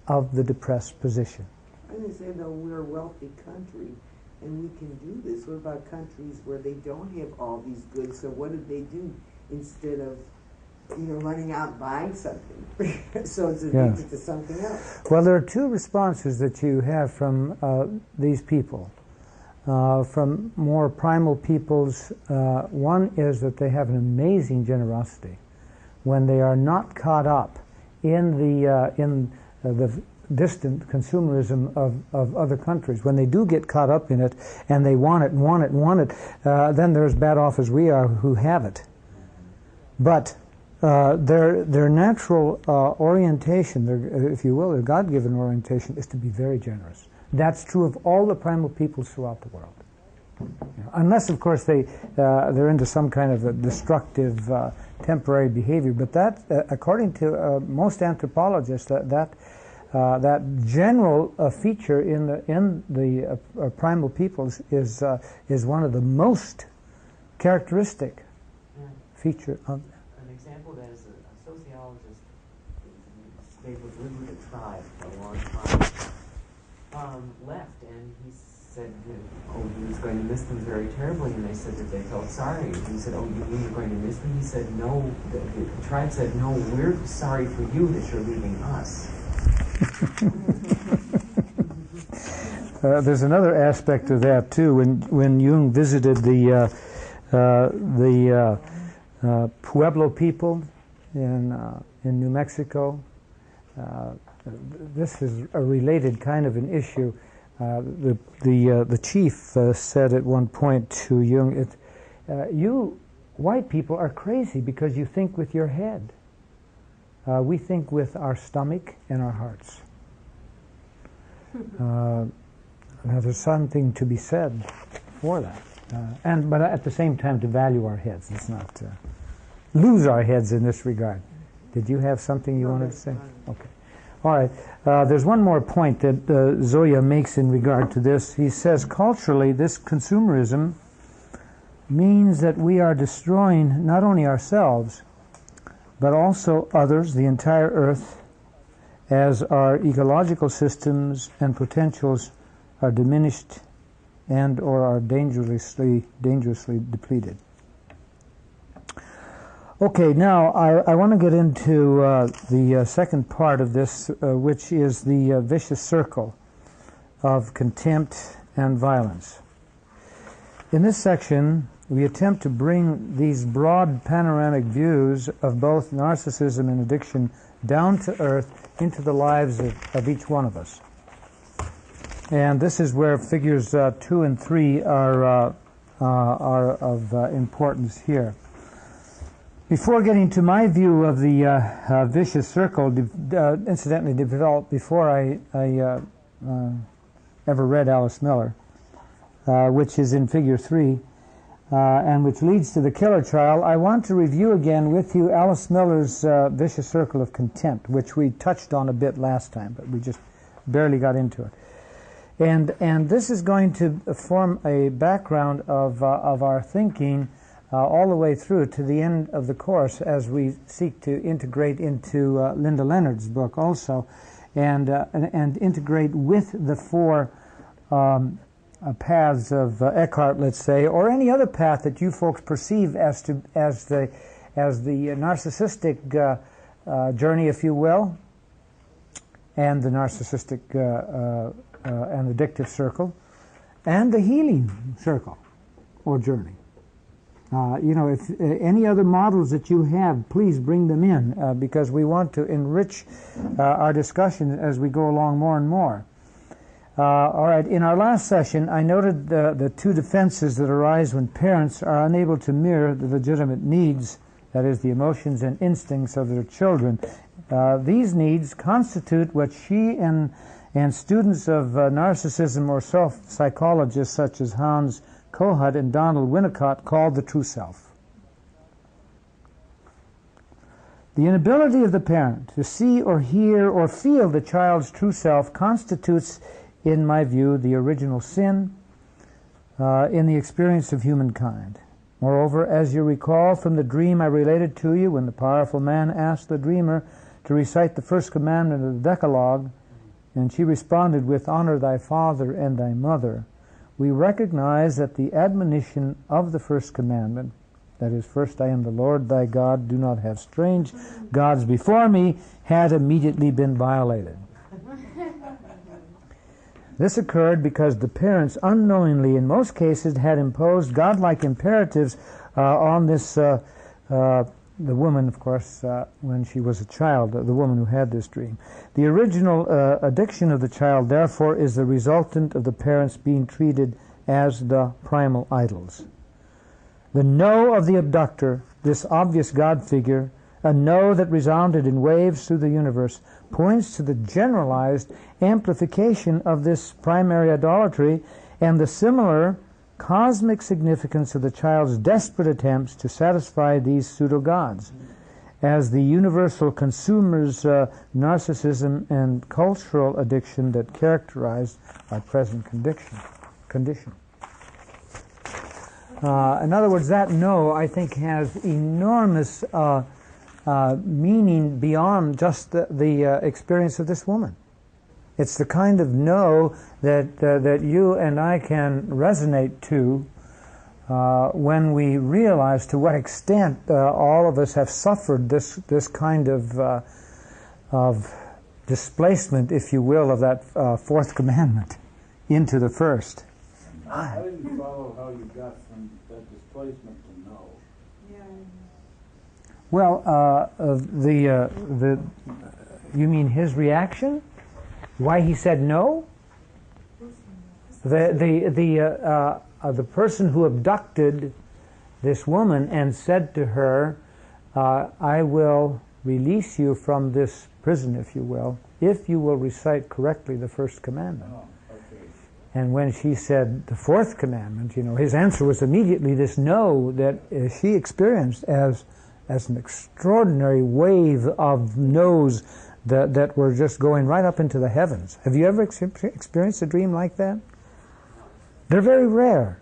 of the depressed position.
I didn't say, though, we're a wealthy country, and we can do this. What about countries where they don't have all these goods? So what do they do instead of, running out and buying something? So it's addicted to something else.
Well, there are two responses that you have from these people. From more primal peoples, one is that they have an amazing generosity when they are not caught up in the distant consumerism of other countries. When they do get caught up in it and they want it and want it and want it, then they're as bad off as we are who have it. But their natural orientation, if you will, their God-given orientation, is to be very generous. That's true of all the primal peoples throughout the world. Unless, of course, they're into some kind of a destructive temporary behavior. But that, according to most anthropologists, that general feature in the primal peoples is one of the most characteristic feature of them.
An example of that is a sociologist. They would live with a tribe for a long time. Left, and he said, he was going to miss them very terribly, and they said that they felt sorry. And he said, you mean you're going to miss them? He said, no. The tribe said, no, we're sorry for you that you're leaving us.
There's another aspect of that too. When Jung visited the Pueblo people in New Mexico, this is a related kind of an issue. The chief said at one point to Jung, "You white people are crazy because you think with your head. We think with our stomach and our hearts." Now there's something to be said for that, but at the same time to value our heads. Let's not lose our heads in this regard. Did you have something you wanted to say? Okay. All right. There's one more point that Zoya makes in regard to this. He says, culturally, this consumerism means that we are destroying not only ourselves, but also others, the entire earth, as our ecological systems and potentials are diminished and or are dangerously depleted. Okay, now I want to get into the second part of this, which is the vicious circle of contempt and violence. In this section, we attempt to bring these broad panoramic views of both narcissism and addiction down to earth into the lives of each one of us. And this is where figures 2 and 3 are of importance here. Before getting to my view of the vicious circle, incidentally developed before I ever read Alice Miller, which is in figure 3, and which leads to the killer trial, I want to review again with you Alice Miller's vicious circle of contempt, which we touched on a bit last time, but we just barely got into it. And this is going to form a background of our thinking all the way through to the end of the course as we seek to integrate into Linda Leonard's book also, and integrate with the 4 paths of Eckhart, let's say, or any other path that you folks perceive as the narcissistic journey, if you will, and the narcissistic and addictive circle, and the healing circle or journey. If any other models that you have, please bring them in because we want to enrich our discussion as we go along more and more. All right, in our last session, I noted the two defenses that arise when parents are unable to mirror the legitimate needs, that is, the emotions and instincts of their children. These needs constitute what she and students of narcissism or self-psychologists such as Hans Kohut and Donald Winnicott called the true self. The inability of the parent to see or hear or feel the child's true self constitutes, in my view, the original sin in the experience of humankind. Moreover, as you recall from the dream I related to you when the powerful man asked the dreamer to recite the first commandment of the Decalogue, and she responded with, "Honor thy father and thy mother," we recognize that the admonition of the first commandment, that is, "First I am the Lord thy God, do not have strange gods before me," had immediately been violated. This occurred because the parents unknowingly, in most cases, had imposed godlike imperatives on this, the woman, of course, when she was a child, the woman who had this dream. The original addiction of the child, therefore, is the resultant of the parents being treated as the primal idols. The no of the abductor, this obvious God figure, a no that resounded in waves through the universe, points to the generalized amplification of this primary idolatry and the similar cosmic significance of the child's desperate attempts to satisfy these pseudo-gods as the universal consumer's narcissism and cultural addiction that characterize our present condition. In other words, that no, I think, has enormous meaning beyond just the experience of this woman. It's the kind of no that you and I can resonate to when we realize to what extent all of us have suffered this kind of displacement, if you will, of that fourth commandment into the first.
I didn't follow how you got from that displacement to no.
Well, you mean his reaction? Why he said no? The person who abducted this woman and said to her, "I will release you from this prison, if you will recite correctly the first commandment."
Oh, okay.
And when she said the fourth commandment, his answer was immediately this no that she experienced as an extraordinary wave of no's that were just going right up into the heavens. Have you ever experienced a dream like that? They're very rare,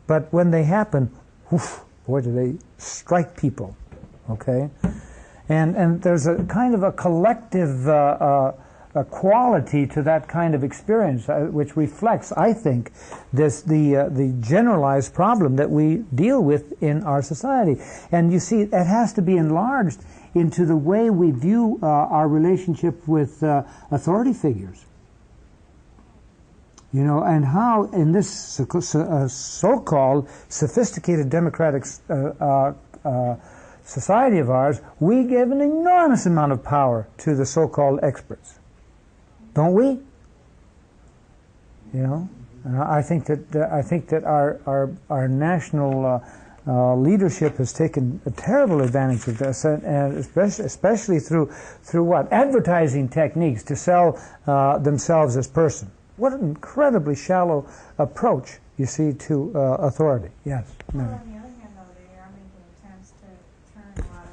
but when they happen, whoof, boy, do they strike people, okay? And there's a kind of a collective a quality to that kind of experience, which reflects, I think, the generalized problem that we deal with in our society. And you see, it has to be enlarged into the way we view our relationship with authority figures. And how in this so-called sophisticated democratic society of ours, we give an enormous amount of power to the so-called experts. Don't we? I think that our national leadership has taken a terrible advantage of this, and especially through what? Advertising techniques to sell themselves as person. What an incredibly shallow approach, you see, to authority. Yes.
Well, on the other hand, though, they are making attempts to turn a lot of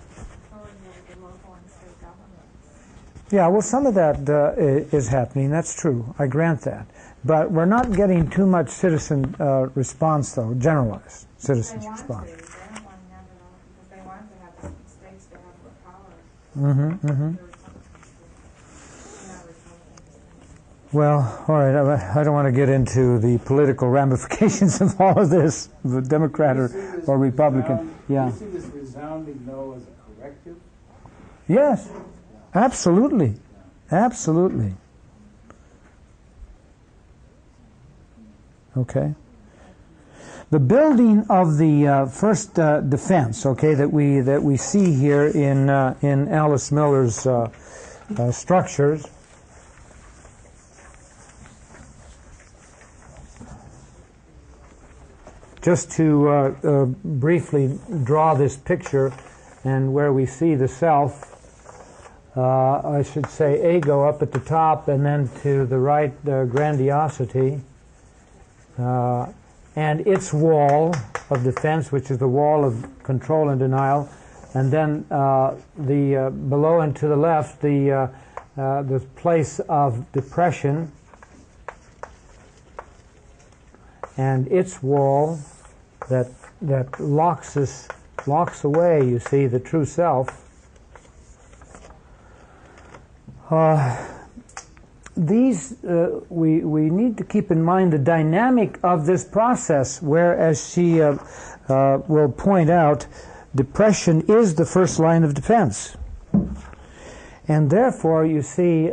authority over to local and state governments.
Yeah, well, some of that is happening. That's true. I grant that. But we're not getting too much citizen response, though, generalized citizens' response.
They don't want to have it all because they want to have the states to have more power.
Mm-hmm. Well, all right, I don't want to get into the political ramifications of all of this, the Democrat or Republican.
Do you see this resounding no as a corrective?
Yes, absolutely. Absolutely. Okay. The building of the first defense, okay, that we see here in Alice Miller's structures, just to briefly draw this picture, and where we see the self, I should say ego up at the top, and then to the right, grandiosity, and its wall of defense, which is the wall of control and denial, and then the below and to the left, the place of depression, and its wall that locks away, you see, the true self. These we need to keep in mind the dynamic of this process, where, as she will point out, depression is the first line of defense, and therefore you see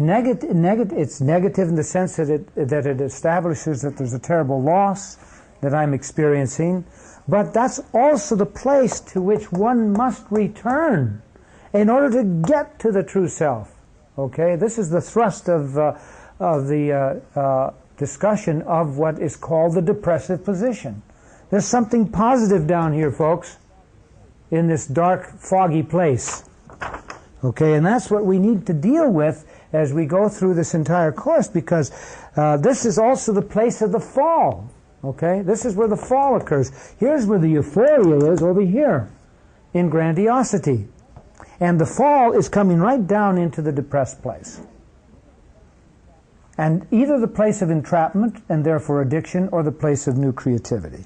it's negative in the sense that it establishes that there's a terrible loss that I'm experiencing, but that's also the place to which one must return in order to get to the true self. Okay, this is the thrust of the discussion of what is called the depressive position. There's something positive down here, folks, in this dark, foggy place. Okay, and that's what we need to deal with as we go through this entire course, because this is also the place of the fall. Okay, this is where the fall occurs. Here's where the euphoria is, over here, in grandiosity. And the fall is coming right down into the depressed place. And either the place of entrapment, and therefore addiction, or the place of new creativity.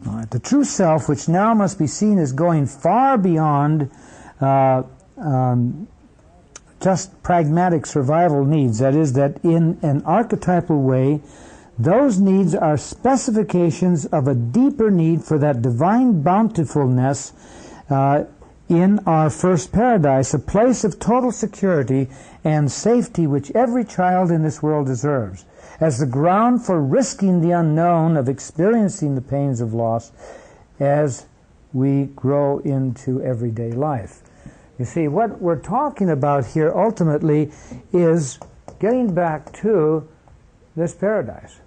All right. The true self, which now must be seen as going far beyond just pragmatic survival needs. That is, that in an archetypal way, those needs are specifications of a deeper need for that divine bountifulness in our first paradise, a place of total security and safety which every child in this world deserves, as the ground for risking the unknown, of experiencing the pains of loss as we grow into everyday life. You see, what we're talking about here ultimately is getting back to this paradise.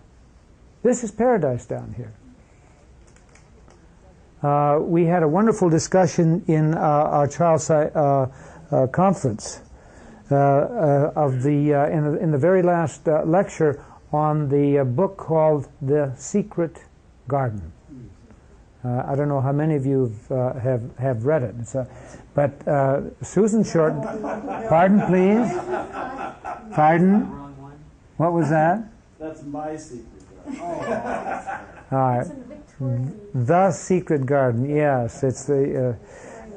This is paradise down here. We had a wonderful discussion in our child conference in the very last lecture on the book called The Secret Garden. I don't know how many of you have read it. But Susan Short, pardon please? Pardon? What was that?
That's my secret.
All right. The Secret Garden, yes. It's the.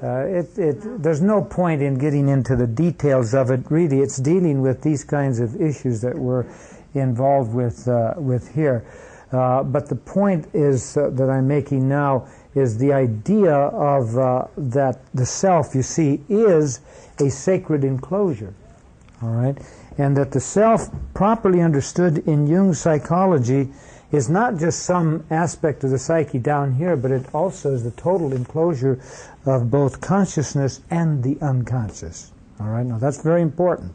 There's no point in getting into the details of it. Really, it's dealing with these kinds of issues that we're involved with here. But the point is that I'm making now is the idea of that the self, you see, is a sacred enclosure. All right, and that the self, properly understood in Jung's psychology, is not just some aspect of the psyche down here, but it also is the total enclosure of both consciousness and the unconscious. All right, now that's very important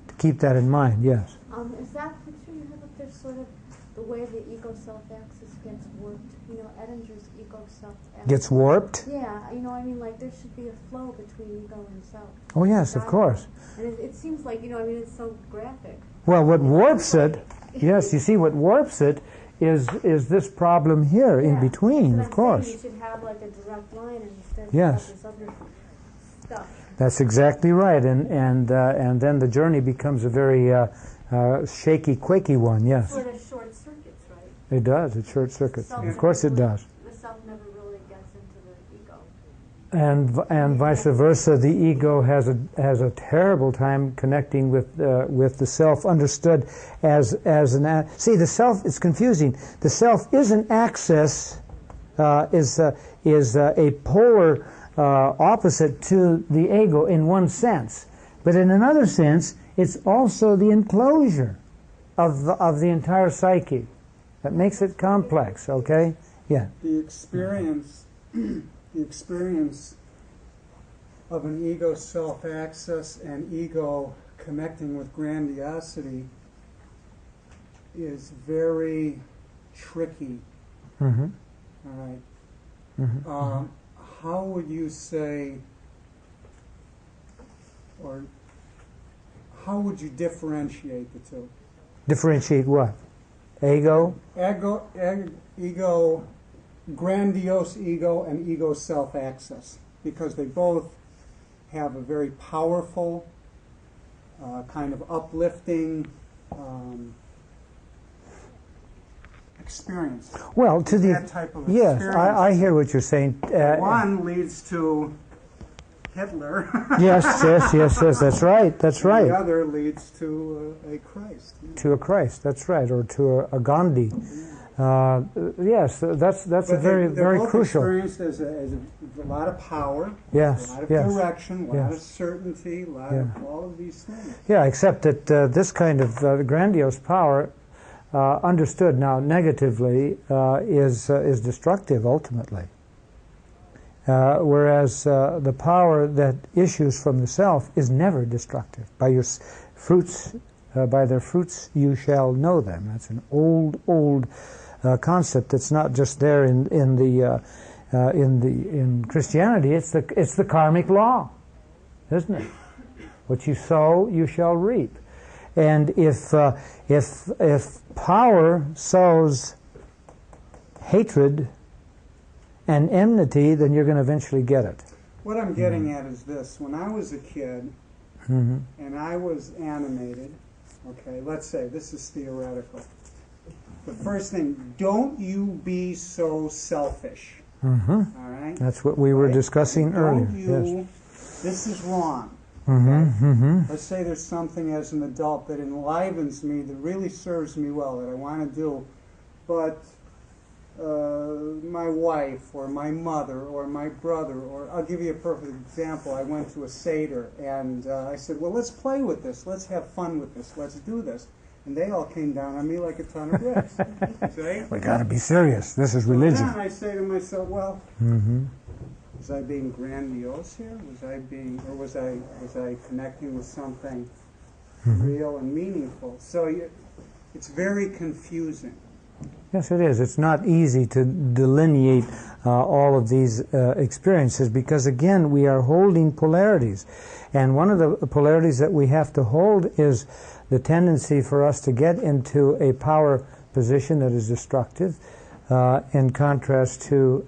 to keep that in mind. Yes.
Is that picture you have up there sort of the way the ego-self-axis gets warped? You know, Ettinger's ego-self-axis.
Gets warped?
Yeah, you know, I mean, like there should be a flow between ego and self.
Oh yes, of course.
And it seems like, you know, I mean, it's so graphic.
Well, what warps it, yes, you see, what warps it is this problem here in between, of course.
You should have like a direct line instead of this other stuff.
That's exactly right, and then the journey becomes a very shaky, quaky one. Yes.
Sort of short circuits, right?
It does. It short circuits. Of course, it does.
The self never really gets into the ego.
And vice versa, the ego has a terrible time connecting with the self, understood as an. See, the self is confusing. The self is an axis, is a polar opposite to the ego in one sense, but in another sense, it's also the enclosure of the entire psyche that makes it complex. Okay, yeah.
The experience of an ego self-access and ego connecting with grandiosity is very tricky.
Mm-hmm.
All right.
Mm-hmm.
How would you say, or how would you differentiate the two?
Differentiate what? Ego?
Ego, grandiose ego, and ego self-access, because they both have a very powerful, kind of uplifting experience.
Well, to
that type of
yes,
experience.
I hear what you're saying.
One leads to Hitler.
yes, that's right. That's right.
The other leads to a Christ.
To a Christ, that's right, or to a Gandhi. Yes, that's a very
both
crucial.
Experienced as a lot of power.
Yes,
a lot of
yes,
direction, a lot
yes.
of certainty, a lot of all of these things.
Yeah, except that this kind of grandiose power, understood now negatively, is destructive ultimately. Whereas the power that issues from the self is never destructive. By your fruits, by their fruits you shall know them. That's an old concept. That's not just there in Christianity. It's the karmic law, isn't it? What you sow, you shall reap. And if power sows hatred and enmity, then you're going to eventually get it.
What I'm getting at is this. When I was a kid, and I was animated, okay, let's say, this is theoretical. The first thing, don't you be so selfish. All right?
That's what we were discussing earlier. Yes.
This is wrong. Let's say there's something as an adult that enlivens me, that really serves me well, that I want to do, but my wife or my mother or my brother, or I'll give you a perfect example. I went to a Seder and I said, well, let's play with this. Let's have fun with this. Let's do this. And they all came down on me like a ton of bricks. See?
We got to be serious. This is religion.
Then I say to myself, well, was I being grandiose here? Was I connecting with something real and meaningful? So it's very confusing.
Yes, it is. It's not easy to delineate all of these experiences because, again, we are holding polarities. And one of the polarities that we have to hold is the tendency for us to get into a power position that is destructive in contrast to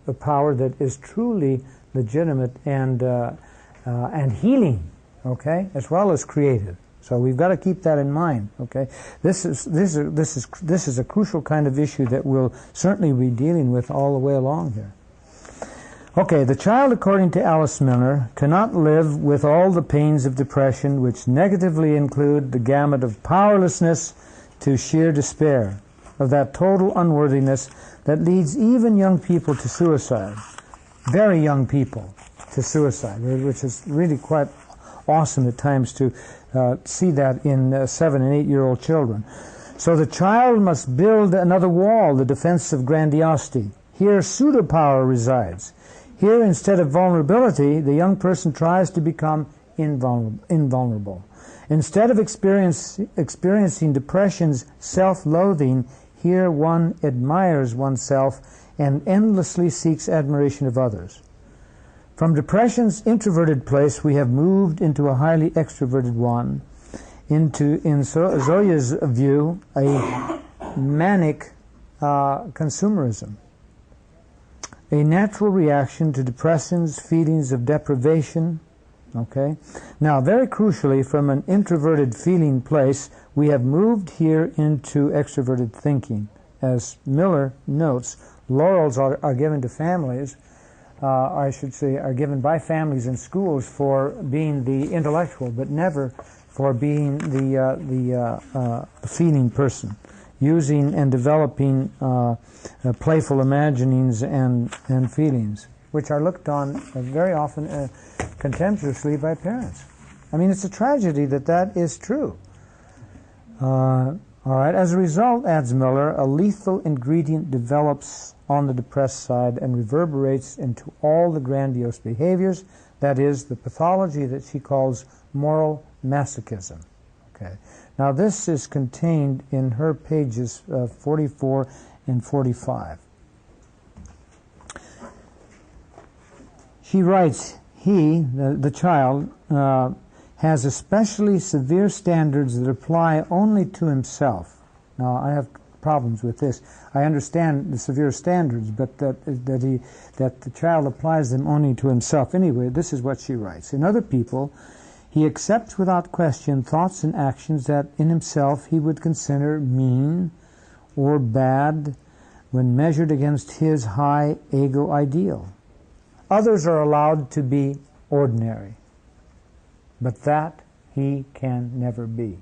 a power that is truly legitimate and healing, okay, as well as creative. So we've got to keep that in mind. Okay, this is a crucial kind of issue that we'll certainly be dealing with all the way along here. Okay, the child, according to Alice Miller, cannot live with all the pains of depression, which negatively include the gamut of powerlessness to sheer despair, of that total unworthiness that leads even young people to suicide, very young people to suicide, which is really quite awesome at times to see that in 7- and 8-year-old children. So the child must build another wall, the defense of grandiosity. Here pseudo-power resides. Here, instead of vulnerability, the young person tries to become invulnerable. Instead of experiencing depression's self-loathing, here one admires oneself and endlessly seeks admiration of others. From depression's introverted place, we have moved into a highly extroverted one, in Zoya's view, a manic consumerism, a natural reaction to depression's feelings of deprivation. Okay? Now, very crucially, from an introverted feeling place, we have moved here into extroverted thinking. As Miller notes, laurels are given to families, I should say, are given by families and schools for being the intellectual, but never for being the feeling person, using and developing playful imaginings and feelings, which are looked on very often contemptuously by parents. I mean, it's a tragedy that is true. All right. As a result, adds Miller, a lethal ingredient develops on the depressed side and reverberates into all the grandiose behaviors, that is, the pathology that she calls moral masochism. Okay. Now this is contained in her pages 44 and 45. She writes, he, the child, has especially severe standards that apply only to himself. Now, I have problems with this. I understand the severe standards, but that the child applies them only to himself. Anyway, this is what she writes. In other people, he accepts without question thoughts and actions that in himself he would consider mean or bad when measured against his high ego ideal. Others are allowed to be ordinary, but that he can never be.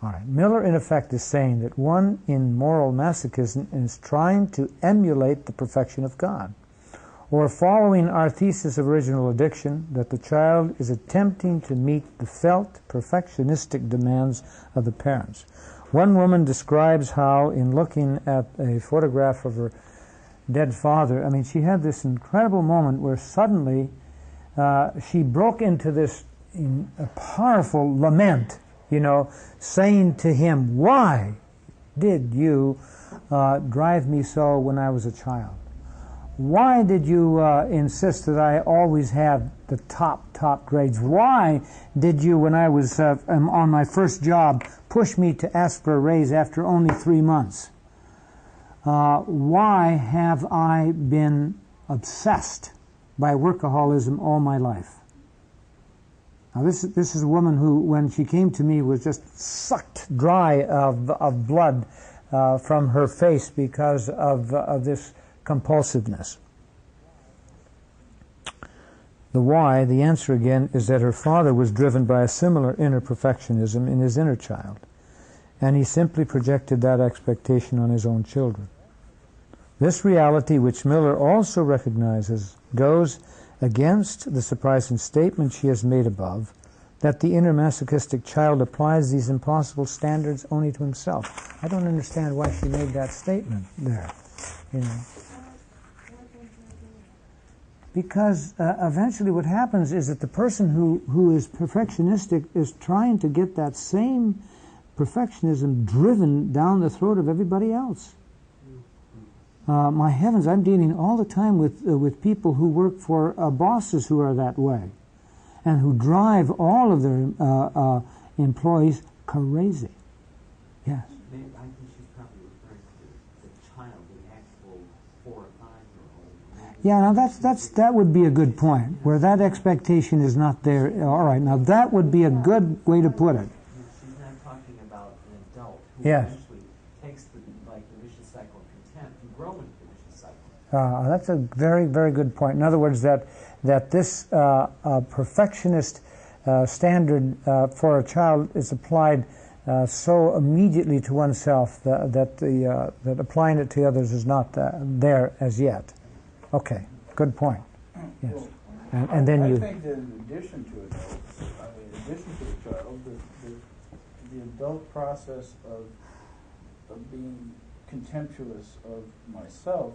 All right. Miller, in effect, is saying that one in moral masochism is trying to emulate the perfection of God, or following our thesis of original addiction, that the child is attempting to meet the felt perfectionistic demands of the parents. One woman describes how, in looking at a photograph of her dead father, I mean, she had this incredible moment where suddenly she broke into this a powerful lament, you know, saying to him, "Why did you drive me so when I was a child? Why did you insist that I always have the top grades? Why did you, when I was on my first job, push me to ask for a raise after only 3 months? Why have I been obsessed by workaholism all my life?" Now this is a woman who, when she came to me, was just sucked dry of blood from her face because of this compulsiveness. The why, the answer again, is that her father was driven by a similar inner perfectionism in his inner child, and he simply projected that expectation on his own children. This reality, which Miller also recognizes, goes against the surprising statement she has made above, that the inner masochistic child applies these impossible standards only to himself. I don't understand why she made that statement there, you know. Because eventually what happens is that the person who is perfectionistic is trying to get that same perfectionism driven down the throat of everybody else. My heavens, I'm dealing all the time with people who work for bosses who are that way, and who drive all of their employees crazy. Yes.
I think she's probably referring to the child, the actual 4 or 5-year-old.
Yeah, now that would be a good point, where that expectation is not there. All right, now that would be a good way to put it.
She's not talking about an adult who
Yes.
eventually takes the vicious cycle of contempt and grow into the vicious cycle.
That's a very, very good point. In other words, that this perfectionist standard for a child is applied so immediately to oneself that applying it to others is not there as yet. Okay, good point. Yes, and then you.
I think that in addition to adults, in addition to the child, the adult process of being contemptuous of myself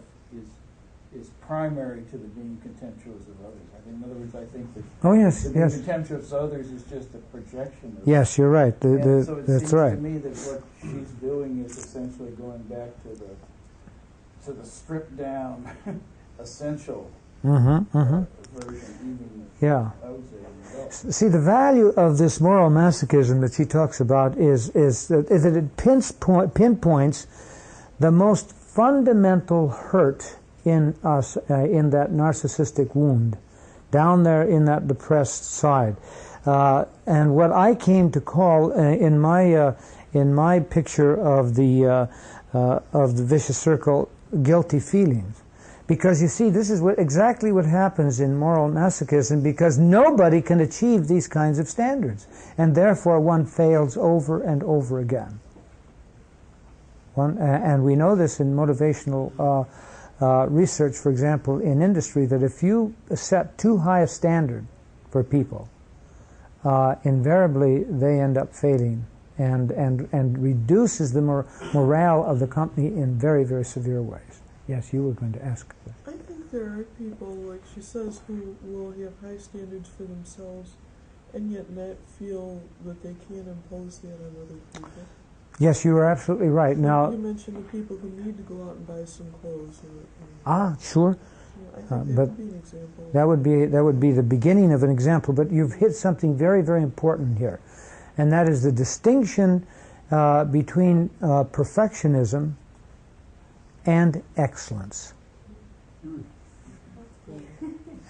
is primary to the being contemptuous of others. In other words, I think that the being contemptuous of others is just a projection of
Yes, you're right.
So it
that's
seems
right.
to me that what she's doing is essentially going back to the stripped down essential version. Even
Yeah.
I would say
See, the value of this moral masochism that she talks about is that it pinpoints the most fundamental hurt in us, in that narcissistic wound, down there in that depressed side. And what I came to call in my picture of the vicious circle, guilty feelings. Because you see, this is exactly what happens in moral masochism, because nobody can achieve these kinds of standards, and therefore one fails over and over again. And we know this in motivational research, for example, in industry, that if you set too high a standard for people, invariably they end up failing and reduces the morale of the company in very, very severe ways. Yes, you were going to ask.
I think there are people, like she says, who will have high standards for themselves, and yet not feel that they can't impose that on other people.
Yes, you are absolutely right. Now,
you mentioned the people who need to go out and buy some clothes.
Sure.
I think that
But
would be an example.
that would be the beginning of an example. But you've hit something very, very important here, and that is the distinction between perfectionism and excellence.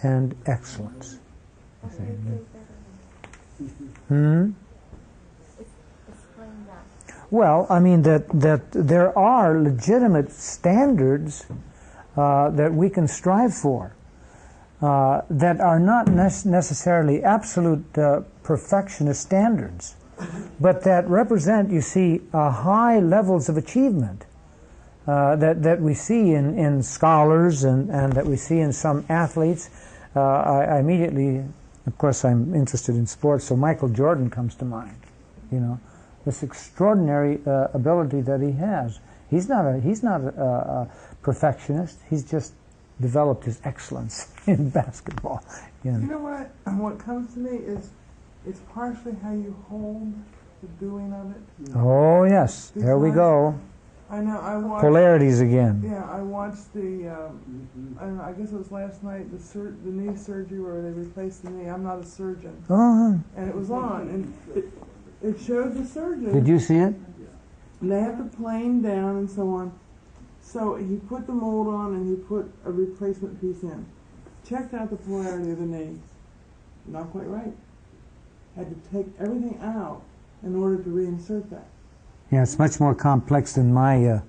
And excellence. Well, I mean that there are legitimate standards that we can strive for that are not necessarily absolute perfectionist standards, but that represent, you see, high levels of achievement that we see in scholars and that we see in some athletes. I immediately, of course, I'm interested in sports, so Michael Jordan comes to mind. You know, this extraordinary ability that he has. He's not a perfectionist. He's just developed his excellence in basketball.
You know what? What comes to me is it's partially how you hold the doing of it.
Oh yes, there we go.
I know. I watched
polarities again.
Yeah, I watched the. I don't know. I guess it was last night. The knee surgery where they replaced the knee. I'm not a surgeon.
Oh.
And it was on, and it showed the surgeon.
Did you see it?
And they have the plane down and so on. So he put the mold on and he put a replacement piece in. Checked out the polarity of the knee. Not quite right. Had to take everything out in order to reinsert that.
Yeah, it's much more complex than my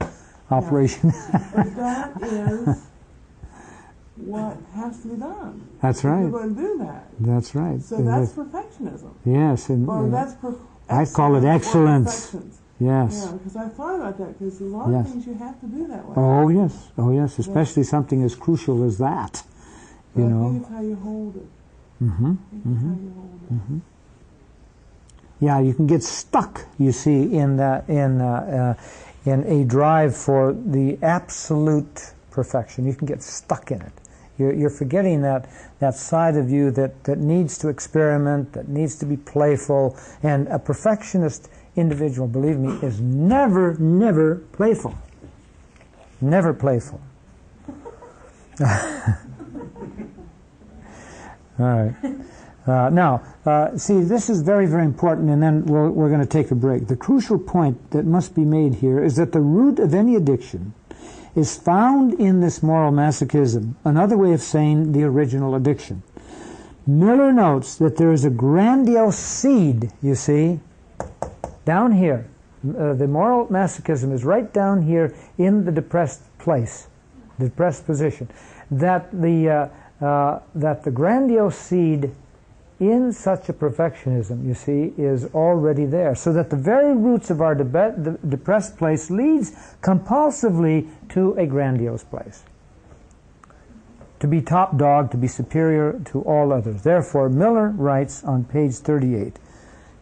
operation.
But that is what has to be done.
That's right.
You're going to do that.
That's right.
So that's perfectionism.
Yes, and
that's
I call it excellence. Yes.
Yeah, because I thought about that, because there's a lot of things you have to do that way.
Oh yes, especially something as crucial as that.
But
you
I
know.
think it's how you hold it.
Yeah, you can get stuck, you see, in a drive for the absolute perfection. You can get stuck in it. You're forgetting that side of you that needs to experiment, that needs to be playful. And a perfectionist individual, believe me, is never playful. Never playful. All right. Now, see, this is very, very important, and then we're going to take a break. The crucial point that must be made here is that the root of any addiction is found in this moral masochism, another way of saying the original addiction. Miller notes that there is a grandiose seed, you see, down here. The moral masochism is right down here in the depressed place, the depressed position. That the grandiose seed in such a perfectionism, you see, is already there. So that the very roots of our the depressed place leads compulsively to a grandiose place. To be top dog, to be superior to all others. Therefore, Miller writes on page 38,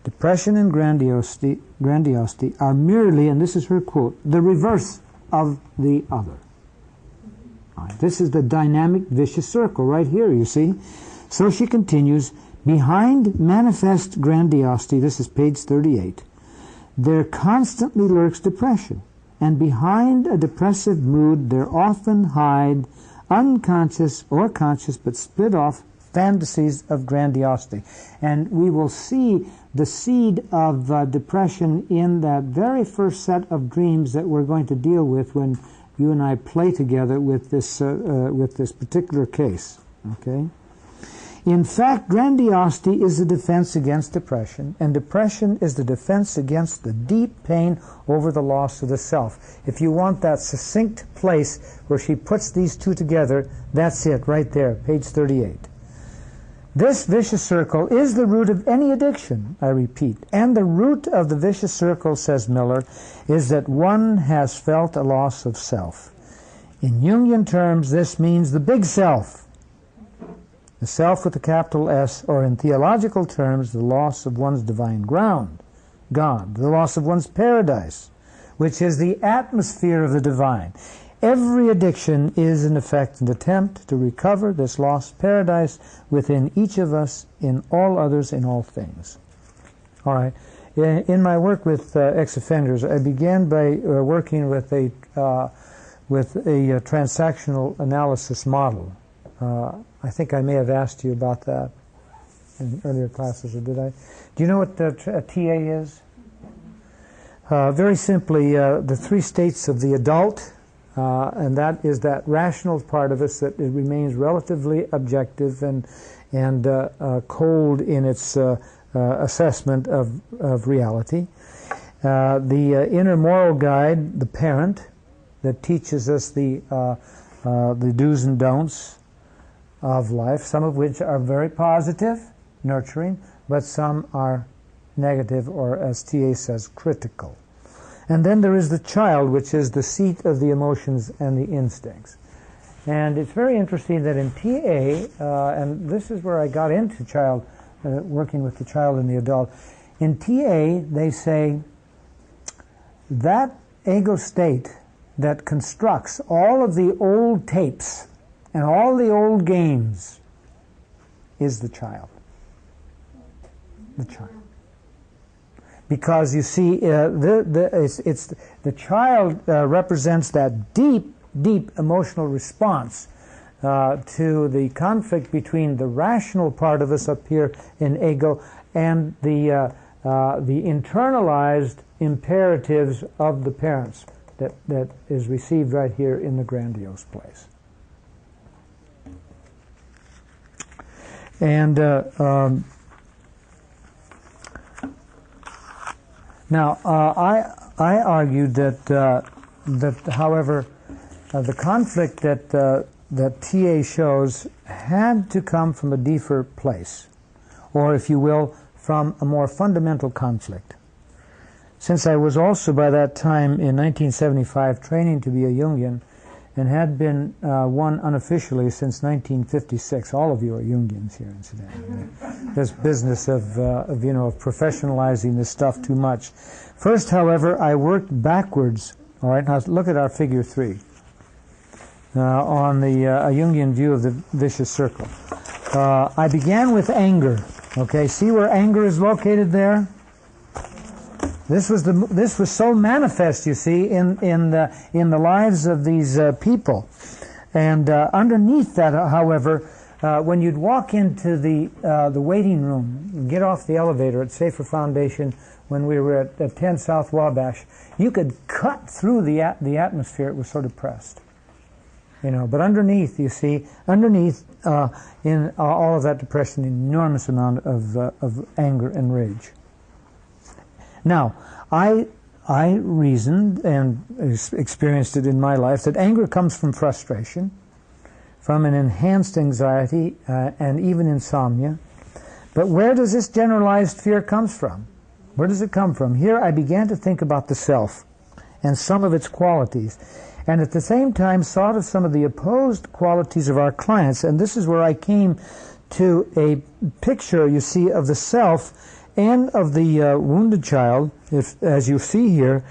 depression and grandiosity are merely, and this is her quote, the reverse of the other. Right, this is the dynamic vicious circle right here, you see. So she continues, behind manifest grandiosity, this is page 38, there constantly lurks depression, and behind a depressive mood there often hide unconscious or conscious but split off fantasies of grandiosity. And we will see the seed of depression in that very first set of dreams that we're going to deal with when you and I play together with this particular case. Okay? In fact, grandiosity is the defense against depression, and depression is the defense against the deep pain over the loss of the self. If you want that succinct place where she puts these two together, that's it right there, page 38. This vicious circle is the root of any addiction, I repeat. And the root of the vicious circle, says Miller, is that one has felt a loss of self. In Jungian terms, this means the big self. The self with a capital S, or in theological terms, the loss of one's divine ground, God, the loss of one's paradise, which is the atmosphere of the divine. Every addiction is, in effect, an attempt to recover this lost paradise within each of us, in all others, in all things. All right. In my work with ex-offenders, I began by working with a transactional analysis model. I think I may have asked you about that in earlier classes, or did I? Do you know what a TA is? Very simply, the three states of the adult, and that is that rational part of us that it remains relatively objective and cold in its assessment of reality. The inner moral guide, the parent, that teaches us the do's and don'ts of life, some of which are very positive, nurturing, but some are negative, or as T.A. says, critical. And then there is the child, which is the seat of the emotions and the instincts. And it's very interesting that in T.A., and this is where I got into working with the child and the adult, in T.A. they say that ego state that constructs all of the old tapes and all the old games is the child. The child. Because you see, the child represents that deep, deep emotional response to the conflict between the rational part of us up here in ego and the internalized imperatives of the parents that is received right here in the grandiose place. And now I argued that however the conflict that TA shows had to come from a deeper place, or if you will, from a more fundamental conflict. Since I was also by that time in 1975 training to be a Jungian, and had been one unofficially since 1956. All of you are Jungians here, incidentally. This business of professionalizing this stuff too much. First, however, I worked backwards. All right, now look at our figure 3 on the a Jungian view of the vicious circle. I began with anger. Okay, see where anger is located there? This was so manifest, you see, in the lives of these people, and underneath that, however, when you'd walk into the waiting room, get off the elevator at Safer Foundation when we were at 10 South Wabash, you could cut through the atmosphere. It was so depressed, But underneath, you see, in all of that depression, an enormous amount of anger and rage. Now, I reasoned and experienced it in my life that anger comes from frustration, from an enhanced anxiety, and even insomnia. But where does this generalized fear come from? Where does it come from? Here I began to think about the self and some of its qualities, and at the same time thought of some of the opposed qualities of our clients. And this is where I came to a picture, you see, of the self and of the wounded child, as you see here,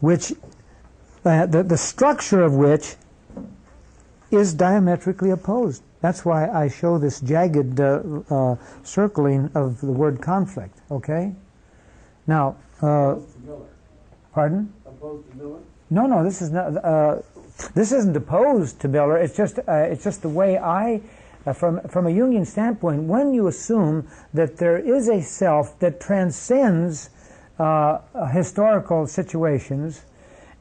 which the structure of which is diametrically opposed. That's why I show this jagged circling of the word conflict. Okay. Now, pardon?
Opposed to Miller?
No. This is not. This isn't opposed to Miller. It's just the way I. From a Jungian standpoint, when you assume that there is a self that transcends historical situations,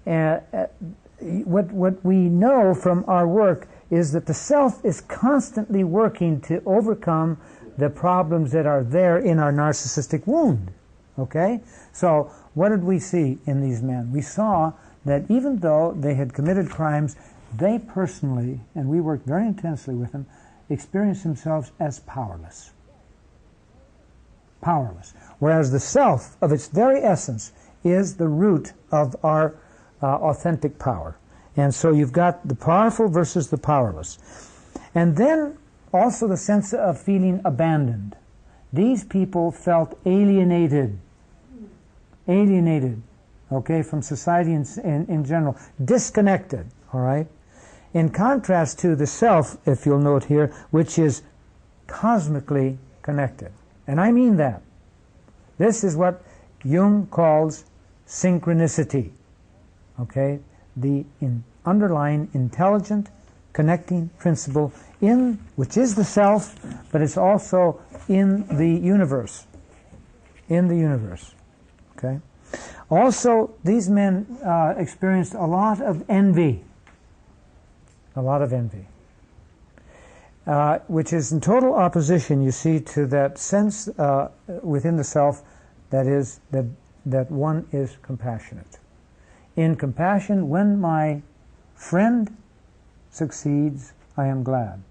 what we know from our work is that the self is constantly working to overcome the problems that are there in our narcissistic wound. Okay? So what did we see in these men? We saw that even though they had committed crimes, they personally, and we worked very intensely with them, experience themselves as powerless. Powerless. Whereas the self, of its very essence, is the root of our authentic power. And so you've got the powerful versus the powerless. And then also the sense of feeling abandoned. These people felt alienated, okay, from society in general, disconnected, All right? In contrast to the self, if you'll note here, which is cosmically connected. And I mean that. This is what Jung calls synchronicity. Okay? The underlying intelligent connecting principle in which is the self, but it's also in the universe. In the universe. Okay? Also, these men experienced a lot of envy. A lot of envy. Which is in total opposition, you see, to that sense within the self that is that one is compassionate. In compassion, when my friend succeeds, I am glad.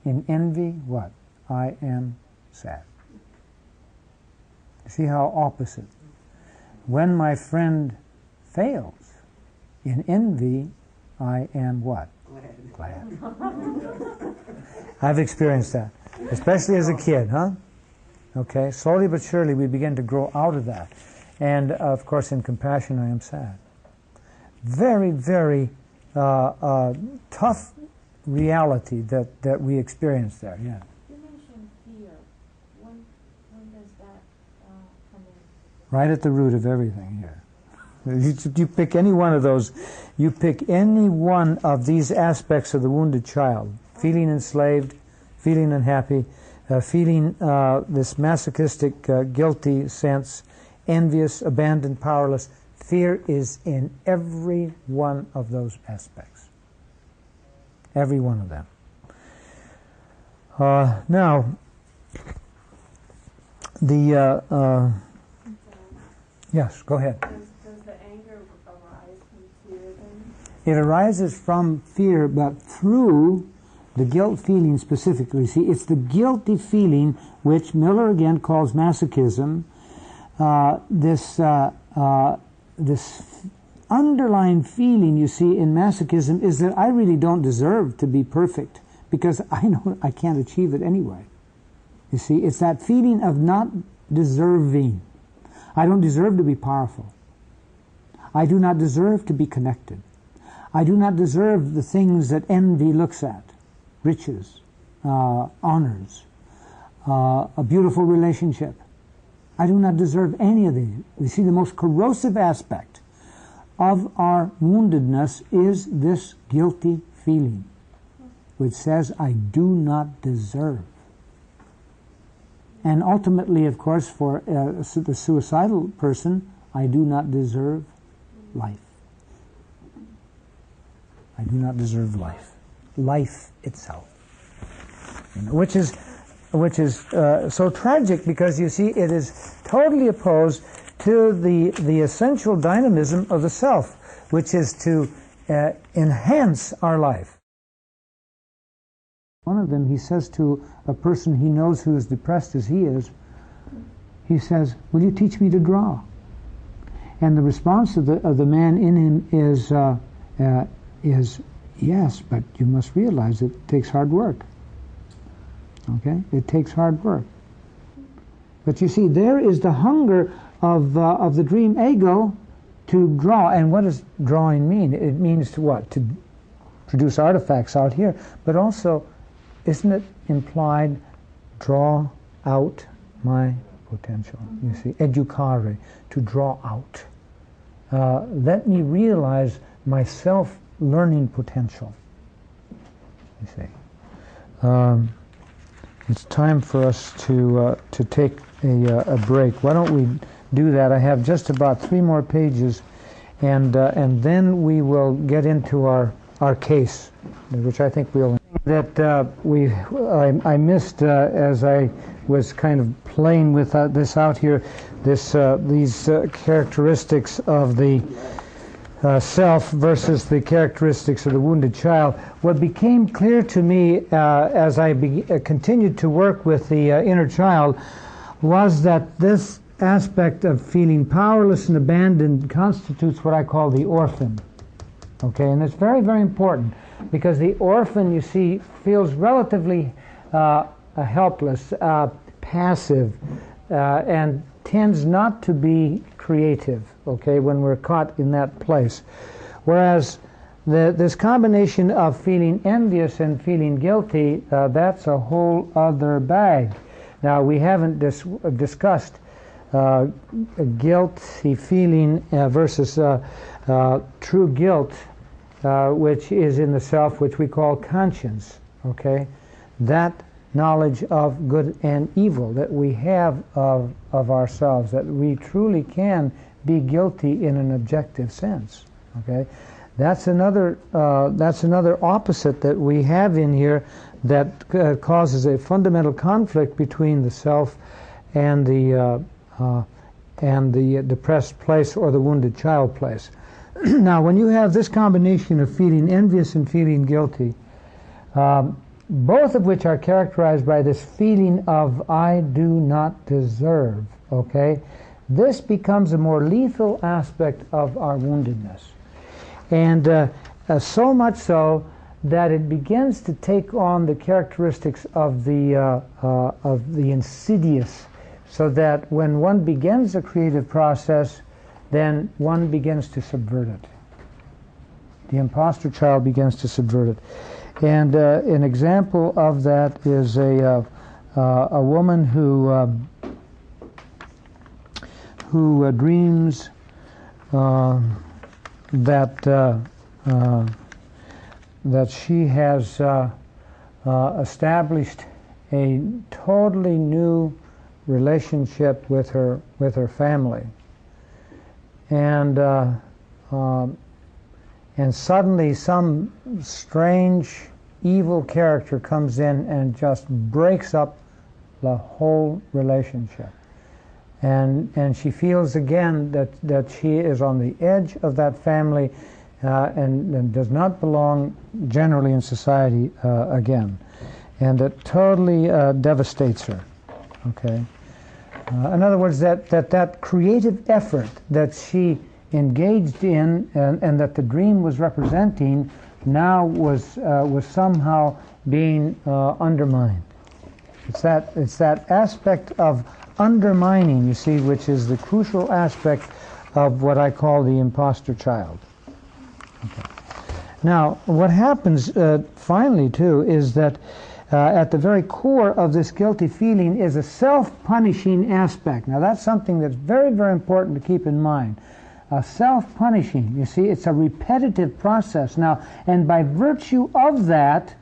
In envy, what? I am sad. You see how opposite? When my friend fails, in envy, I am what? Glad. I've experienced that, especially as a kid, huh? Okay, slowly but surely we begin to grow out of that. And of course, in compassion, I am sad. Very, very tough reality that we experience there, yeah.
You mentioned fear. When does that come in?
Right at the root of everything here. You pick any one of those, you pick any one of these aspects of the wounded child, feeling enslaved, feeling unhappy, feeling this masochistic, guilty sense, envious, abandoned, powerless. Fear is in every one of those aspects. Every one of them. Now, the... yes, go ahead.
Does the anger arise from fear then?
It arises from fear, but through the guilt feeling specifically. See, it's the guilty feeling which Miller again calls masochism. This underlying feeling you see in masochism is that I really don't deserve to be perfect because I know I can't achieve it anyway. You see, it's that feeling of not deserving. I don't deserve to be powerful. I do not deserve to be connected. I do not deserve the things that envy looks at. Riches, honors, a beautiful relationship. I do not deserve any of these. You see, the most corrosive aspect of our woundedness is this guilty feeling, which says, I do not deserve. And ultimately, of course, for the suicidal person, I do not deserve life. I do not deserve life. Life itself. You know, which is so tragic because, you see, it is totally opposed to the essential dynamism of the self, which is to enhance our life. One of them, he says to a person he knows who is depressed as he is, he says, will you teach me to draw? And the response of the man in him is yes, but you must realize it takes hard work. Okay? It takes hard work. But you see, there is the hunger of the dream ego to draw. And what does drawing mean? It means to what? To produce artifacts out here. But also, isn't it implied, draw out my potential? You see, educare, to draw out. Let me realize my self-learning potential. You see. It's time for us to take a break. Why don't we do that? I have just about 3 more pages, and then we will get into our case, which I think we'll. That I missed as I was kind of playing with this out here. These characteristics of the self versus the characteristics of the wounded child. What became clear to me as I continued to work with the inner child was that this aspect of feeling powerless and abandoned constitutes what I call the orphan. Okay, and it's very, very important because the orphan, you see, feels relatively helpless, passive, and tends not to be creative, okay, when we're caught in that place. Whereas this combination of feeling envious and feeling guilty, that's a whole other bag. Now, we haven't discussed guilty feeling versus true guilt, which is in the self, which we call conscience, okay? That knowledge of good and evil that we have of ourselves, that we truly can be guilty in an objective sense, okay? That's another opposite that we have in here that causes a fundamental conflict between the self and the depressed place or the wounded child place. Now, when you have this combination of feeling envious and feeling guilty, both of which are characterized by this feeling of I do not deserve, okay? This becomes a more lethal aspect of our woundedness. And so much so that it begins to take on the characteristics of the insidious, so that when one begins a creative process, then one begins to subvert it. The imposter child begins to subvert it. And an example of that is a woman who dreams that she has established a totally new relationship with her family, and suddenly some strange evil character comes in and just breaks up the whole relationship. And she feels again that she is on the edge of that family and does not belong generally in society again. And it totally devastates her. Okay. In other words, that creative effort that she engaged in and that the dream was representing now was somehow being undermined. It's that aspect of undermining, you see, which is the crucial aspect of what I call the imposter child. Okay. Now, what happens finally, too, is that at the very core of this guilty feeling is a self-punishing aspect. Now, that's something that's very, very important to keep in mind. Self-punishing, you see, it's a repetitive process. Now, and by virtue of that,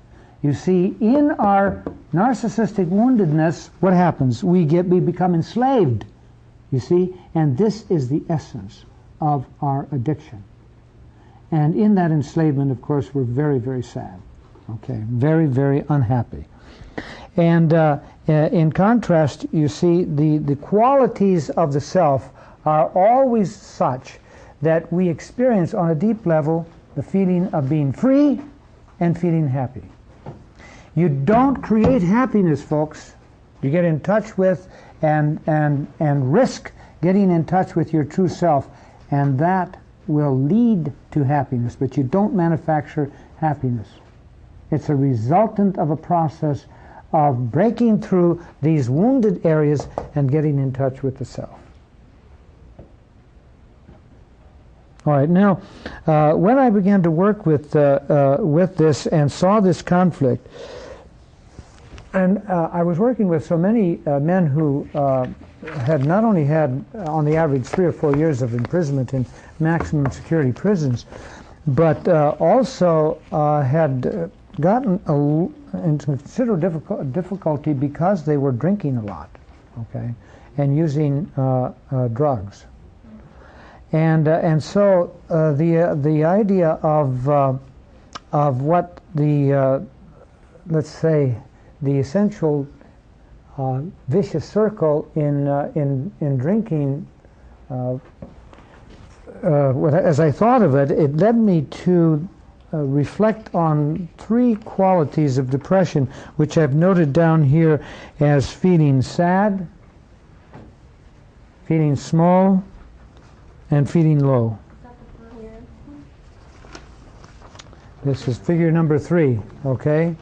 you see, in our narcissistic woundedness, what happens? We become enslaved, you see, and this is the essence of our addiction. And in that enslavement, of course, we're very, very sad, okay, very, very unhappy. And in contrast, you see, the qualities of the self are always such that we experience on a deep level the feeling of being free and feeling happy. You don't create happiness, folks. You get in touch with and risk getting in touch with your true self, and that will lead to happiness, but you don't manufacture happiness. It's a resultant of a process of breaking through these wounded areas and getting in touch with the self. All right, now, when I began to work with this and saw this conflict, and I was working with so many men who had not only had, on the average, 3 or 4 years of imprisonment in maximum security prisons, but also had gotten into considerable difficulty because they were drinking a lot, okay, and using drugs. And so the idea of what the let's say the essential vicious circle in drinking, as I thought of it, it led me to reflect on 3 qualities of depression, which I've noted down here as feeling sad, feeling small, and feeling low. This is figure number 3, okay?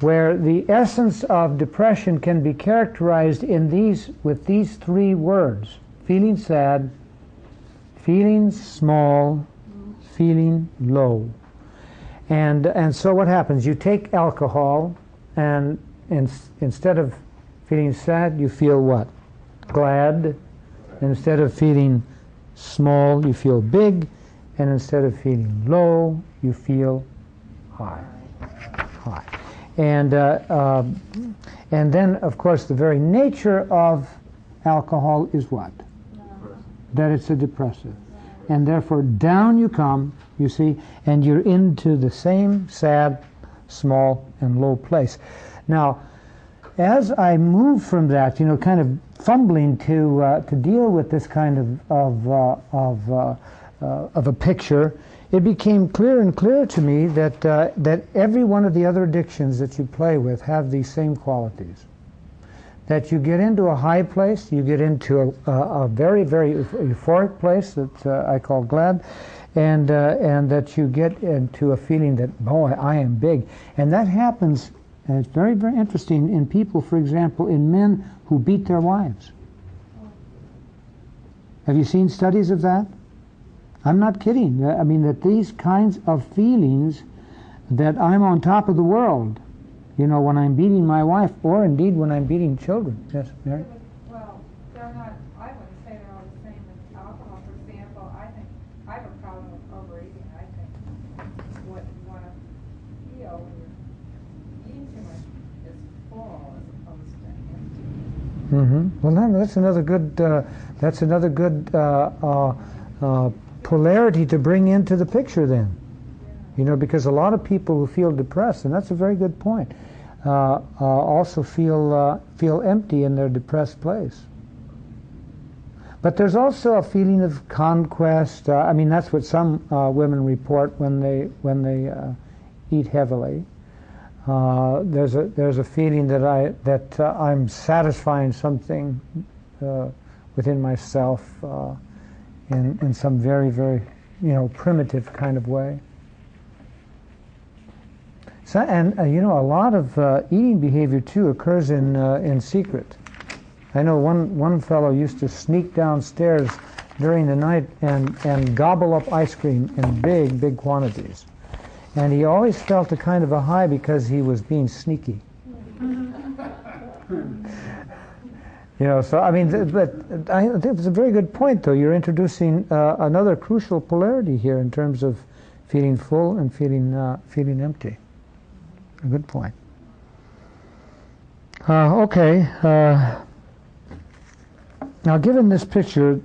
Where the essence of depression can be characterized with these 3 words: feeling sad, feeling small, feeling low. And so what happens? You take alcohol, and instead of feeling sad, you feel what? Glad. Instead of feeling small, you feel big. And instead of feeling low, you feel high. High. And then, of course, the very nature of alcohol is what? That it's a depressive. And therefore, down you come, you see, and you're into the same sad, small, and low place. Now, as I move from that, kind of fumbling to deal with this kind of a picture, it became clearer and clearer to me that every one of the other addictions that you play with have these same qualities. That you get into a high place, you get into a very, very euphoric place that I call glad, and that you get into a feeling that, boy, I am big. And that happens, and it's very, very interesting, in people, for example, in men who beat their wives. Have you seen studies of that? I'm not kidding. I mean, that these kinds of feelings that I'm on top of the world, when I'm beating my wife, or indeed when I'm beating children. Yes, Mary?
Well, they're not, I wouldn't say they're all the same with alcohol. For example, I think I have a problem with overeating. I think what you want to feel when you're eating too much is full as opposed to empty.
Well, that's another good polarity to bring into the picture then. Because a lot of people who feel depressed, and that's a very good point, also feel empty in their depressed place. But there's also a feeling of conquest. I mean, that's what some women report when they eat heavily. There's a feeling that I'm satisfying something within myself in some very, very primitive kind of way. So, and a lot of eating behavior too occurs in secret. I know one fellow used to sneak downstairs during the night and gobble up ice cream in big quantities, and he always felt a kind of a high because he was being sneaky. So I mean, but I think it's a very good point, though. You're introducing another crucial polarity here in terms of feeling full and feeling empty. A good point. Okay. Now, given this picture,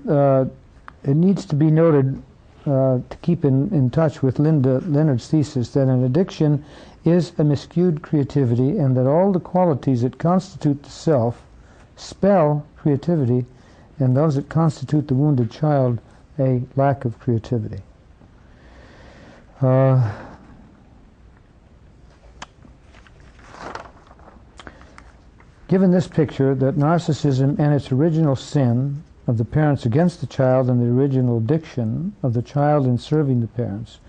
it needs to be noted to keep in touch with Leonard's thesis that an addiction is a miscued creativity, and that all the qualities that constitute the self spell creativity, and those that constitute the wounded child a lack of creativity. Given this picture, that narcissism and its original sin of the parents against the child and the original addiction of the child in serving the parents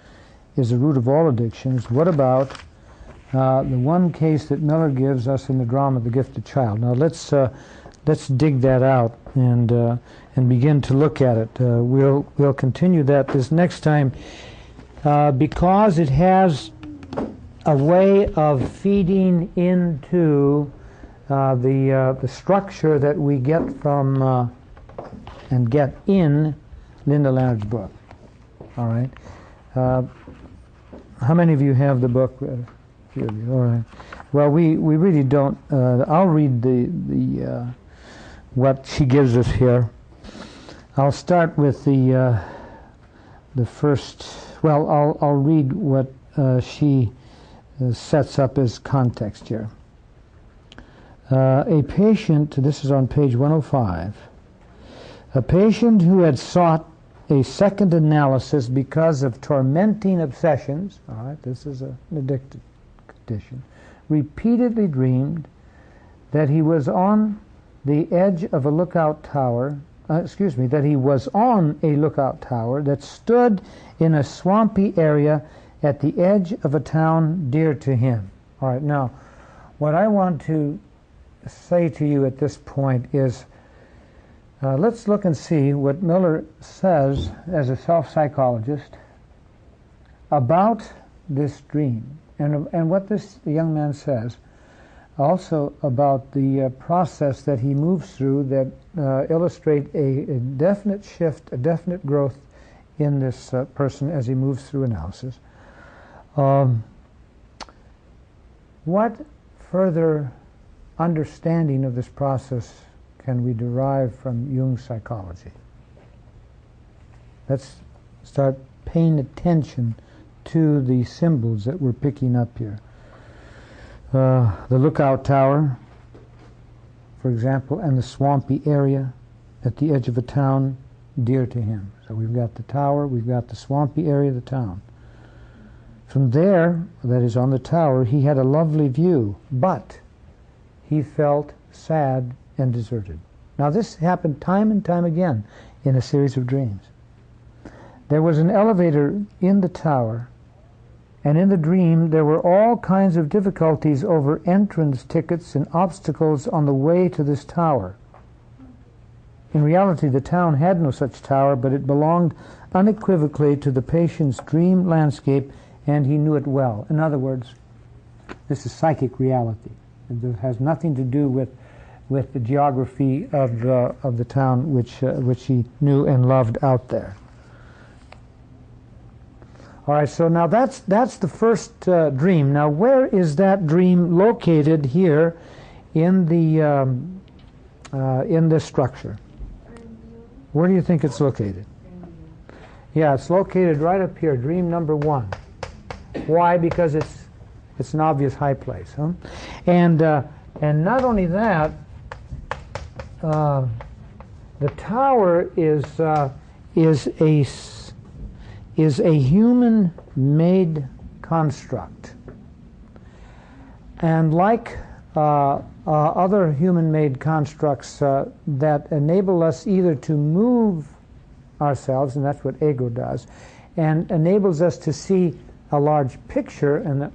is the root of all addictions, what about the one case that Miller gives us in the drama The Gifted Child? Now let's dig that out and begin to look at it. We'll continue that this next time because it has a way of feeding into the structure that we get from and get in Linda Leonard's book. All right. How many of you have the book? A few of you. All right. Well, we really don't. I'll read the what she gives us here. I'll start with the first. Well, I'll read what she sets up as context here. A patient, this is on page 105, a patient who had sought a second analysis because of tormenting obsessions, all right, this is an addicted condition, repeatedly dreamed that he was on the edge of a lookout tower, that he was on a lookout tower that stood in a swampy area at the edge of a town dear to him. All right, now, what I want to say to you at this point is let's look and see what Miller says as a self-psychologist about this dream, and what this young man says also about the process that he moves through that illustrate a definite shift, a definite growth in this person as he moves through analysis. What further understanding of this process can we derive from Jung's psychology? Let's start paying attention to the symbols that we're picking up here. The lookout tower, for example, and the swampy area at the edge of a town dear to him. So we've got the tower, we've got the swampy area of the town. From there, that is on the tower, he had a lovely view, but he felt sad and deserted. Now this happened time and time again in a series of dreams. There was an elevator in the tower, and in the dream there were all kinds of difficulties over entrance tickets and obstacles on the way to this tower. In reality, the town had no such tower, but it belonged unequivocally to the patient's dream landscape, and he knew it well. In other words, this is psychic reality. It has nothing to do with the geography of the town which he knew and loved out there. All right, so now that's the first dream. Now, where is that dream located here in this structure? Where do you think it's located? Yeah, it's located right up here, dream number 1. Why? Because it's an obvious high place, huh? And not only that, the tower is a human-made construct, and like other human-made constructs that enable us either to move ourselves, and that's what ego does, and enables us to see a large picture, and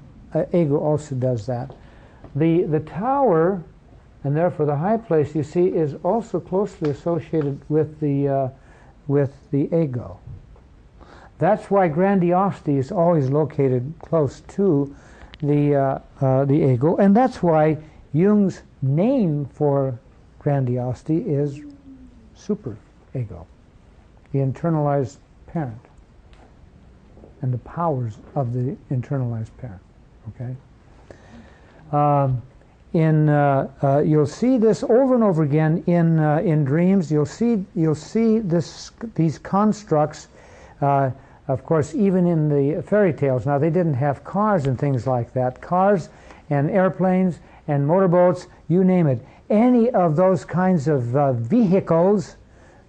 ego also does that. The tower, and therefore the high place, you see, is also closely associated with the ego. That's why grandiosity is always located close to the ego, and that's why Jung's name for grandiosity is superego, the internalized parent, and the powers of the internalized parent. Okay. You'll see this over and over again in dreams. You'll see these constructs. Of course, even in the fairy tales. Now, they didn't have cars and things like that. Cars and airplanes and motorboats, you name it. Any of those kinds of vehicles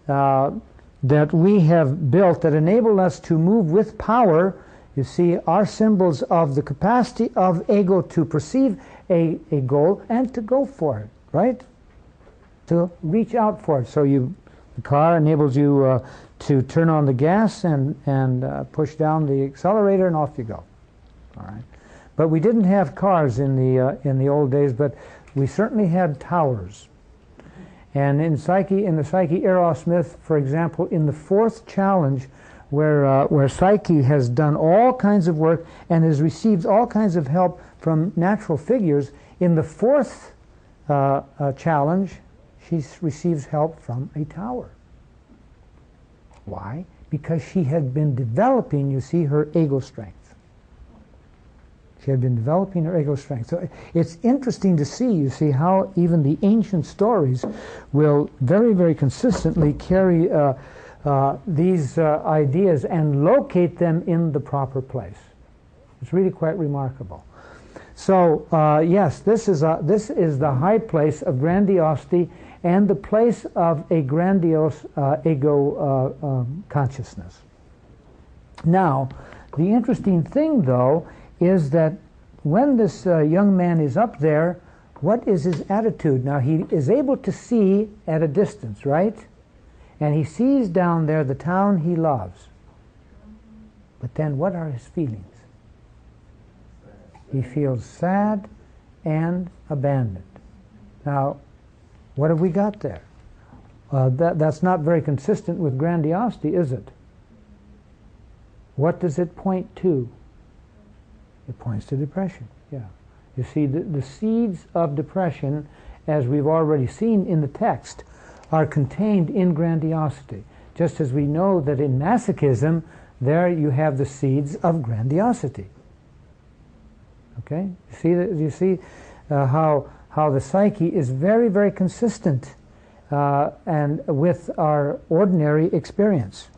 that we have built that enable us to move with power, you see, are symbols of the capacity of ego to perceive a goal and to go for it, right? To reach out for it. So the car enables you to turn on the gas and push down the accelerator, and off you go. All right. But we didn't have cars in the old days, but we certainly had towers. And in the Psyche Eros myth, for example, in the 4th challenge, where Psyche has done all kinds of work and has received all kinds of help from natural figures, in the 4th challenge, she receives help from a tower. Why? Because she had been developing, you see, her ego strength. She had been developing her ego strength. So it's interesting to see, you see, how even the ancient stories will very, very consistently carry these ideas and locate them in the proper place. It's really quite remarkable. So yes, this is the high place of grandiosity and the place of a grandiose ego consciousness. Now, the interesting thing, though, is that when this young man is up there, what is his attitude? Now, he is able to see at a distance, right? And he sees down there the town he loves. But then what are his feelings? He feels sad and abandoned. Now, what have we got there? That's not very consistent with grandiosity, is it? What does it point to? It points to depression, yeah. You see, the seeds of depression, as we've already seen in the text, are contained in grandiosity. Just as we know that in masochism, there you have the seeds of grandiosity. Okay? You see how the psyche is very, very consistent and with our ordinary experience.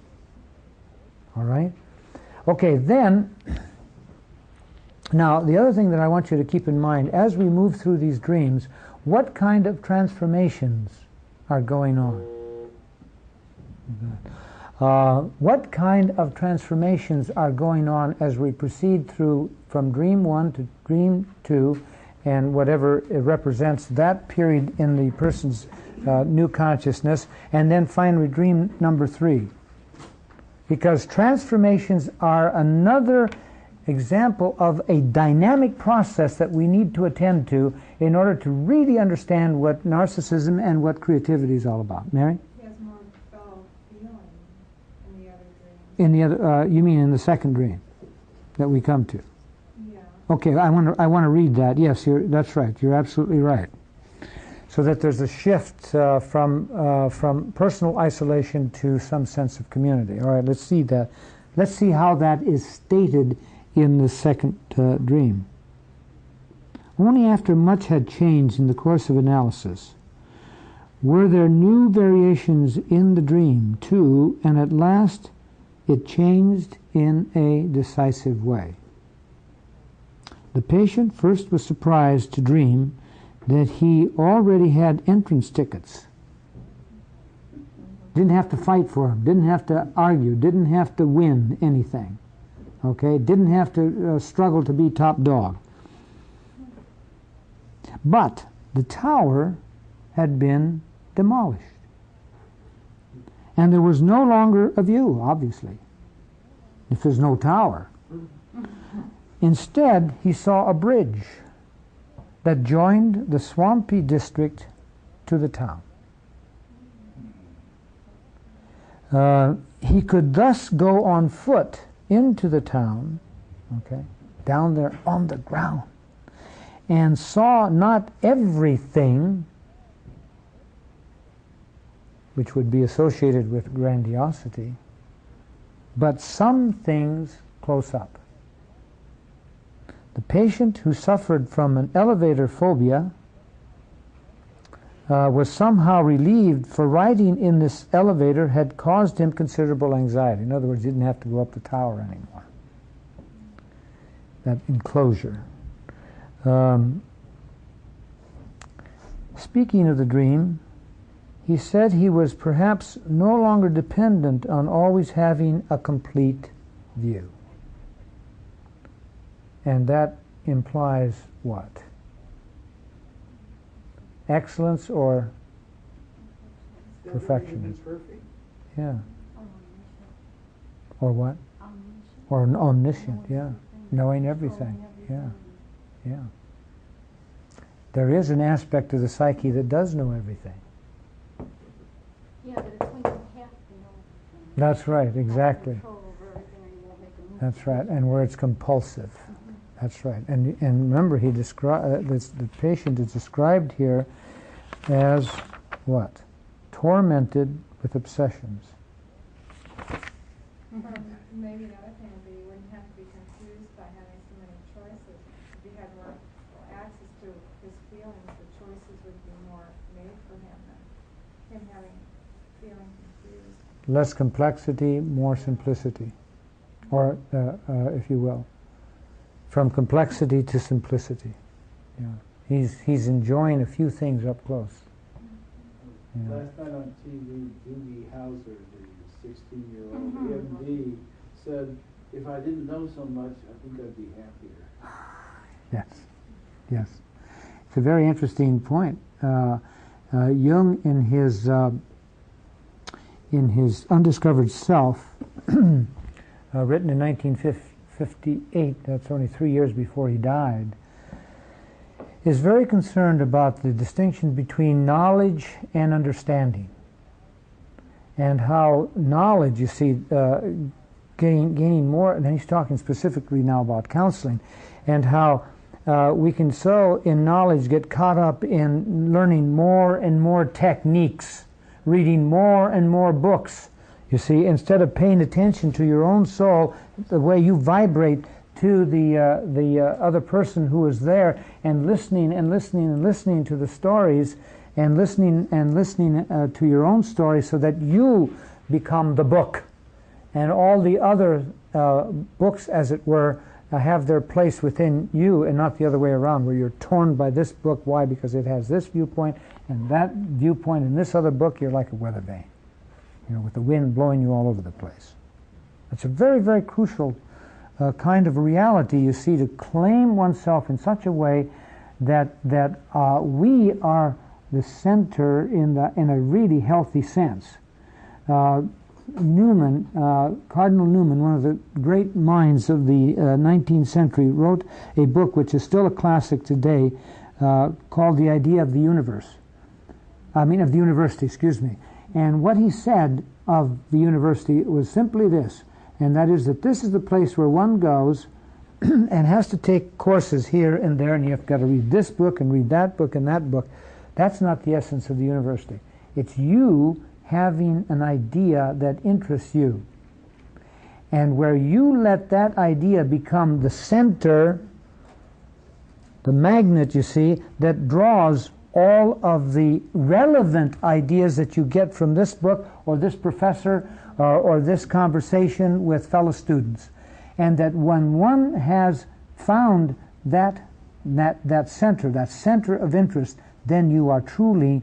All right? Okay, then, now the other thing that I want you to keep in mind, as we move through these dreams, what kind of transformations are going on? What kind of transformations are going on as we proceed through from dream 1 to dream 2 and whatever it represents that period in the person's new consciousness, and then finally dream number 3? Because transformations are another example of a dynamic process that we need to attend to in order to really understand what narcissism and what creativity is all about. Mary?
He has more fellow feeling in the other dreams.
In the other, you mean in the second dream that we come to?
Yeah.
Okay, I want to read that. Yes, that's right. You're absolutely right. So that there's a shift from personal isolation to some sense of community. All right, let's see that. Let's see how that is stated in the second dream. Only after much had changed in the course of analysis were there new variations in the dream too, and at last it changed in a decisive way. The patient first was surprised to dream that he already had entrance tickets. Didn't have to fight for them, didn't have to argue, didn't have to win anything. Okay, didn't have to struggle to be top dog. But the tower had been demolished. And there was no longer a view, obviously, if there's no tower. Instead, he saw a bridge that joined the swampy district to the town. He could thus go on foot into the town, okay, down there on the ground, and saw not everything which would be associated with grandiosity, but some things close up. The patient who suffered from an elevator phobia was somehow relieved, for riding in this elevator had caused him considerable anxiety. In other words, he didn't have to go up the tower anymore. That enclosure. Speaking of the dream, he said he was perhaps no longer dependent on always having a complete view. And that implies what? Excellence or perfectionism? Yeah. Or what? Or an omniscient, yeah. Knowing everything, yeah. Yeah. There is an aspect of the psyche that does know everything.
Yeah, but it's when you have to know.
That's right, exactly.
Control over everything, or you won't make a move.
That's right, and where it's compulsive. That's right. And remember, he the patient is described here as what? Tormented with obsessions.
Maybe another thing would be you wouldn't have to be confused by having so many choices. If you had more access to his feelings, the choices would be more made for him than him feeling confused.
Less complexity, more simplicity, or if you will, from complexity to simplicity. Yeah. He's enjoying a few things up close. Yeah.
Last night on TV, Doogie Howser, the 16-year-old MD, said, if I didn't know so much, I think I'd be happier.
Yes, yes. It's a very interesting point. Jung, in his Undiscovered Self, written in 1958, that's only 3 years before he died, is very concerned about the distinction between knowledge and understanding, and how knowledge, you see, gaining more, and he's talking specifically now about counseling, and how we can so in knowledge get caught up in learning more and more techniques, reading more and more books, you see, instead of paying attention to your own soul, the way you vibrate to the other person who is there, and listening and listening and listening to the stories, and listening to your own story, so that you become the book, and all the other books, as it were, have their place within you, and not the other way around, where you're torn by this book. Why? Because it has this viewpoint and that viewpoint. In this other book, you're like a weather vane, you know, with the wind blowing you all over the place. It's a very, very crucial kind of reality, you see, to claim oneself in such a way that we are the center in a really healthy sense. Newman, Cardinal Newman, one of the great minds of the 19th century, wrote a book which is still a classic today, called The Idea of the Universe. Of the university, excuse me. And what he said of the university was simply this, and that is that this is the place where one goes and has to take courses here and there, and you've got to read this book and read that book and that book. That's not the essence of the university. It's you having an idea that interests you. And where you let that idea become the center, the magnet, you see, that draws all of the relevant ideas that you get from this book or this professor or this conversation with fellow students. And that when one has found that center of interest, then you are truly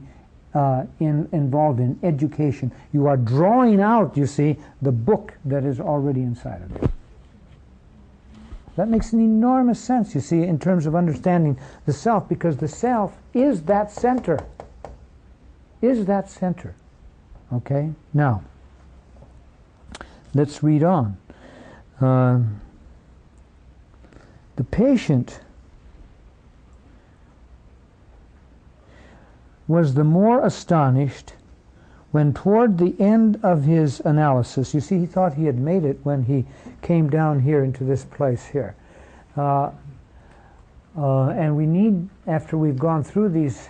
involved in education. You are drawing out, you see, the book that is already inside of you. That makes an enormous sense, you see, in terms of understanding the self, because the self is that center. Is that center. Okay? Now, let's read on. The patient was the more astonished when toward the end of his analysis, you see, he thought he had made it when he came down here into this place here. And we need, after we've gone through these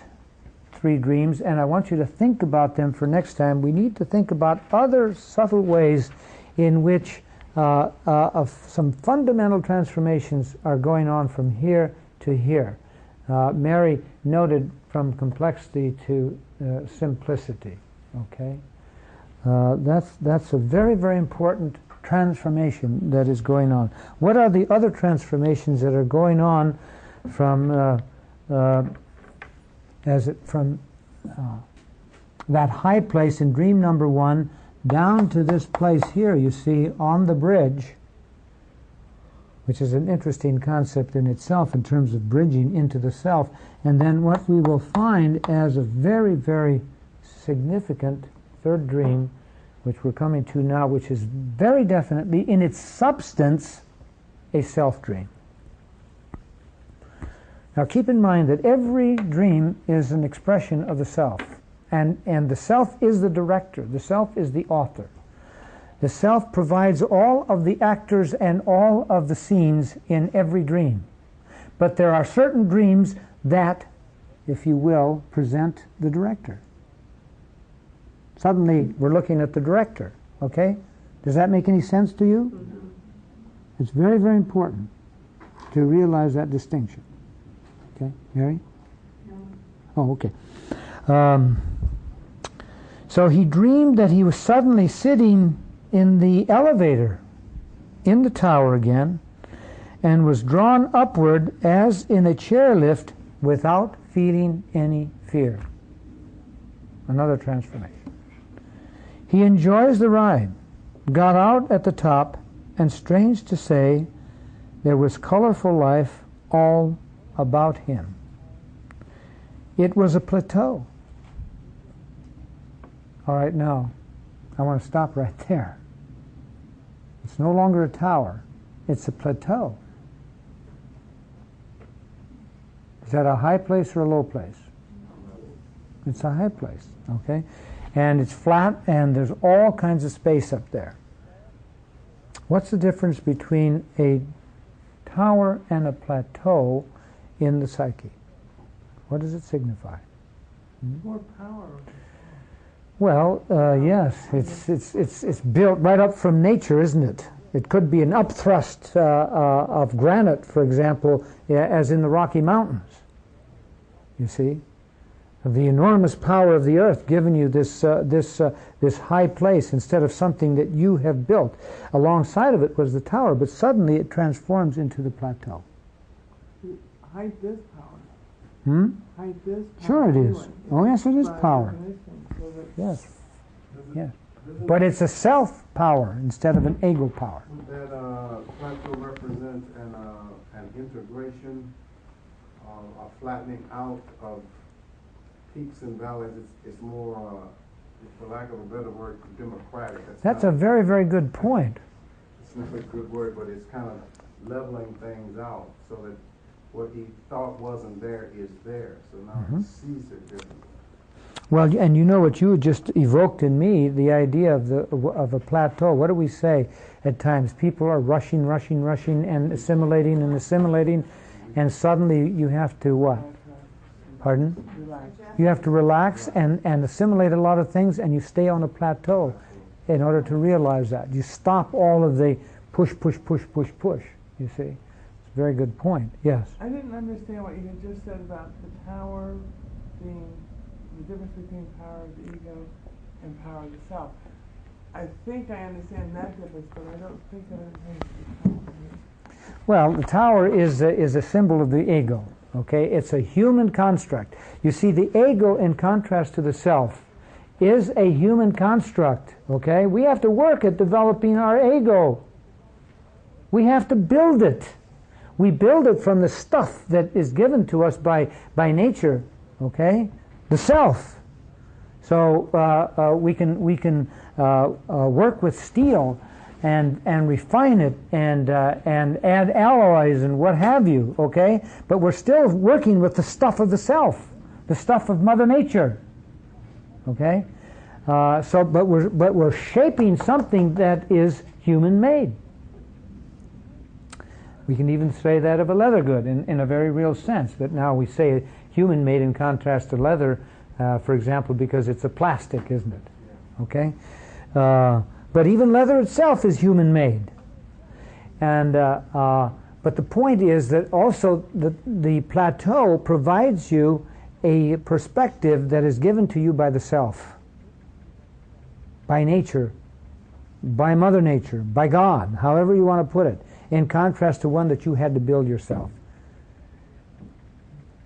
3 dreams, and I want you to think about them for next time, we need to think about other subtle ways in which some fundamental transformations are going on from here to here. Mary noted from complexity to simplicity. Okay, that's a very, very important transformation that is going on. What are the other transformations that are going on from that high place in dream number 1 down to this place here, you see, on the bridge, which is an interesting concept in itself in terms of bridging into the self. And then what we will find as a very, very significant 3rd dream, which we're coming to now, which is very definitely in its substance a self dream. Now keep in mind that every dream is an expression of the self, and the self is the director, the self is the author. The self provides all of the actors and all of the scenes in every dream. But there are certain dreams that, if you will, present the director. Suddenly we're looking at the director, okay? Does that make any sense to you? Mm-hmm. It's very, very important to realize that distinction. Okay, Mary? No. Oh, okay. So he dreamed that he was suddenly sitting in the elevator in the tower again, and was drawn upward as in a chairlift without feeling any fear. Another transformation. He enjoys the ride, got out at the top, and strange to say, there was colorful life all about him. It was a plateau. All right, now, I want to stop right there. It's no longer a tower. It's a plateau. Is that a high place or a low place? It's a high place, okay? And it's flat, and there's all kinds of space up there. What's the difference between a tower and a plateau in the psyche? What does it signify?
More power.
Well, yes, it's built right up from nature, isn't it? It could be an upthrust of granite, for example, as in the Rocky Mountains. You see, the enormous power of the earth giving you this high place instead of something that you have built. Alongside of it was the tower, but suddenly it transforms into the plateau.
Height is power. Height is power.
Sure, it is.
Anyway.
Oh, yes, it is
By
power.
definition, so that
Yes, yes. But it's a self power instead of an ego power.
Would that plateau represent an integration, a flattening out of peaks and valleys? It's more, for lack of a better word, democratic.
That's a very, very good point.
It's not a good word, but it's kind of leveling things out so that what he thought wasn't there is there. So now he sees it differently.
Well, and you know what you just evoked in me, the idea of a plateau. What do we say at times? People are rushing, and assimilating, and suddenly you have to what? Pardon?
relax.
You have to relax and assimilate a lot of things, and you stay on a plateau in order to realize that. You stop all of the push, you see. It's a very good point. Yes?
I didn't understand what you had just said about the tower being the difference between power of the ego and power of the self. I think I understand that difference, but I don't think I understand the tower.
Well, the tower is a symbol of the ego. Okay, it's a human construct. You see, the ego, in contrast to the self, is a human construct. Okay, we have to work at developing our ego. We have to build it. We build it from the stuff that is given to us by nature. Okay, the self. So we can work with steel and refine it and add alloys and what have you. Okay, but we're still working with the stuff of the self, the stuff of Mother Nature. Okay, but we're shaping something that is human-made. We can even say that of a leather good in a very real sense. But now we say human-made in contrast to leather, for example, because it's a plastic, isn't it? Okay, but even leather itself is human-made. And but the point is that also the plateau provides you a perspective that is given to you by the self, by nature, by Mother Nature, by God, however you want to put it, in contrast to one that you had to build yourself.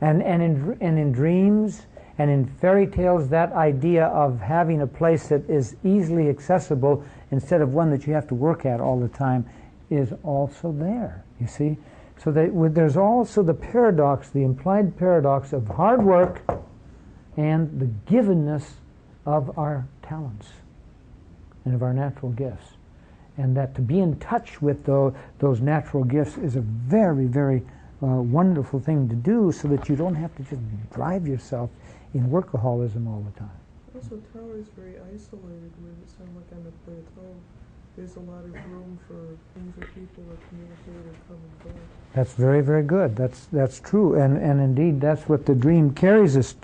And in dreams and in fairy tales, that idea of having a place that is easily accessible instead of one that you have to work at all the time is also there, you see. So that there's also the paradox, the implied paradox of hard work and the givenness of our talents and of our natural gifts. And that to be in touch with those natural gifts is a very, very wonderful thing to do, so that you don't have to just drive yourself in workaholism all the time.
Also, tower is very isolated, where it sounds like on the plateau, there's a lot of room for things or people to communicate and come and go.
That's very, very good. That's true, and indeed that's what the dream carries us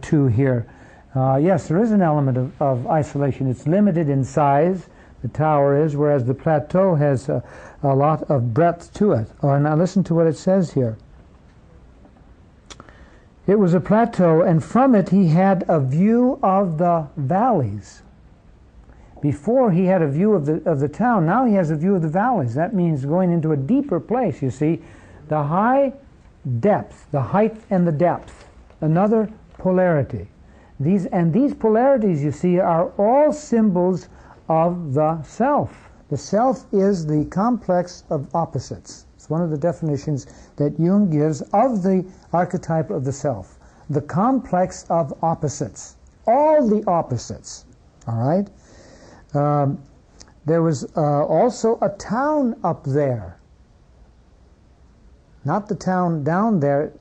to here. Yes, there is an element of isolation. It's limited in size, the tower is, whereas the plateau has a lot of breadth to it. Now listen to what it says here. It was a plateau, and from it he had a view of the valleys. Before he had a view of the town, now he has a view of the valleys. That means going into a deeper place, you see. The high depth, the height and the depth, another polarity. These polarities, you see, are all symbols of the self. The self is the complex of opposites. It's one of the definitions that Jung gives of the archetype of the self. The complex of opposites. All the opposites. All right? There was also a town up there. Not the town down there,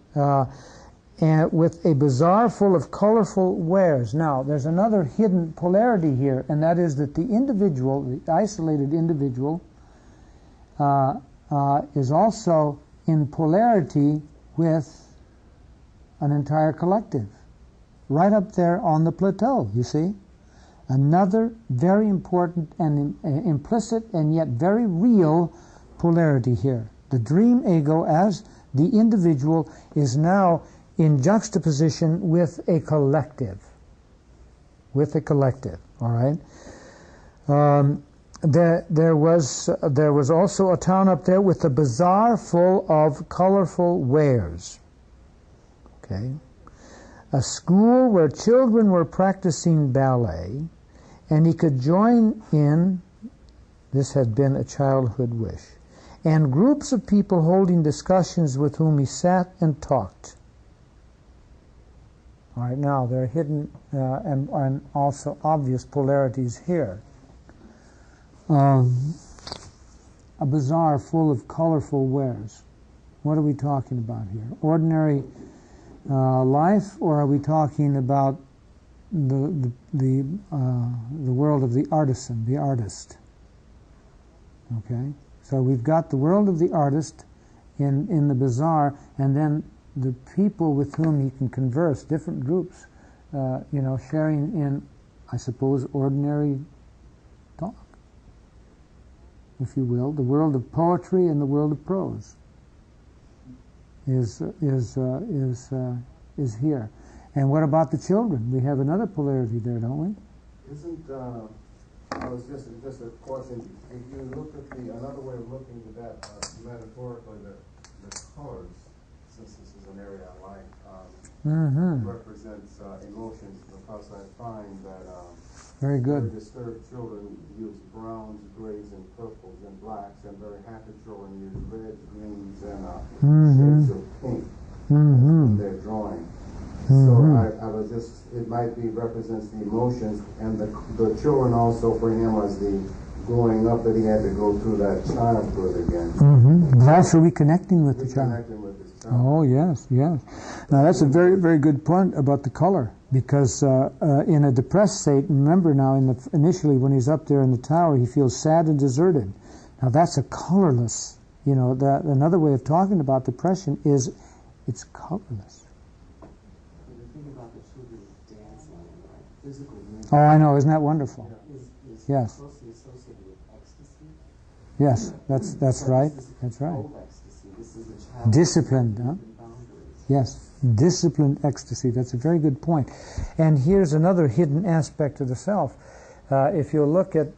and with a bazaar full of colorful wares. Now, there's another hidden polarity here, and that is that the individual, the isolated individual, is also in polarity with an entire collective, right up there on the plateau, you see? Another very important and implicit and yet very real polarity here. The dream ego as the individual is now in juxtaposition with a collective. With a collective, all right? There was also a town up there with a bazaar full of colorful wares. Okay? A school where children were practicing ballet, and he could join in, this had been a childhood wish, and groups of people holding discussions with whom he sat and talked. All right, now there are hidden and also obvious polarities here. A bazaar full of colorful wares. What are we talking about here? Ordinary life, or are we talking about the world of the artisan, the artist? Okay, so we've got the world of the artist in the bazaar, and then the people with whom he can converse, different groups, sharing in, I suppose, ordinary talk, if you will. The world of poetry and the world of prose is here. And what about the children? We have another polarity there, don't we?
Isn't I was just a question. If you look at another way of looking at that metaphorically, the colors, since this is an area I like, represents emotions, because I find that
very good.
Very disturbed children use browns, grays, and purples, and blacks, and very happy children use reds, greens, and shades of pink in their drawing. So I was just, it might be represents the emotions, and the children also for him was the growing up that he had to go through that childhood again.
But also reconnecting with the child. Oh, yes, yes. Now that's a very, very good point about the color, because in a depressed state, remember now, initially when he's up there in the tower, he feels sad and deserted. Now that's a colorless, another way of talking about depression is it's colorless. Oh, I know. Isn't that wonderful? Yes. Yes, that's right. That's right. Disciplined, huh? Yes, disciplined ecstasy. That's a very good point. And here's another hidden aspect of the self. If you look at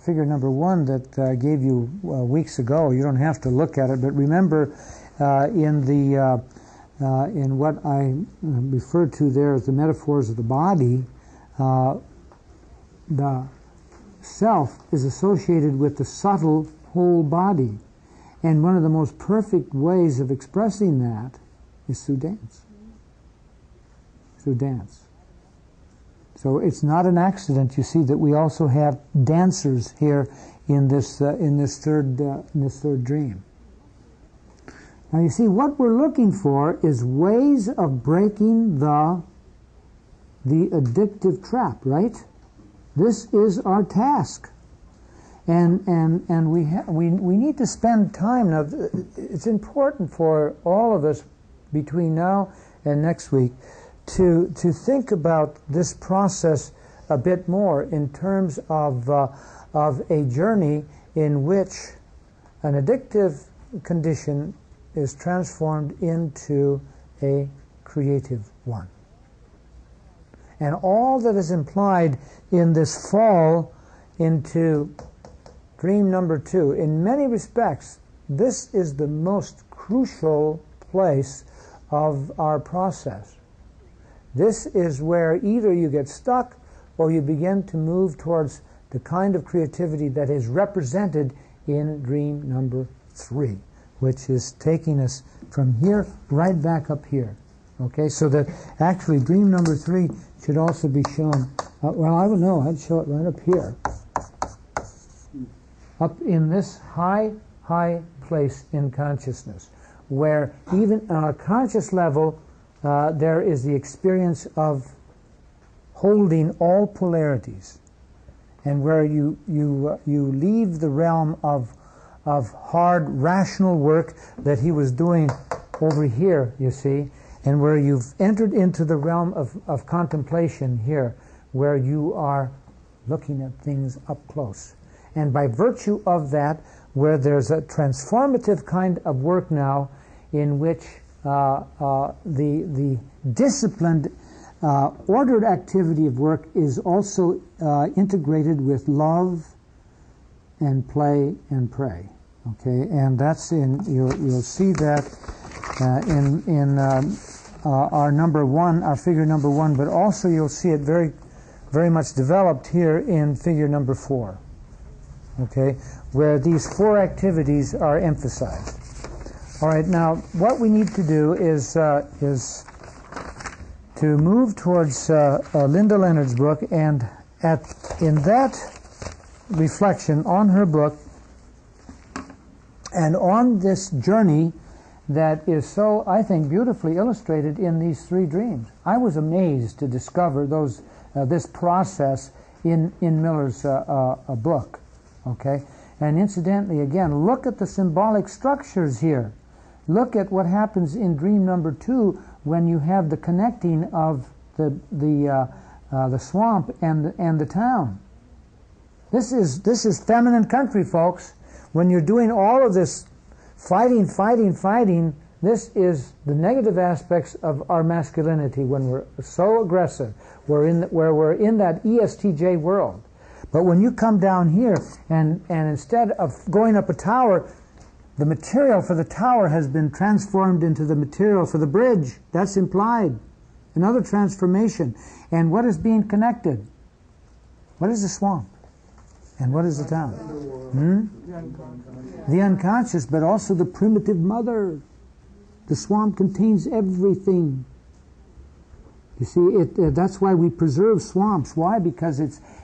figure number 1 that I gave you weeks ago, you don't have to look at it, but remember in what I referred to there as the metaphors of the body, the self is associated with the subtle whole body. And one of the most perfect ways of expressing that is through dance. Through dance. So it's not an accident, you see, that we also have dancers here in this third dream. Now you see, what we're looking for is ways of breaking the addictive trap, right? This is our task. And we need to spend time. Now, it's important for all of us between now and next week to think about this process a bit more in terms of a journey in which an addictive condition is transformed into a creative one. And all that is implied in this fall into dream number 2, in many respects, this is the most crucial place of our process. This is where either you get stuck or you begin to move towards the kind of creativity that is represented in dream number 3, which is taking us from here right back up here. Okay, so that actually dream number 3 should also be shown, well, I don't know, I'd show it right up here. Up in this high place in consciousness, where even on a conscious level, there is the experience of holding all polarities, and where you leave the realm of of hard, rational work that he was doing over here, you see, and where you've entered into the realm of contemplation here, where you are looking at things up close. And by virtue of that, where there's a transformative kind of work now in which the disciplined, ordered activity of work is also integrated with love and play and pray. Okay, and that's you'll see that in our number one, our figure number one, but also you'll see it very, very much developed here in figure number 4. Okay, where these 4 activities are emphasized. All right, now what we need to do is to move towards Linda Leonard's book, and in that reflection on her book and on this journey that is so, I think, beautifully illustrated in these 3 dreams. I was amazed to discover this process in Miller's book. Okay, and incidentally, again, look at the symbolic structures here. Look at what happens in dream number 2 when you have the connecting of the swamp and the town. This is feminine country, folks. When you're doing all of this fighting, this is the negative aspects of our masculinity when we're so aggressive. Where we're in that ESTJ world. But when you come down here and instead of going up a tower, the material for the tower has been transformed into the material for the bridge. That's implied. Another transformation. And what is being connected? What is the swamp? And what is the town? The unconscious, but also the primitive mother. The swamp contains everything. You see, that's why we preserve swamps. Why? Because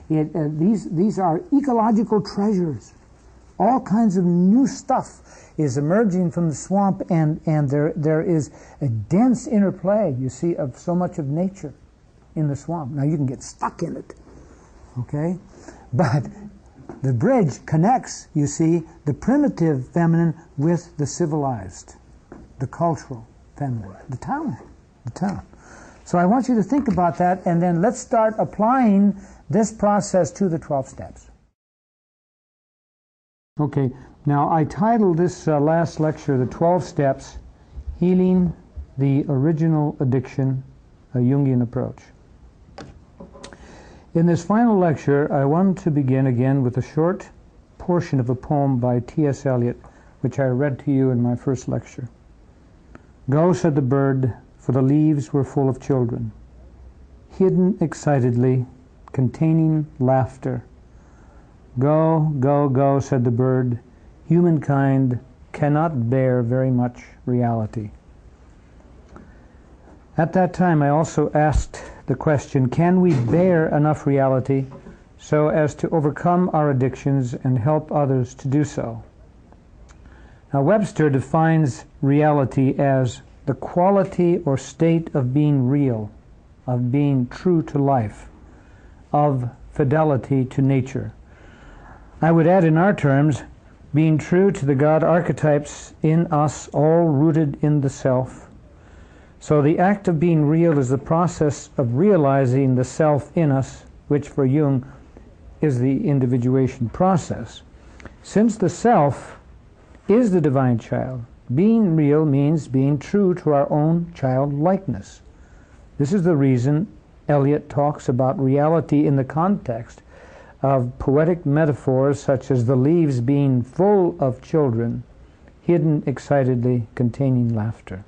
these are ecological treasures. All kinds of new stuff is emerging from the swamp, and there is a dense interplay, you see, of so much of nature in the swamp. Now you can get stuck in it, okay? But the bridge connects, you see, the primitive feminine with the civilized, the cultural feminine, the town. So I want you to think about that, and then let's start applying this process to the 12 steps. Okay, now I titled this last lecture, The 12 Steps, Healing the Original Addiction, a Jungian Approach. In this final lecture, I want to begin again with a short portion of a poem by T.S. Eliot, which I read to you in my first lecture. Go, said the bird, for the leaves were full of children, hidden excitedly, containing laughter. Go, go, go, said the bird, humankind cannot bear very much reality. At that time I also asked the question, can we bear enough reality so as to overcome our addictions and help others to do so? Now Webster defines reality as the quality or state of being real, of being true to life, of fidelity to nature. I would add in our terms, being true to the God archetypes in us, all rooted in the self. So the act of being real is the process of realizing the self in us, which for Jung is the individuation process. Since the self is the divine child, being real means being true to our own childlikeness. This is the reason Eliot talks about reality in the context of poetic metaphors such as the leaves being full of children, hidden excitedly, containing laughter.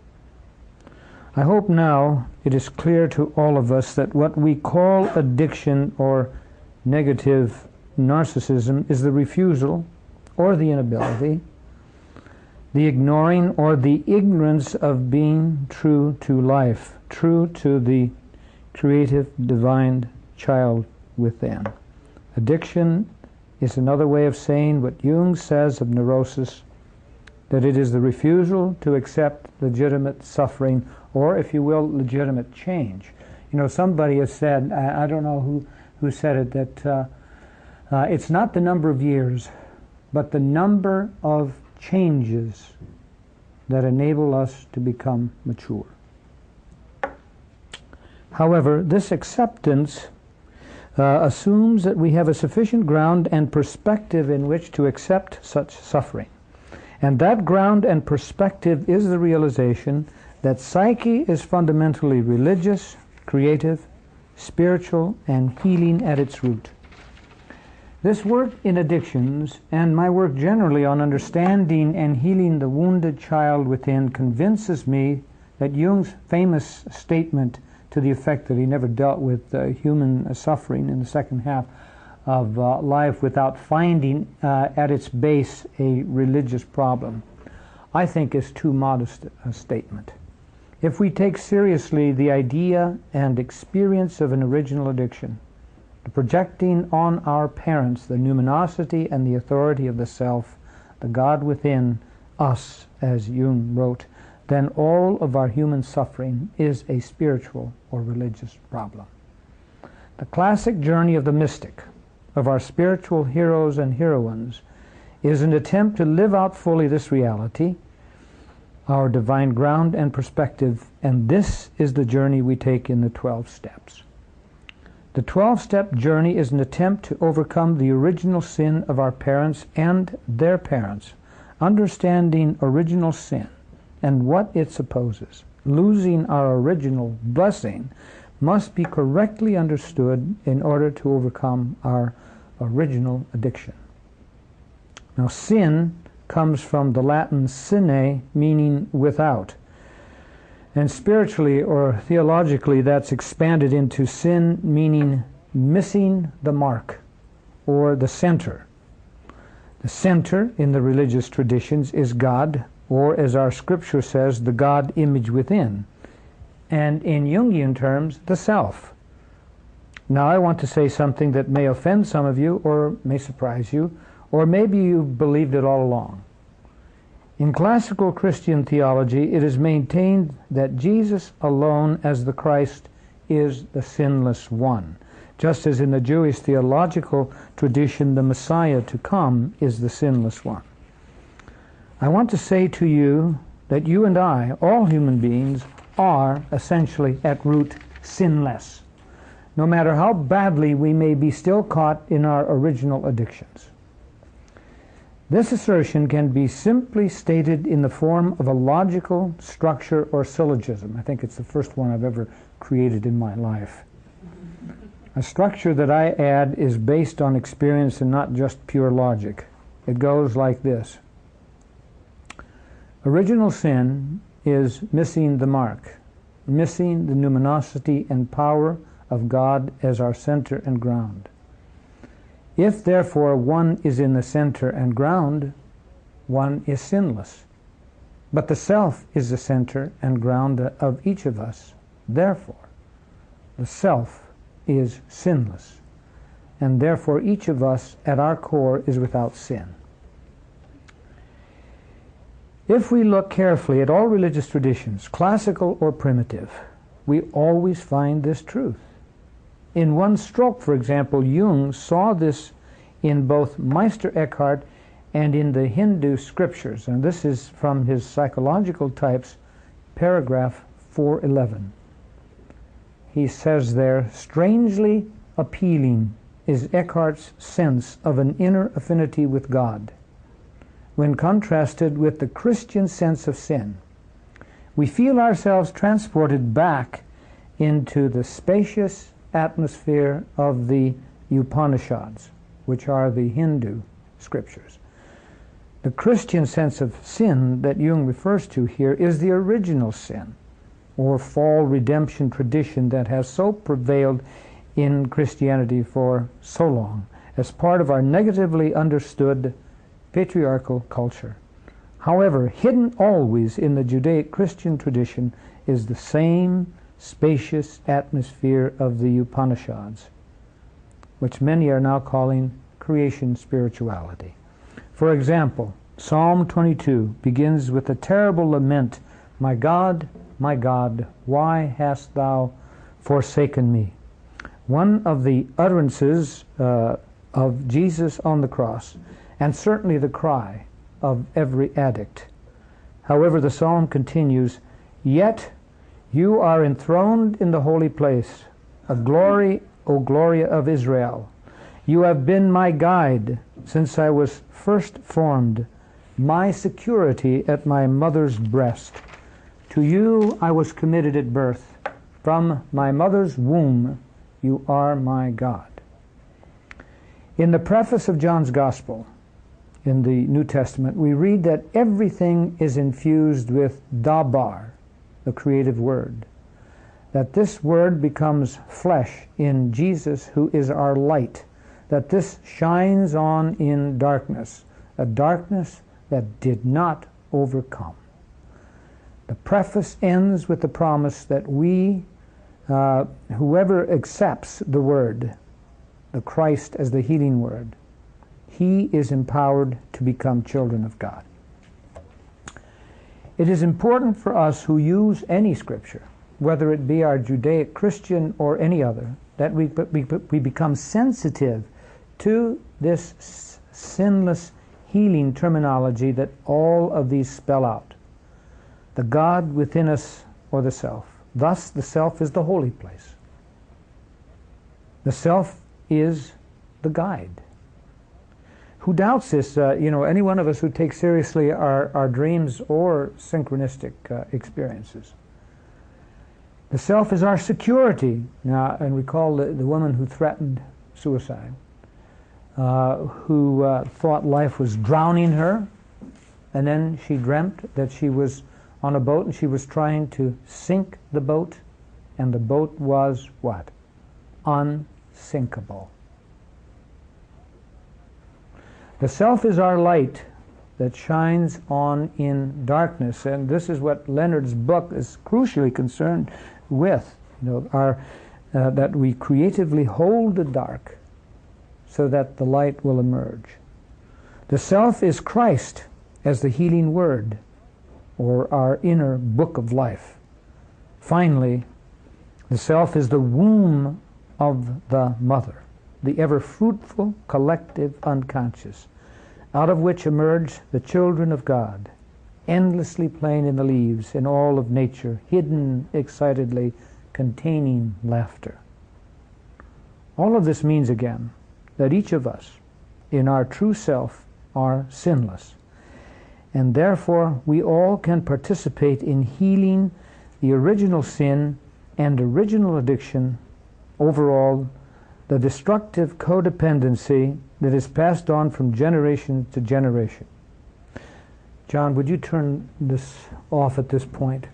I hope now it is clear to all of us that what we call addiction or negative narcissism is the refusal or the inability, the ignoring or the ignorance of being true to life, true to the creative divine child within. Addiction is another way of saying what Jung says of neurosis, that it is the refusal to accept legitimate suffering, or, if you will, legitimate change. You know, somebody has said, I don't know who said it, that it's not the number of years but the number of changes that enable us to become mature. However, this acceptance assumes that we have a sufficient ground and perspective in which to accept such suffering. And that ground and perspective is the realization that psyche is fundamentally religious, creative, spiritual, and healing at its root. This work in addictions, and my work generally on understanding and healing the wounded child within, convinces me that Jung's famous statement to the effect that he never dealt with human suffering in the second half of life without finding at its base a religious problem, I think is too modest a statement. If we take seriously the idea and experience of an original addiction, the projecting on our parents the numinosity and the authority of the self, the God within us, as Jung wrote, then all of our human suffering is a spiritual or religious problem. The classic journey of the mystic, of our spiritual heroes and heroines, is an attempt to live out fully this reality, our divine ground and perspective, and this is the journey we take in the 12 steps. The 12-step journey is an attempt to overcome the original sin of our parents and their parents, understanding original sin and what it supposes. Losing our original blessing must be correctly understood in order to overcome our original addiction. Now, sin comes from the Latin sine, meaning without. And spiritually or theologically, that's expanded into sin, meaning missing the mark or the center. The center in the religious traditions is God, or as our scripture says, the God image within. And in Jungian terms, the self. Now, I want to say something that may offend some of you or may surprise you, or maybe you believed it all along. In classical Christian theology, it is maintained that Jesus alone as the Christ is the sinless one, just as in the Jewish theological tradition, the Messiah to come is the sinless one. I want to say to you that you and I, all human beings, are essentially at root sinless, no matter how badly we may be still caught in our original addictions. This assertion can be simply stated in the form of a logical structure or syllogism. I think it's the first one I've ever created in my life. A structure that I add is based on experience and not just pure logic. It goes like this. Original sin is missing the mark, missing the numinosity and power of God as our center and ground. If, therefore, one is in the center and ground, one is sinless. But the self is the center and ground of each of us. Therefore, the self is sinless. And therefore, each of us at our core is without sin. If we look carefully at all religious traditions, classical or primitive, we always find this truth. In one stroke, for example, Jung saw this in both Meister Eckhart and in the Hindu scriptures. And this is from his Psychological Types, paragraph 411. He says there, strangely appealing is Eckhart's sense of an inner affinity with God, when contrasted with the Christian sense of sin. We feel ourselves transported back into the spacious atmosphere of the Upanishads, which are the Hindu scriptures. The Christian sense of sin that Jung refers to here is the original sin, or fall redemption tradition that has so prevailed in Christianity for so long, as part of our negatively understood patriarchal culture. However, hidden always in the Judaic-Christian tradition is the same spacious atmosphere of the Upanishads, which many are now calling creation spirituality. For example, Psalm 22 begins with a terrible lament, my God, why hast thou forsaken me?" One of the utterances of Jesus on the cross, and certainly the cry of every addict. However, the psalm continues, "Yet you are enthroned in the holy place, a glory, O glory of Israel. You have been my guide since I was first formed, my security at my mother's breast. To you I was committed at birth. From my mother's womb you are my God." In the preface of John's Gospel, in the New Testament, we read that everything is infused with dabar, the creative word. That this word becomes flesh in Jesus, who is our light. That this shines on in darkness, a darkness that did not overcome. The preface ends with the promise that whoever accepts the word, the Christ as the healing word, he is empowered to become children of God. It is important for us who use any scripture, whether it be our Judaic Christian or any other, that we become sensitive to this sinless healing terminology that all of these spell out. The God within us, or the self. Thus, the self is the holy place. The self is the guide. Who doubts this? Any one of us who takes seriously our dreams or synchronistic experiences. The self is our security. Now, and recall the woman who threatened suicide, who thought life was drowning her, and then she dreamt that she was on a boat and she was trying to sink the boat, and the boat was what? Unsinkable. The self is our light that shines on in darkness, and this is what Leonard's book is crucially concerned with. That we creatively hold the dark so that the light will emerge. The self is Christ as the healing word, or our inner book of life. Finally, the self is the womb of the mother, the ever-fruitful collective unconscious, out of which emerge the children of God, endlessly playing in the leaves, in all of nature, hidden excitedly, containing laughter. All of this means, again, that each of us, in our true self, are sinless, and therefore we all can participate in healing the original sin and original addiction, overall, the destructive codependency that is passed on from generation to generation. John, would you turn this off at this point?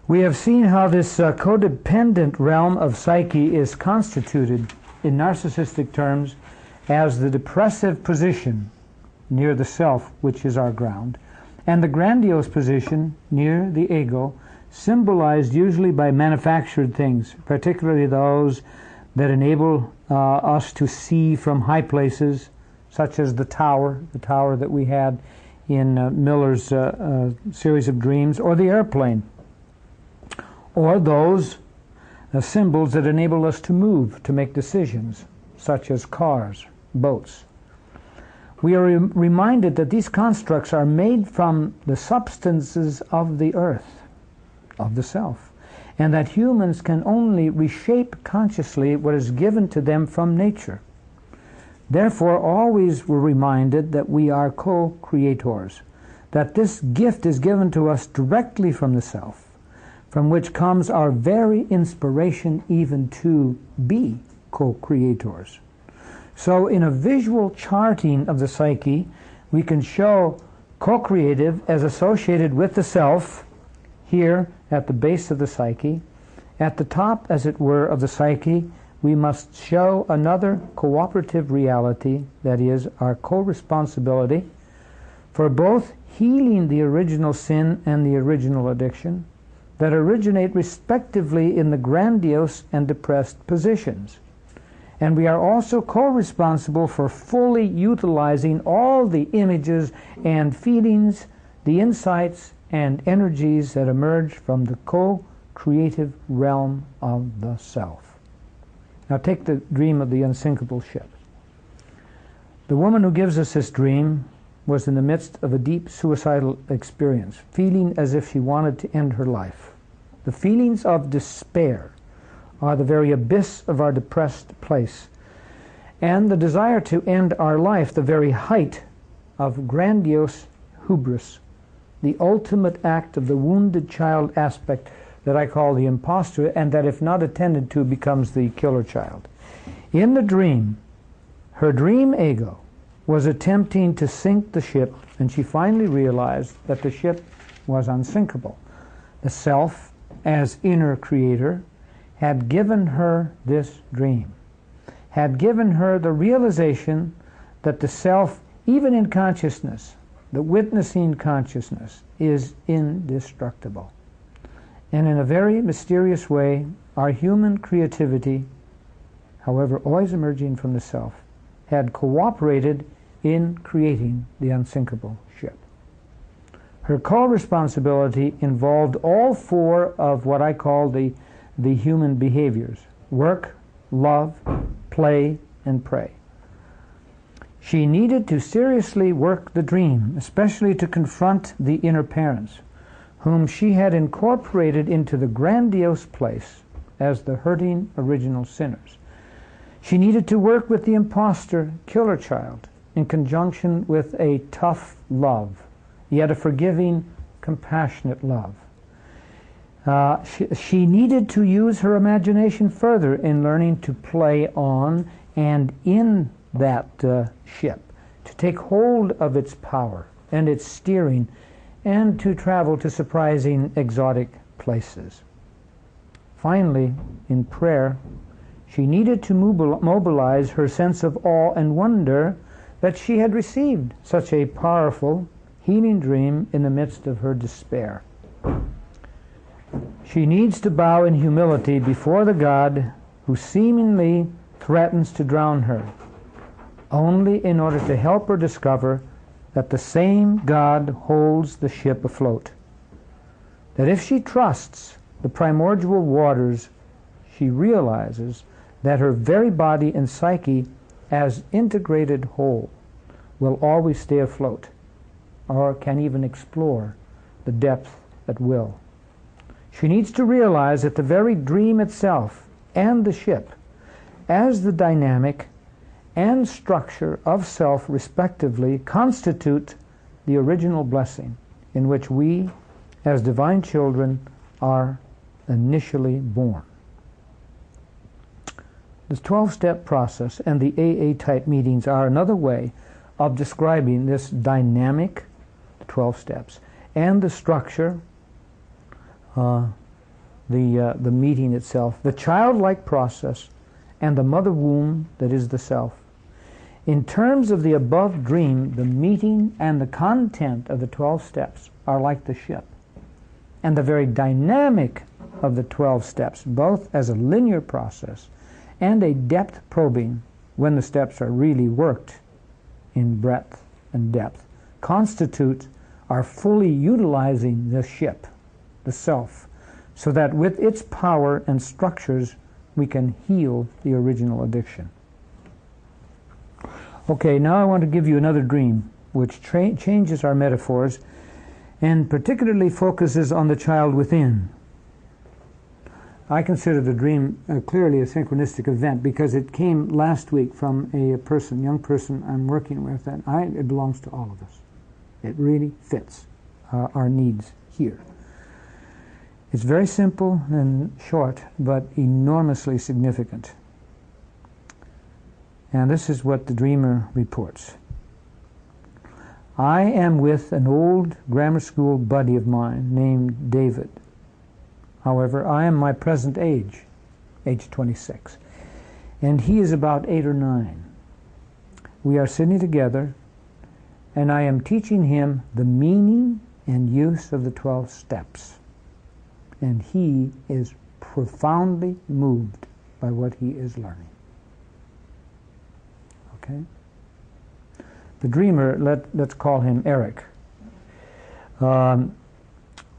We have seen how this codependent realm of psyche is constituted, in narcissistic terms, as the depressive position near the self, which is our ground, and the grandiose position near the ego, symbolized usually by manufactured things, particularly those that enable us to see from high places, such as the tower that we had in Miller's series of dreams, or the airplane, or those symbols that enable us to move, to make decisions, such as cars, boats. We are reminded that these constructs are made from the substances of the earth, of the self, and that humans can only reshape consciously what is given to them from nature. Therefore, always we're reminded that we are co-creators, that this gift is given to us directly from the self, from which comes our very inspiration even to be co-creators. So in a visual charting of the psyche, we can show co-creative as associated with the self, here at the base of the psyche. At the top, as it were, of the psyche, we must show another cooperative reality, that is, our co-responsibility for both healing the original sin and the original addiction, that originate respectively in the grandiose and depressed positions. And we are also co-responsible for fully utilizing all the images and feelings, the insights and energies that emerge from the co-creative realm of the self. Now take the dream of the unsinkable ship. The woman who gives us this dream was in the midst of a deep suicidal experience, feeling as if she wanted to end her life. The feelings of despair are the very abyss of our depressed place, and the desire to end our life the very height of grandiose hubris, the ultimate act of the wounded child aspect that I call the imposter, and that if not attended to becomes the killer child. In the dream, her dream ego was attempting to sink the ship, and she finally realized that the ship was unsinkable. The self, as inner creator, had given her this dream, had given her the realization that the self, even in consciousness, the witnessing consciousness, is indestructible. And in a very mysterious way, our human creativity, however always emerging from the self, had cooperated in creating the unsinkable ship. Her co-responsibility involved all four of what I call the human behaviors: work, love, play, and pray. She needed to seriously work the dream, especially to confront the inner parents, whom she had incorporated into the grandiose place as the hurting original sinners. She needed to work with the imposter killer child in conjunction with a tough love, yet a forgiving, compassionate love. She needed to use her imagination further in learning to play on and in that ship, to take hold of its power and its steering, and to travel to surprising, exotic places. Finally, in prayer, she needed to mobilize her sense of awe and wonder that she had received such a powerful, healing dream in the midst of her despair. She needs to bow in humility before the God who seemingly threatens to drown her, only in order to help her discover that the same God holds the ship afloat. That if she trusts the primordial waters, she realizes that her very body and psyche, as integrated whole, will always stay afloat, or can even explore the depth at will. She needs to realize that the very dream itself and the ship, as the dynamic and structure of self respectively, constitute the original blessing in which we, as divine children, are initially born. This 12-step process and the AA-type meetings are another way of describing this dynamic 12 steps and the structure, the meeting itself, the childlike process, and the mother womb that is the self. In terms of the above dream, the meeting and the content of the 12 steps are like the ship. And the very dynamic of the 12 steps, both as a linear process and a depth probing, when the steps are really worked in breadth and depth, constitute our fully utilizing the ship, the self, so that with its power and structures we can heal the original addiction. Okay, now I want to give you another dream which changes our metaphors and particularly focuses on the child within. I consider the dream clearly a synchronistic event because it came last week from a person, young person I'm working with, and it belongs to all of us. It really fits our needs here. It's very simple and short, but enormously significant. And this is what the dreamer reports. I am with an old grammar school buddy of mine named David. However, I am my present age 26, and he is about 8 or 9. We are sitting together, and I am teaching him the meaning and use of the 12 steps. And he is profoundly moved by what he is learning. Okay? The dreamer, let's call him Eric,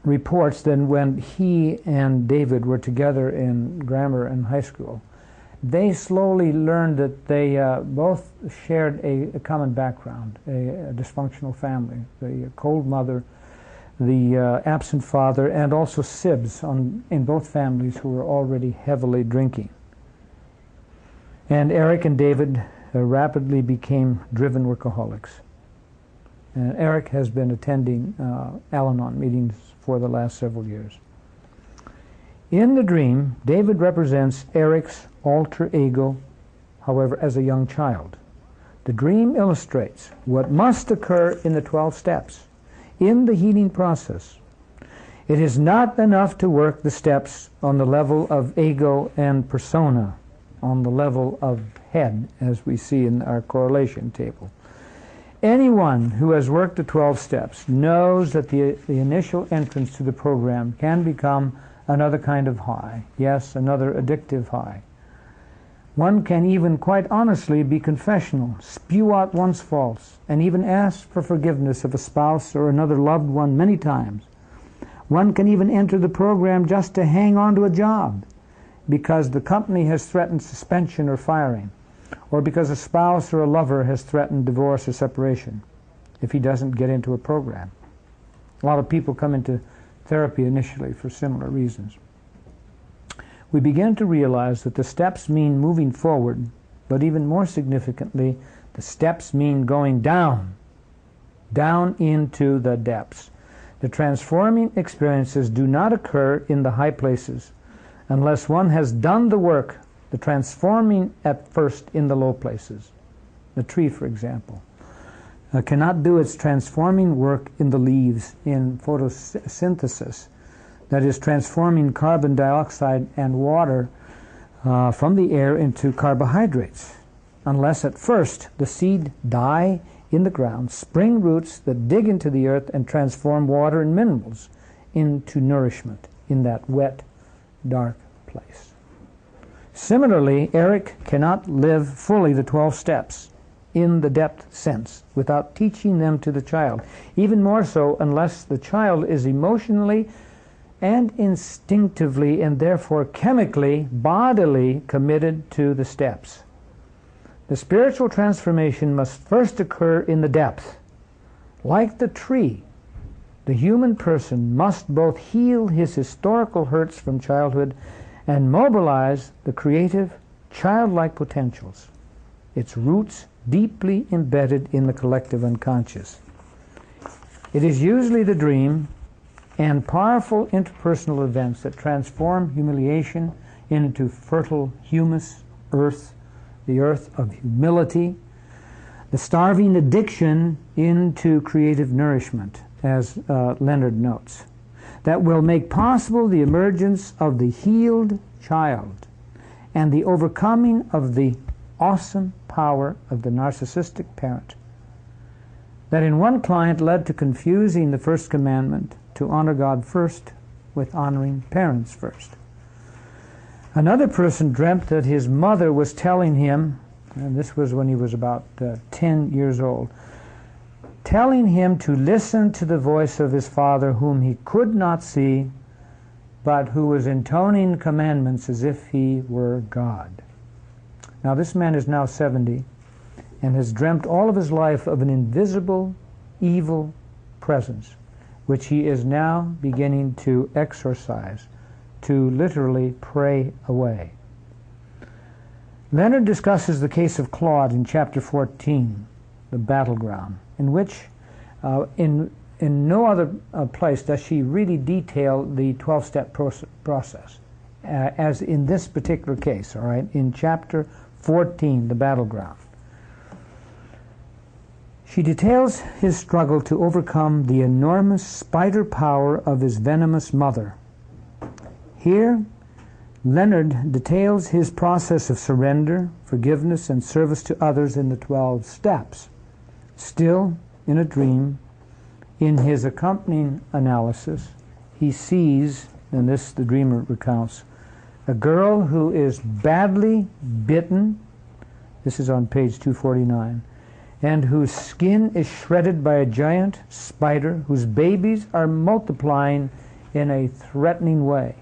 reports that when he and David were together in grammar and high school, they slowly learned that they both shared a common background, a dysfunctional family, the cold mother, the absent father, and also sibs in both families who were already heavily drinking. And Eric and David rapidly became driven workaholics. And Eric has been attending Al-Anon meetings for the last several years. In the dream, David represents Eric's alter ego, however, as a young child. The dream illustrates what must occur in the 12 steps, in the healing process. It is not enough to work the steps on the level of ego and persona, on the level of head, as we see in our correlation table. Anyone who has worked the 12 steps knows that the initial entrance to the program can become another kind of high. Yes, another addictive high. One can even quite honestly be confessional, spew out one's faults, and even ask for forgiveness of a spouse or another loved one many times. One can even enter the program just to hang on to a job because the company has threatened suspension or firing, or because a spouse or a lover has threatened divorce or separation if he doesn't get into a program. A lot of people come into therapy initially for similar reasons. We begin to realize that the steps mean moving forward, but even more significantly, the steps mean going down into the depths. The transforming experiences do not occur in the high places unless one has done the work, the transforming at first in the low places. The tree, for example, cannot do its transforming work in the leaves in photosynthesis, that is transforming carbon dioxide and water from the air into carbohydrates, unless at first the seed die in the ground, spring roots that dig into the earth and transform water and minerals into nourishment in that wet, dark place. Similarly, Eric cannot live fully the 12 steps in the depth sense without teaching them to the child, even more so unless the child is emotionally and instinctively and therefore chemically, bodily committed to the steps. The spiritual transformation must first occur in the depth. Like the tree, the human person must both heal his historical hurts from childhood and mobilize the creative, childlike potentials, its roots deeply embedded in the collective unconscious. It is usually the dream and powerful interpersonal events that transform humiliation into fertile humus, earth, the earth of humility, the starving addiction into creative nourishment, as Leonard notes, that will make possible the emergence of the healed child and the overcoming of the awesome power of the narcissistic parent. That in one client led to confusing the first commandment, to honor God first, with honoring parents first. Another person dreamt that his mother was telling him, and this was when he was about 10 years old, telling him to listen to the voice of his father whom he could not see, but who was intoning commandments as if he were God. Now this man is now 70 and has dreamt all of his life of an invisible, evil presence, which he is now beginning to exorcise, to literally pray away. Leonard discusses the case of Claude in chapter 14, the battleground, in which in no other place does she really detail the 12-step process, as in this particular case, all right, in chapter 14, the battleground. She details his struggle to overcome the enormous spider power of his venomous mother. Here, Leonard details his process of surrender, forgiveness, and service to others in the 12 steps. Still, in a dream, in his accompanying analysis, he sees, and this the dreamer recounts, a girl who is badly bitten, this is on page 249, and whose skin is shredded by a giant spider whose babies are multiplying in a threatening way.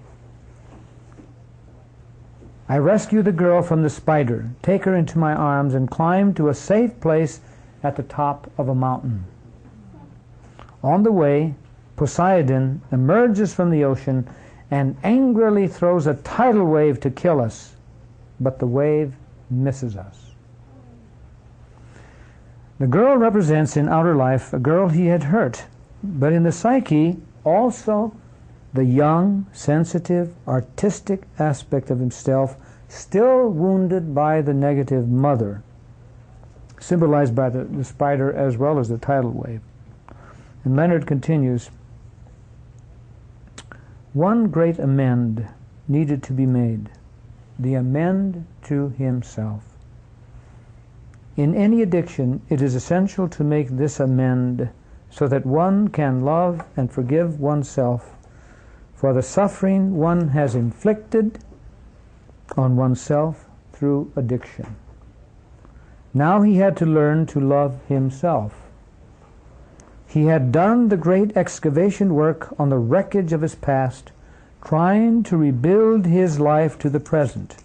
I rescue the girl from the spider, take her into my arms, and climb to a safe place at the top of a mountain. On the way, Poseidon emerges from the ocean and angrily throws a tidal wave to kill us, but the wave misses us. The girl represents in outer life a girl he had hurt, but in the psyche also the young, sensitive, artistic aspect of himself, still wounded by the negative mother, symbolized by the spider as well as the tidal wave. And Leonard continues, one great amend needed to be made, the amend to himself. In any addiction, it is essential to make this amend so that one can love and forgive oneself for the suffering one has inflicted on oneself through addiction. Now he had to learn to love himself. He had done the great excavation work on the wreckage of his past, trying to rebuild his life to the present.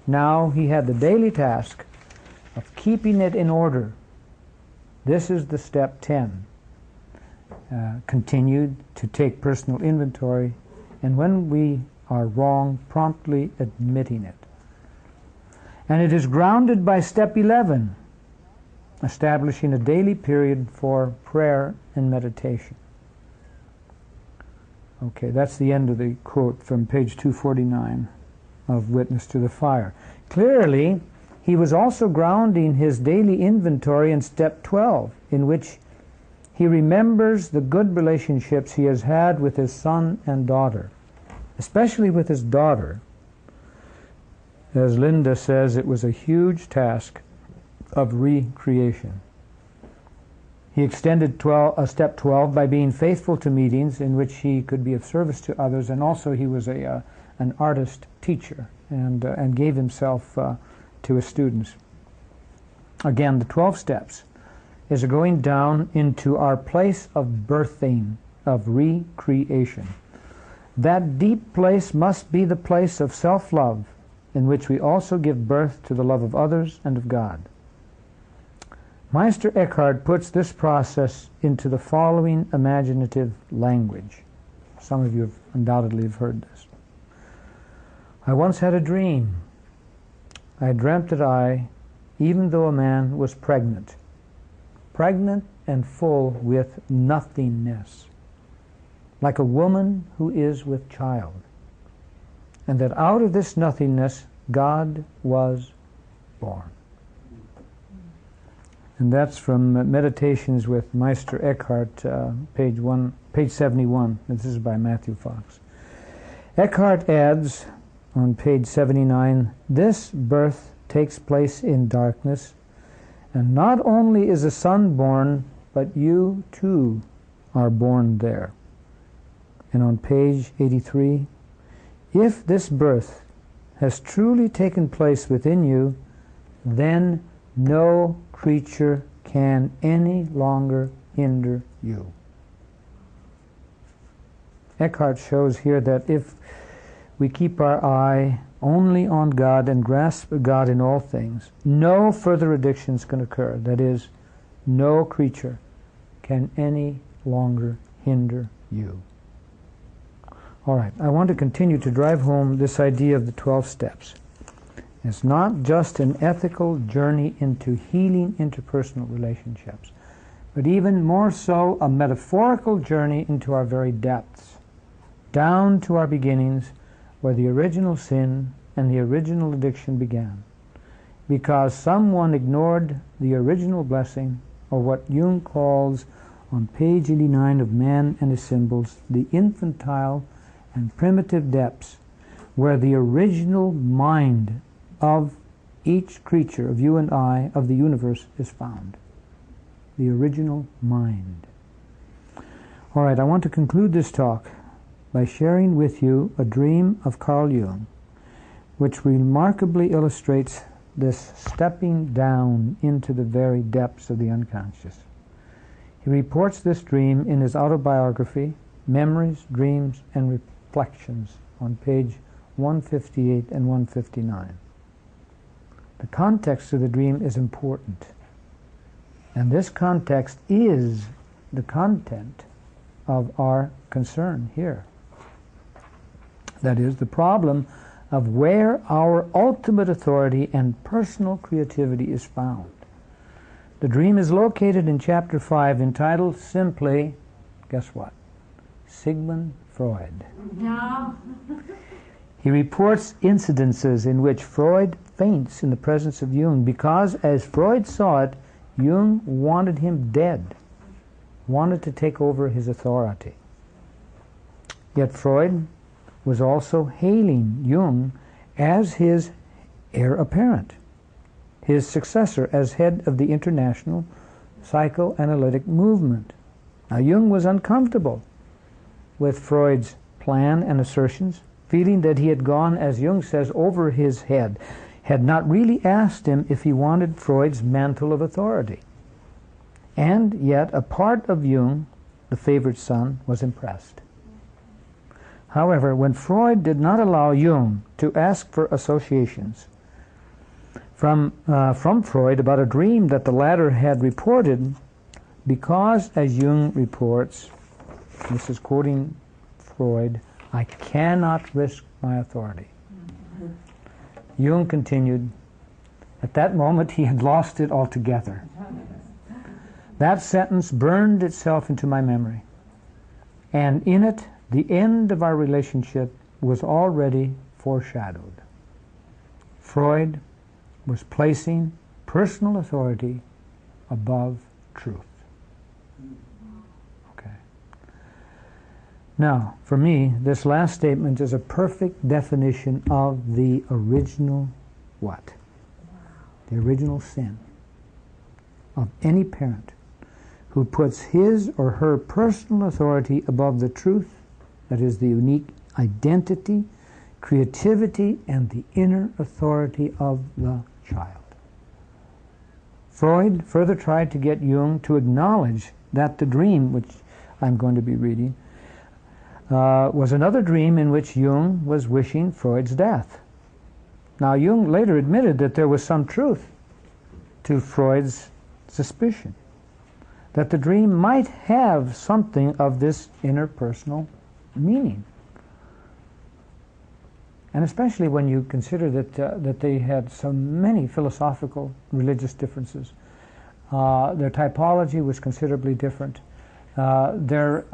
Now he had the daily task of keeping it in order. This is the step 10. Continued to take personal inventory, and when we are wrong, promptly admitting it. And it is grounded by step 11, establishing a daily period for prayer and meditation. Okay, that's the end of the quote from page 249 of Witness to the Fire. Clearly, he was also grounding his daily inventory in step 12, in which he remembers the good relationships he has had with his son and daughter, especially with his daughter. As Linda says, it was a huge task of recreation. He extended step 12 by being faithful to meetings in which he could be of service to others, and also he was an artist teacher and gave himself to his students. Again, the 12 steps is going down into our place of birthing, of recreation. That deep place must be the place of self-love, in which we also give birth to the love of others and of God. Meister Eckhart puts this process into the following imaginative language. Some of you have undoubtedly heard this. I once had a dream. I dreamt that I, even though a man was pregnant and full with nothingness, like a woman who is with child, and that out of this nothingness God was born. And that's from Meditations with Meister Eckhart, page 71. This is by Matthew Fox. Eckhart adds on page 79, this birth takes place in darkness, and not only is a son born, but you too are born there. And on page 83, if this birth has truly taken place within you, then no creature can any longer hinder you. Eckhart shows here that if we keep our eye only on God and grasp God in all things, no further addictions can occur. That is, no creature can any longer hinder you. All right, I want to continue to drive home this idea of the 12 steps. It's not just an ethical journey into healing interpersonal relationships, but even more so a metaphorical journey into our very depths, down to our beginnings, where the original sin and the original addiction began, because someone ignored the original blessing, or what Jung calls on page 89 of Man and His Symbols, the infantile and primitive depths, where the original mind of each creature, of you and I, of the universe, is found. The original mind. All right, I want to conclude this talk by sharing with you a dream of Carl Jung, which remarkably illustrates this stepping down into the very depths of the unconscious. He reports this dream in his autobiography, Memories, Dreams, and Reflections, on page 158 and 159. The context of the dream is important. And this context is the content of our concern here. That is, the problem of where our ultimate authority and personal creativity is found. The dream is located in Chapter 5, entitled simply, guess what? Sigmund Freud.
No.
He reports incidences in which Freud faints in the presence of Jung because, as Freud saw it, Jung wanted him dead, wanted to take over his authority. Yet Freud was also hailing Jung as his heir apparent, his successor as head of the international psychoanalytic movement. Now, Jung was uncomfortable with Freud's plan and assertions, feeling that he had gone, as Jung says, over his head, had not really asked him if he wanted Freud's mantle of authority. And yet a part of Jung, the favorite son, was impressed. However, when Freud did not allow Jung to ask for associations from Freud about a dream that the latter had reported, because, as Jung reports, this is quoting Freud, "I cannot risk my authority." Jung continued, at that moment he had lost it altogether. That sentence burned itself into my memory, and in it the end of our relationship was already foreshadowed. Freud was placing personal authority above truth. Okay. Now, for me, this last statement is a perfect definition of the original what? The original sin of any parent who puts his or her personal authority above the truth, that is the unique identity, creativity, and the inner authority of the child. Freud further tried to get Jung to acknowledge that the dream, which I'm going to be reading, was another dream in which Jung was wishing Freud's death. Now, Jung later admitted that there was some truth to Freud's suspicion, that the dream might have something of this interpersonal meaning. And especially when you consider that they had so many philosophical, religious differences. Their typology was considerably different. Their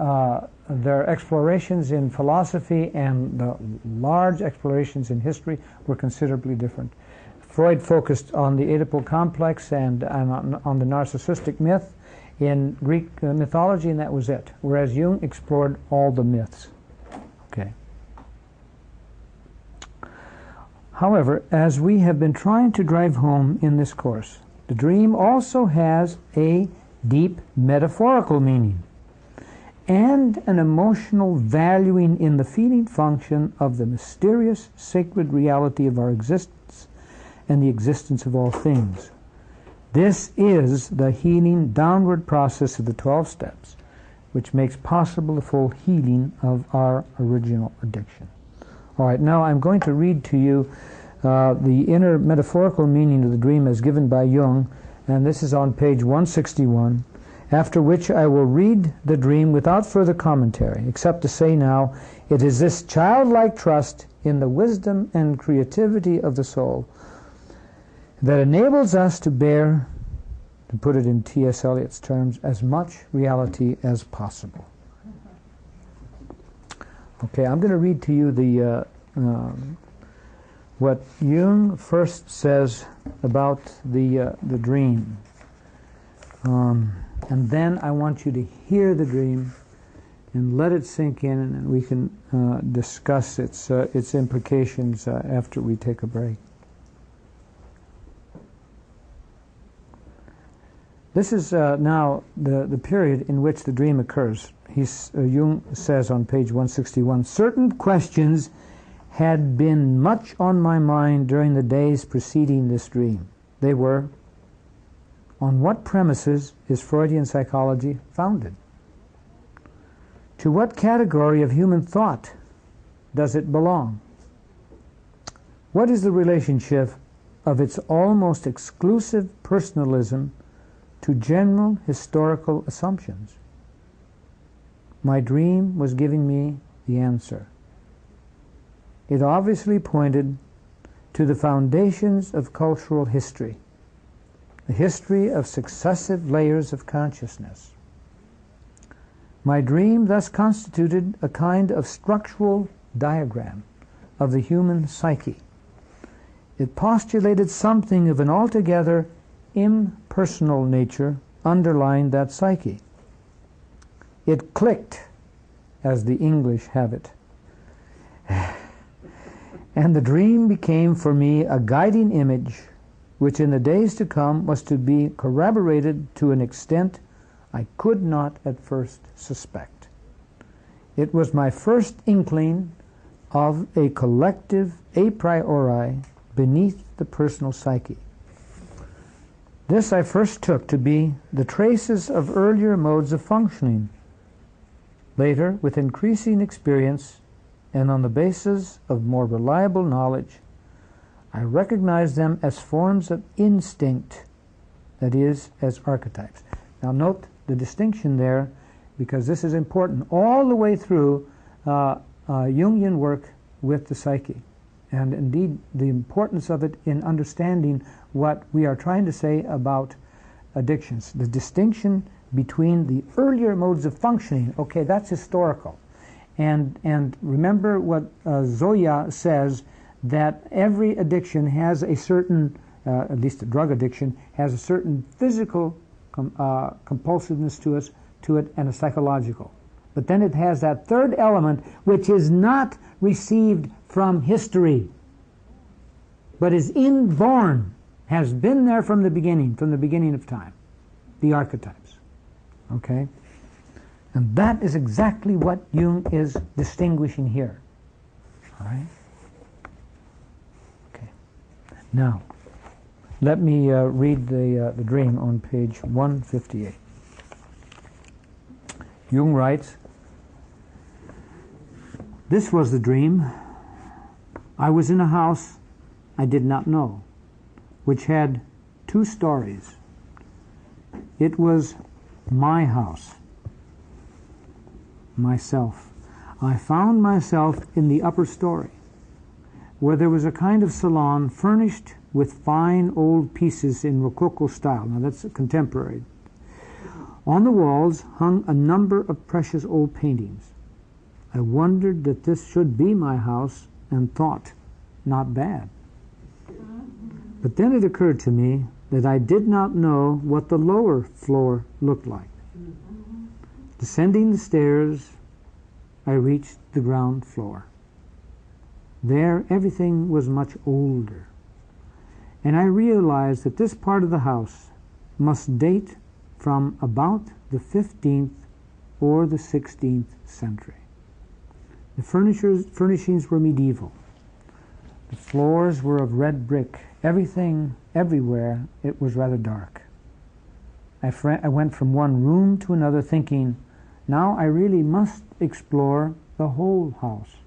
explorations in philosophy and the large explorations in history were considerably different. Freud focused on the Oedipal complex and on the narcissistic myth in Greek mythology, and that was it. Whereas Jung explored all the myths. Okay. However, as we have been trying to drive home in this course, the dream also has a deep metaphorical meaning and an emotional valuing in the feeling function of the mysterious sacred reality of our existence and the existence of all things. This is the healing downward process of the 12 steps, which makes possible the full healing of our original addiction. All right, now I'm going to read to you the inner metaphorical meaning of the dream as given by Jung, and this is on page 161, after which I will read the dream without further commentary, except to say now, it is this childlike trust in the wisdom and creativity of the soul that enables us to bear, to put it in T.S. Eliot's terms, as much reality as possible. Okay, I'm going to read to you the what Jung first says about the dream, and then I want you to hear the dream and let it sink in, and we can discuss its implications after we take a break. This is now the period in which the dream occurs. Jung says on page 161, certain questions had been much on my mind during the days preceding this dream. They were, on what premises is Freudian psychology founded? To what category of human thought does it belong? What is the relationship of its almost exclusive personalism to general historical assumptions? My dream was giving me the answer. It obviously pointed to the foundations of cultural history, the history of successive layers of consciousness. My dream thus constituted a kind of structural diagram of the human psyche. It postulated something of an altogether impersonal nature underlying that psyche. It clicked, as the English have it. And the dream became for me a guiding image which in the days to come was to be corroborated to an extent I could not at first suspect. It was my first inkling of a collective a priori beneath the personal psyche. This I first took to be the traces of earlier modes of functioning. Later, with increasing experience and on the basis of more reliable knowledge, I recognized them as forms of instinct, that is, as archetypes. Now note the distinction there, because this is important all the way through Jungian work with the psyche, and indeed the importance of it in understanding what we are trying to say about addictions. The distinction between the earlier modes of functioning, okay, that's historical. And remember what Zoya says, that every addiction has a certain, at least a drug addiction, has a certain physical compulsiveness to it and a psychological. But then it has that third element which is not received from history, but is inborn, has been there from the beginning of time, the archetypes. Okay? And that is exactly what Jung is distinguishing here. All right? Okay. Now, let me read the dream on page 158. Jung writes, "This was the dream. I was in a house I did not know, which had 2 stories. It was my house, myself. I found myself in the upper story, where there was a kind of salon furnished with fine old pieces in Rococo style." Now that's contemporary. "On the walls hung a number of precious old paintings. I wondered that this should be my house and thought, not bad. But then it occurred to me that I did not know what the lower floor looked like. Descending the stairs, I reached the ground floor. There everything was much older, and I realized that this part of the house must date from about the 15th or the 16th century. The furnishings were medieval. The floors were of red brick. Everything, everywhere, it was rather dark. I went from one room to another thinking, now I really must explore the whole house.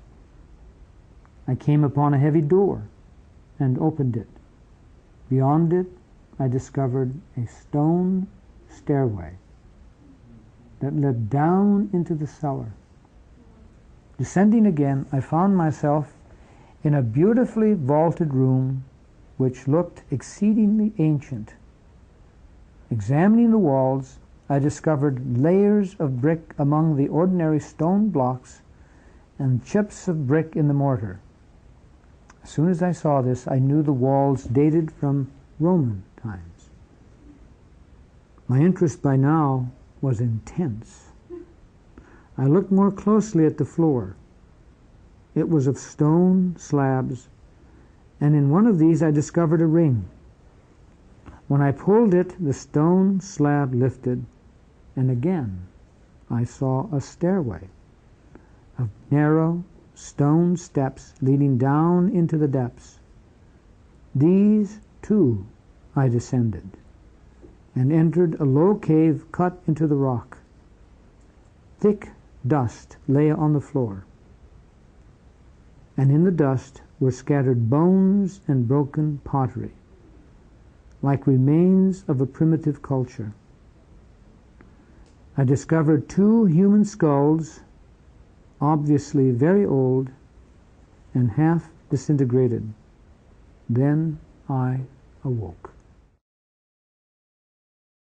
I came upon a heavy door and opened it. Beyond it, I discovered a stone stairway that led down into the cellar. Descending again, I found myself in a beautifully vaulted room which looked exceedingly ancient. Examining the walls, I discovered layers of brick among the ordinary stone blocks and chips of brick in the mortar. As soon as I saw this, I knew the walls dated from Roman times. My interest by now was intense. I looked more closely at the floor. It was of stone slabs, and in one of these I discovered a ring. When I pulled it, the stone slab lifted, and again I saw a stairway of narrow stone steps leading down into the depths. These, too, I descended, and entered a low cave cut into the rock. Thick dust lay on the floor, and in the dust were scattered bones and broken pottery, like remains of a primitive culture. I discovered 2 human skulls, obviously very old and half disintegrated. Then I awoke.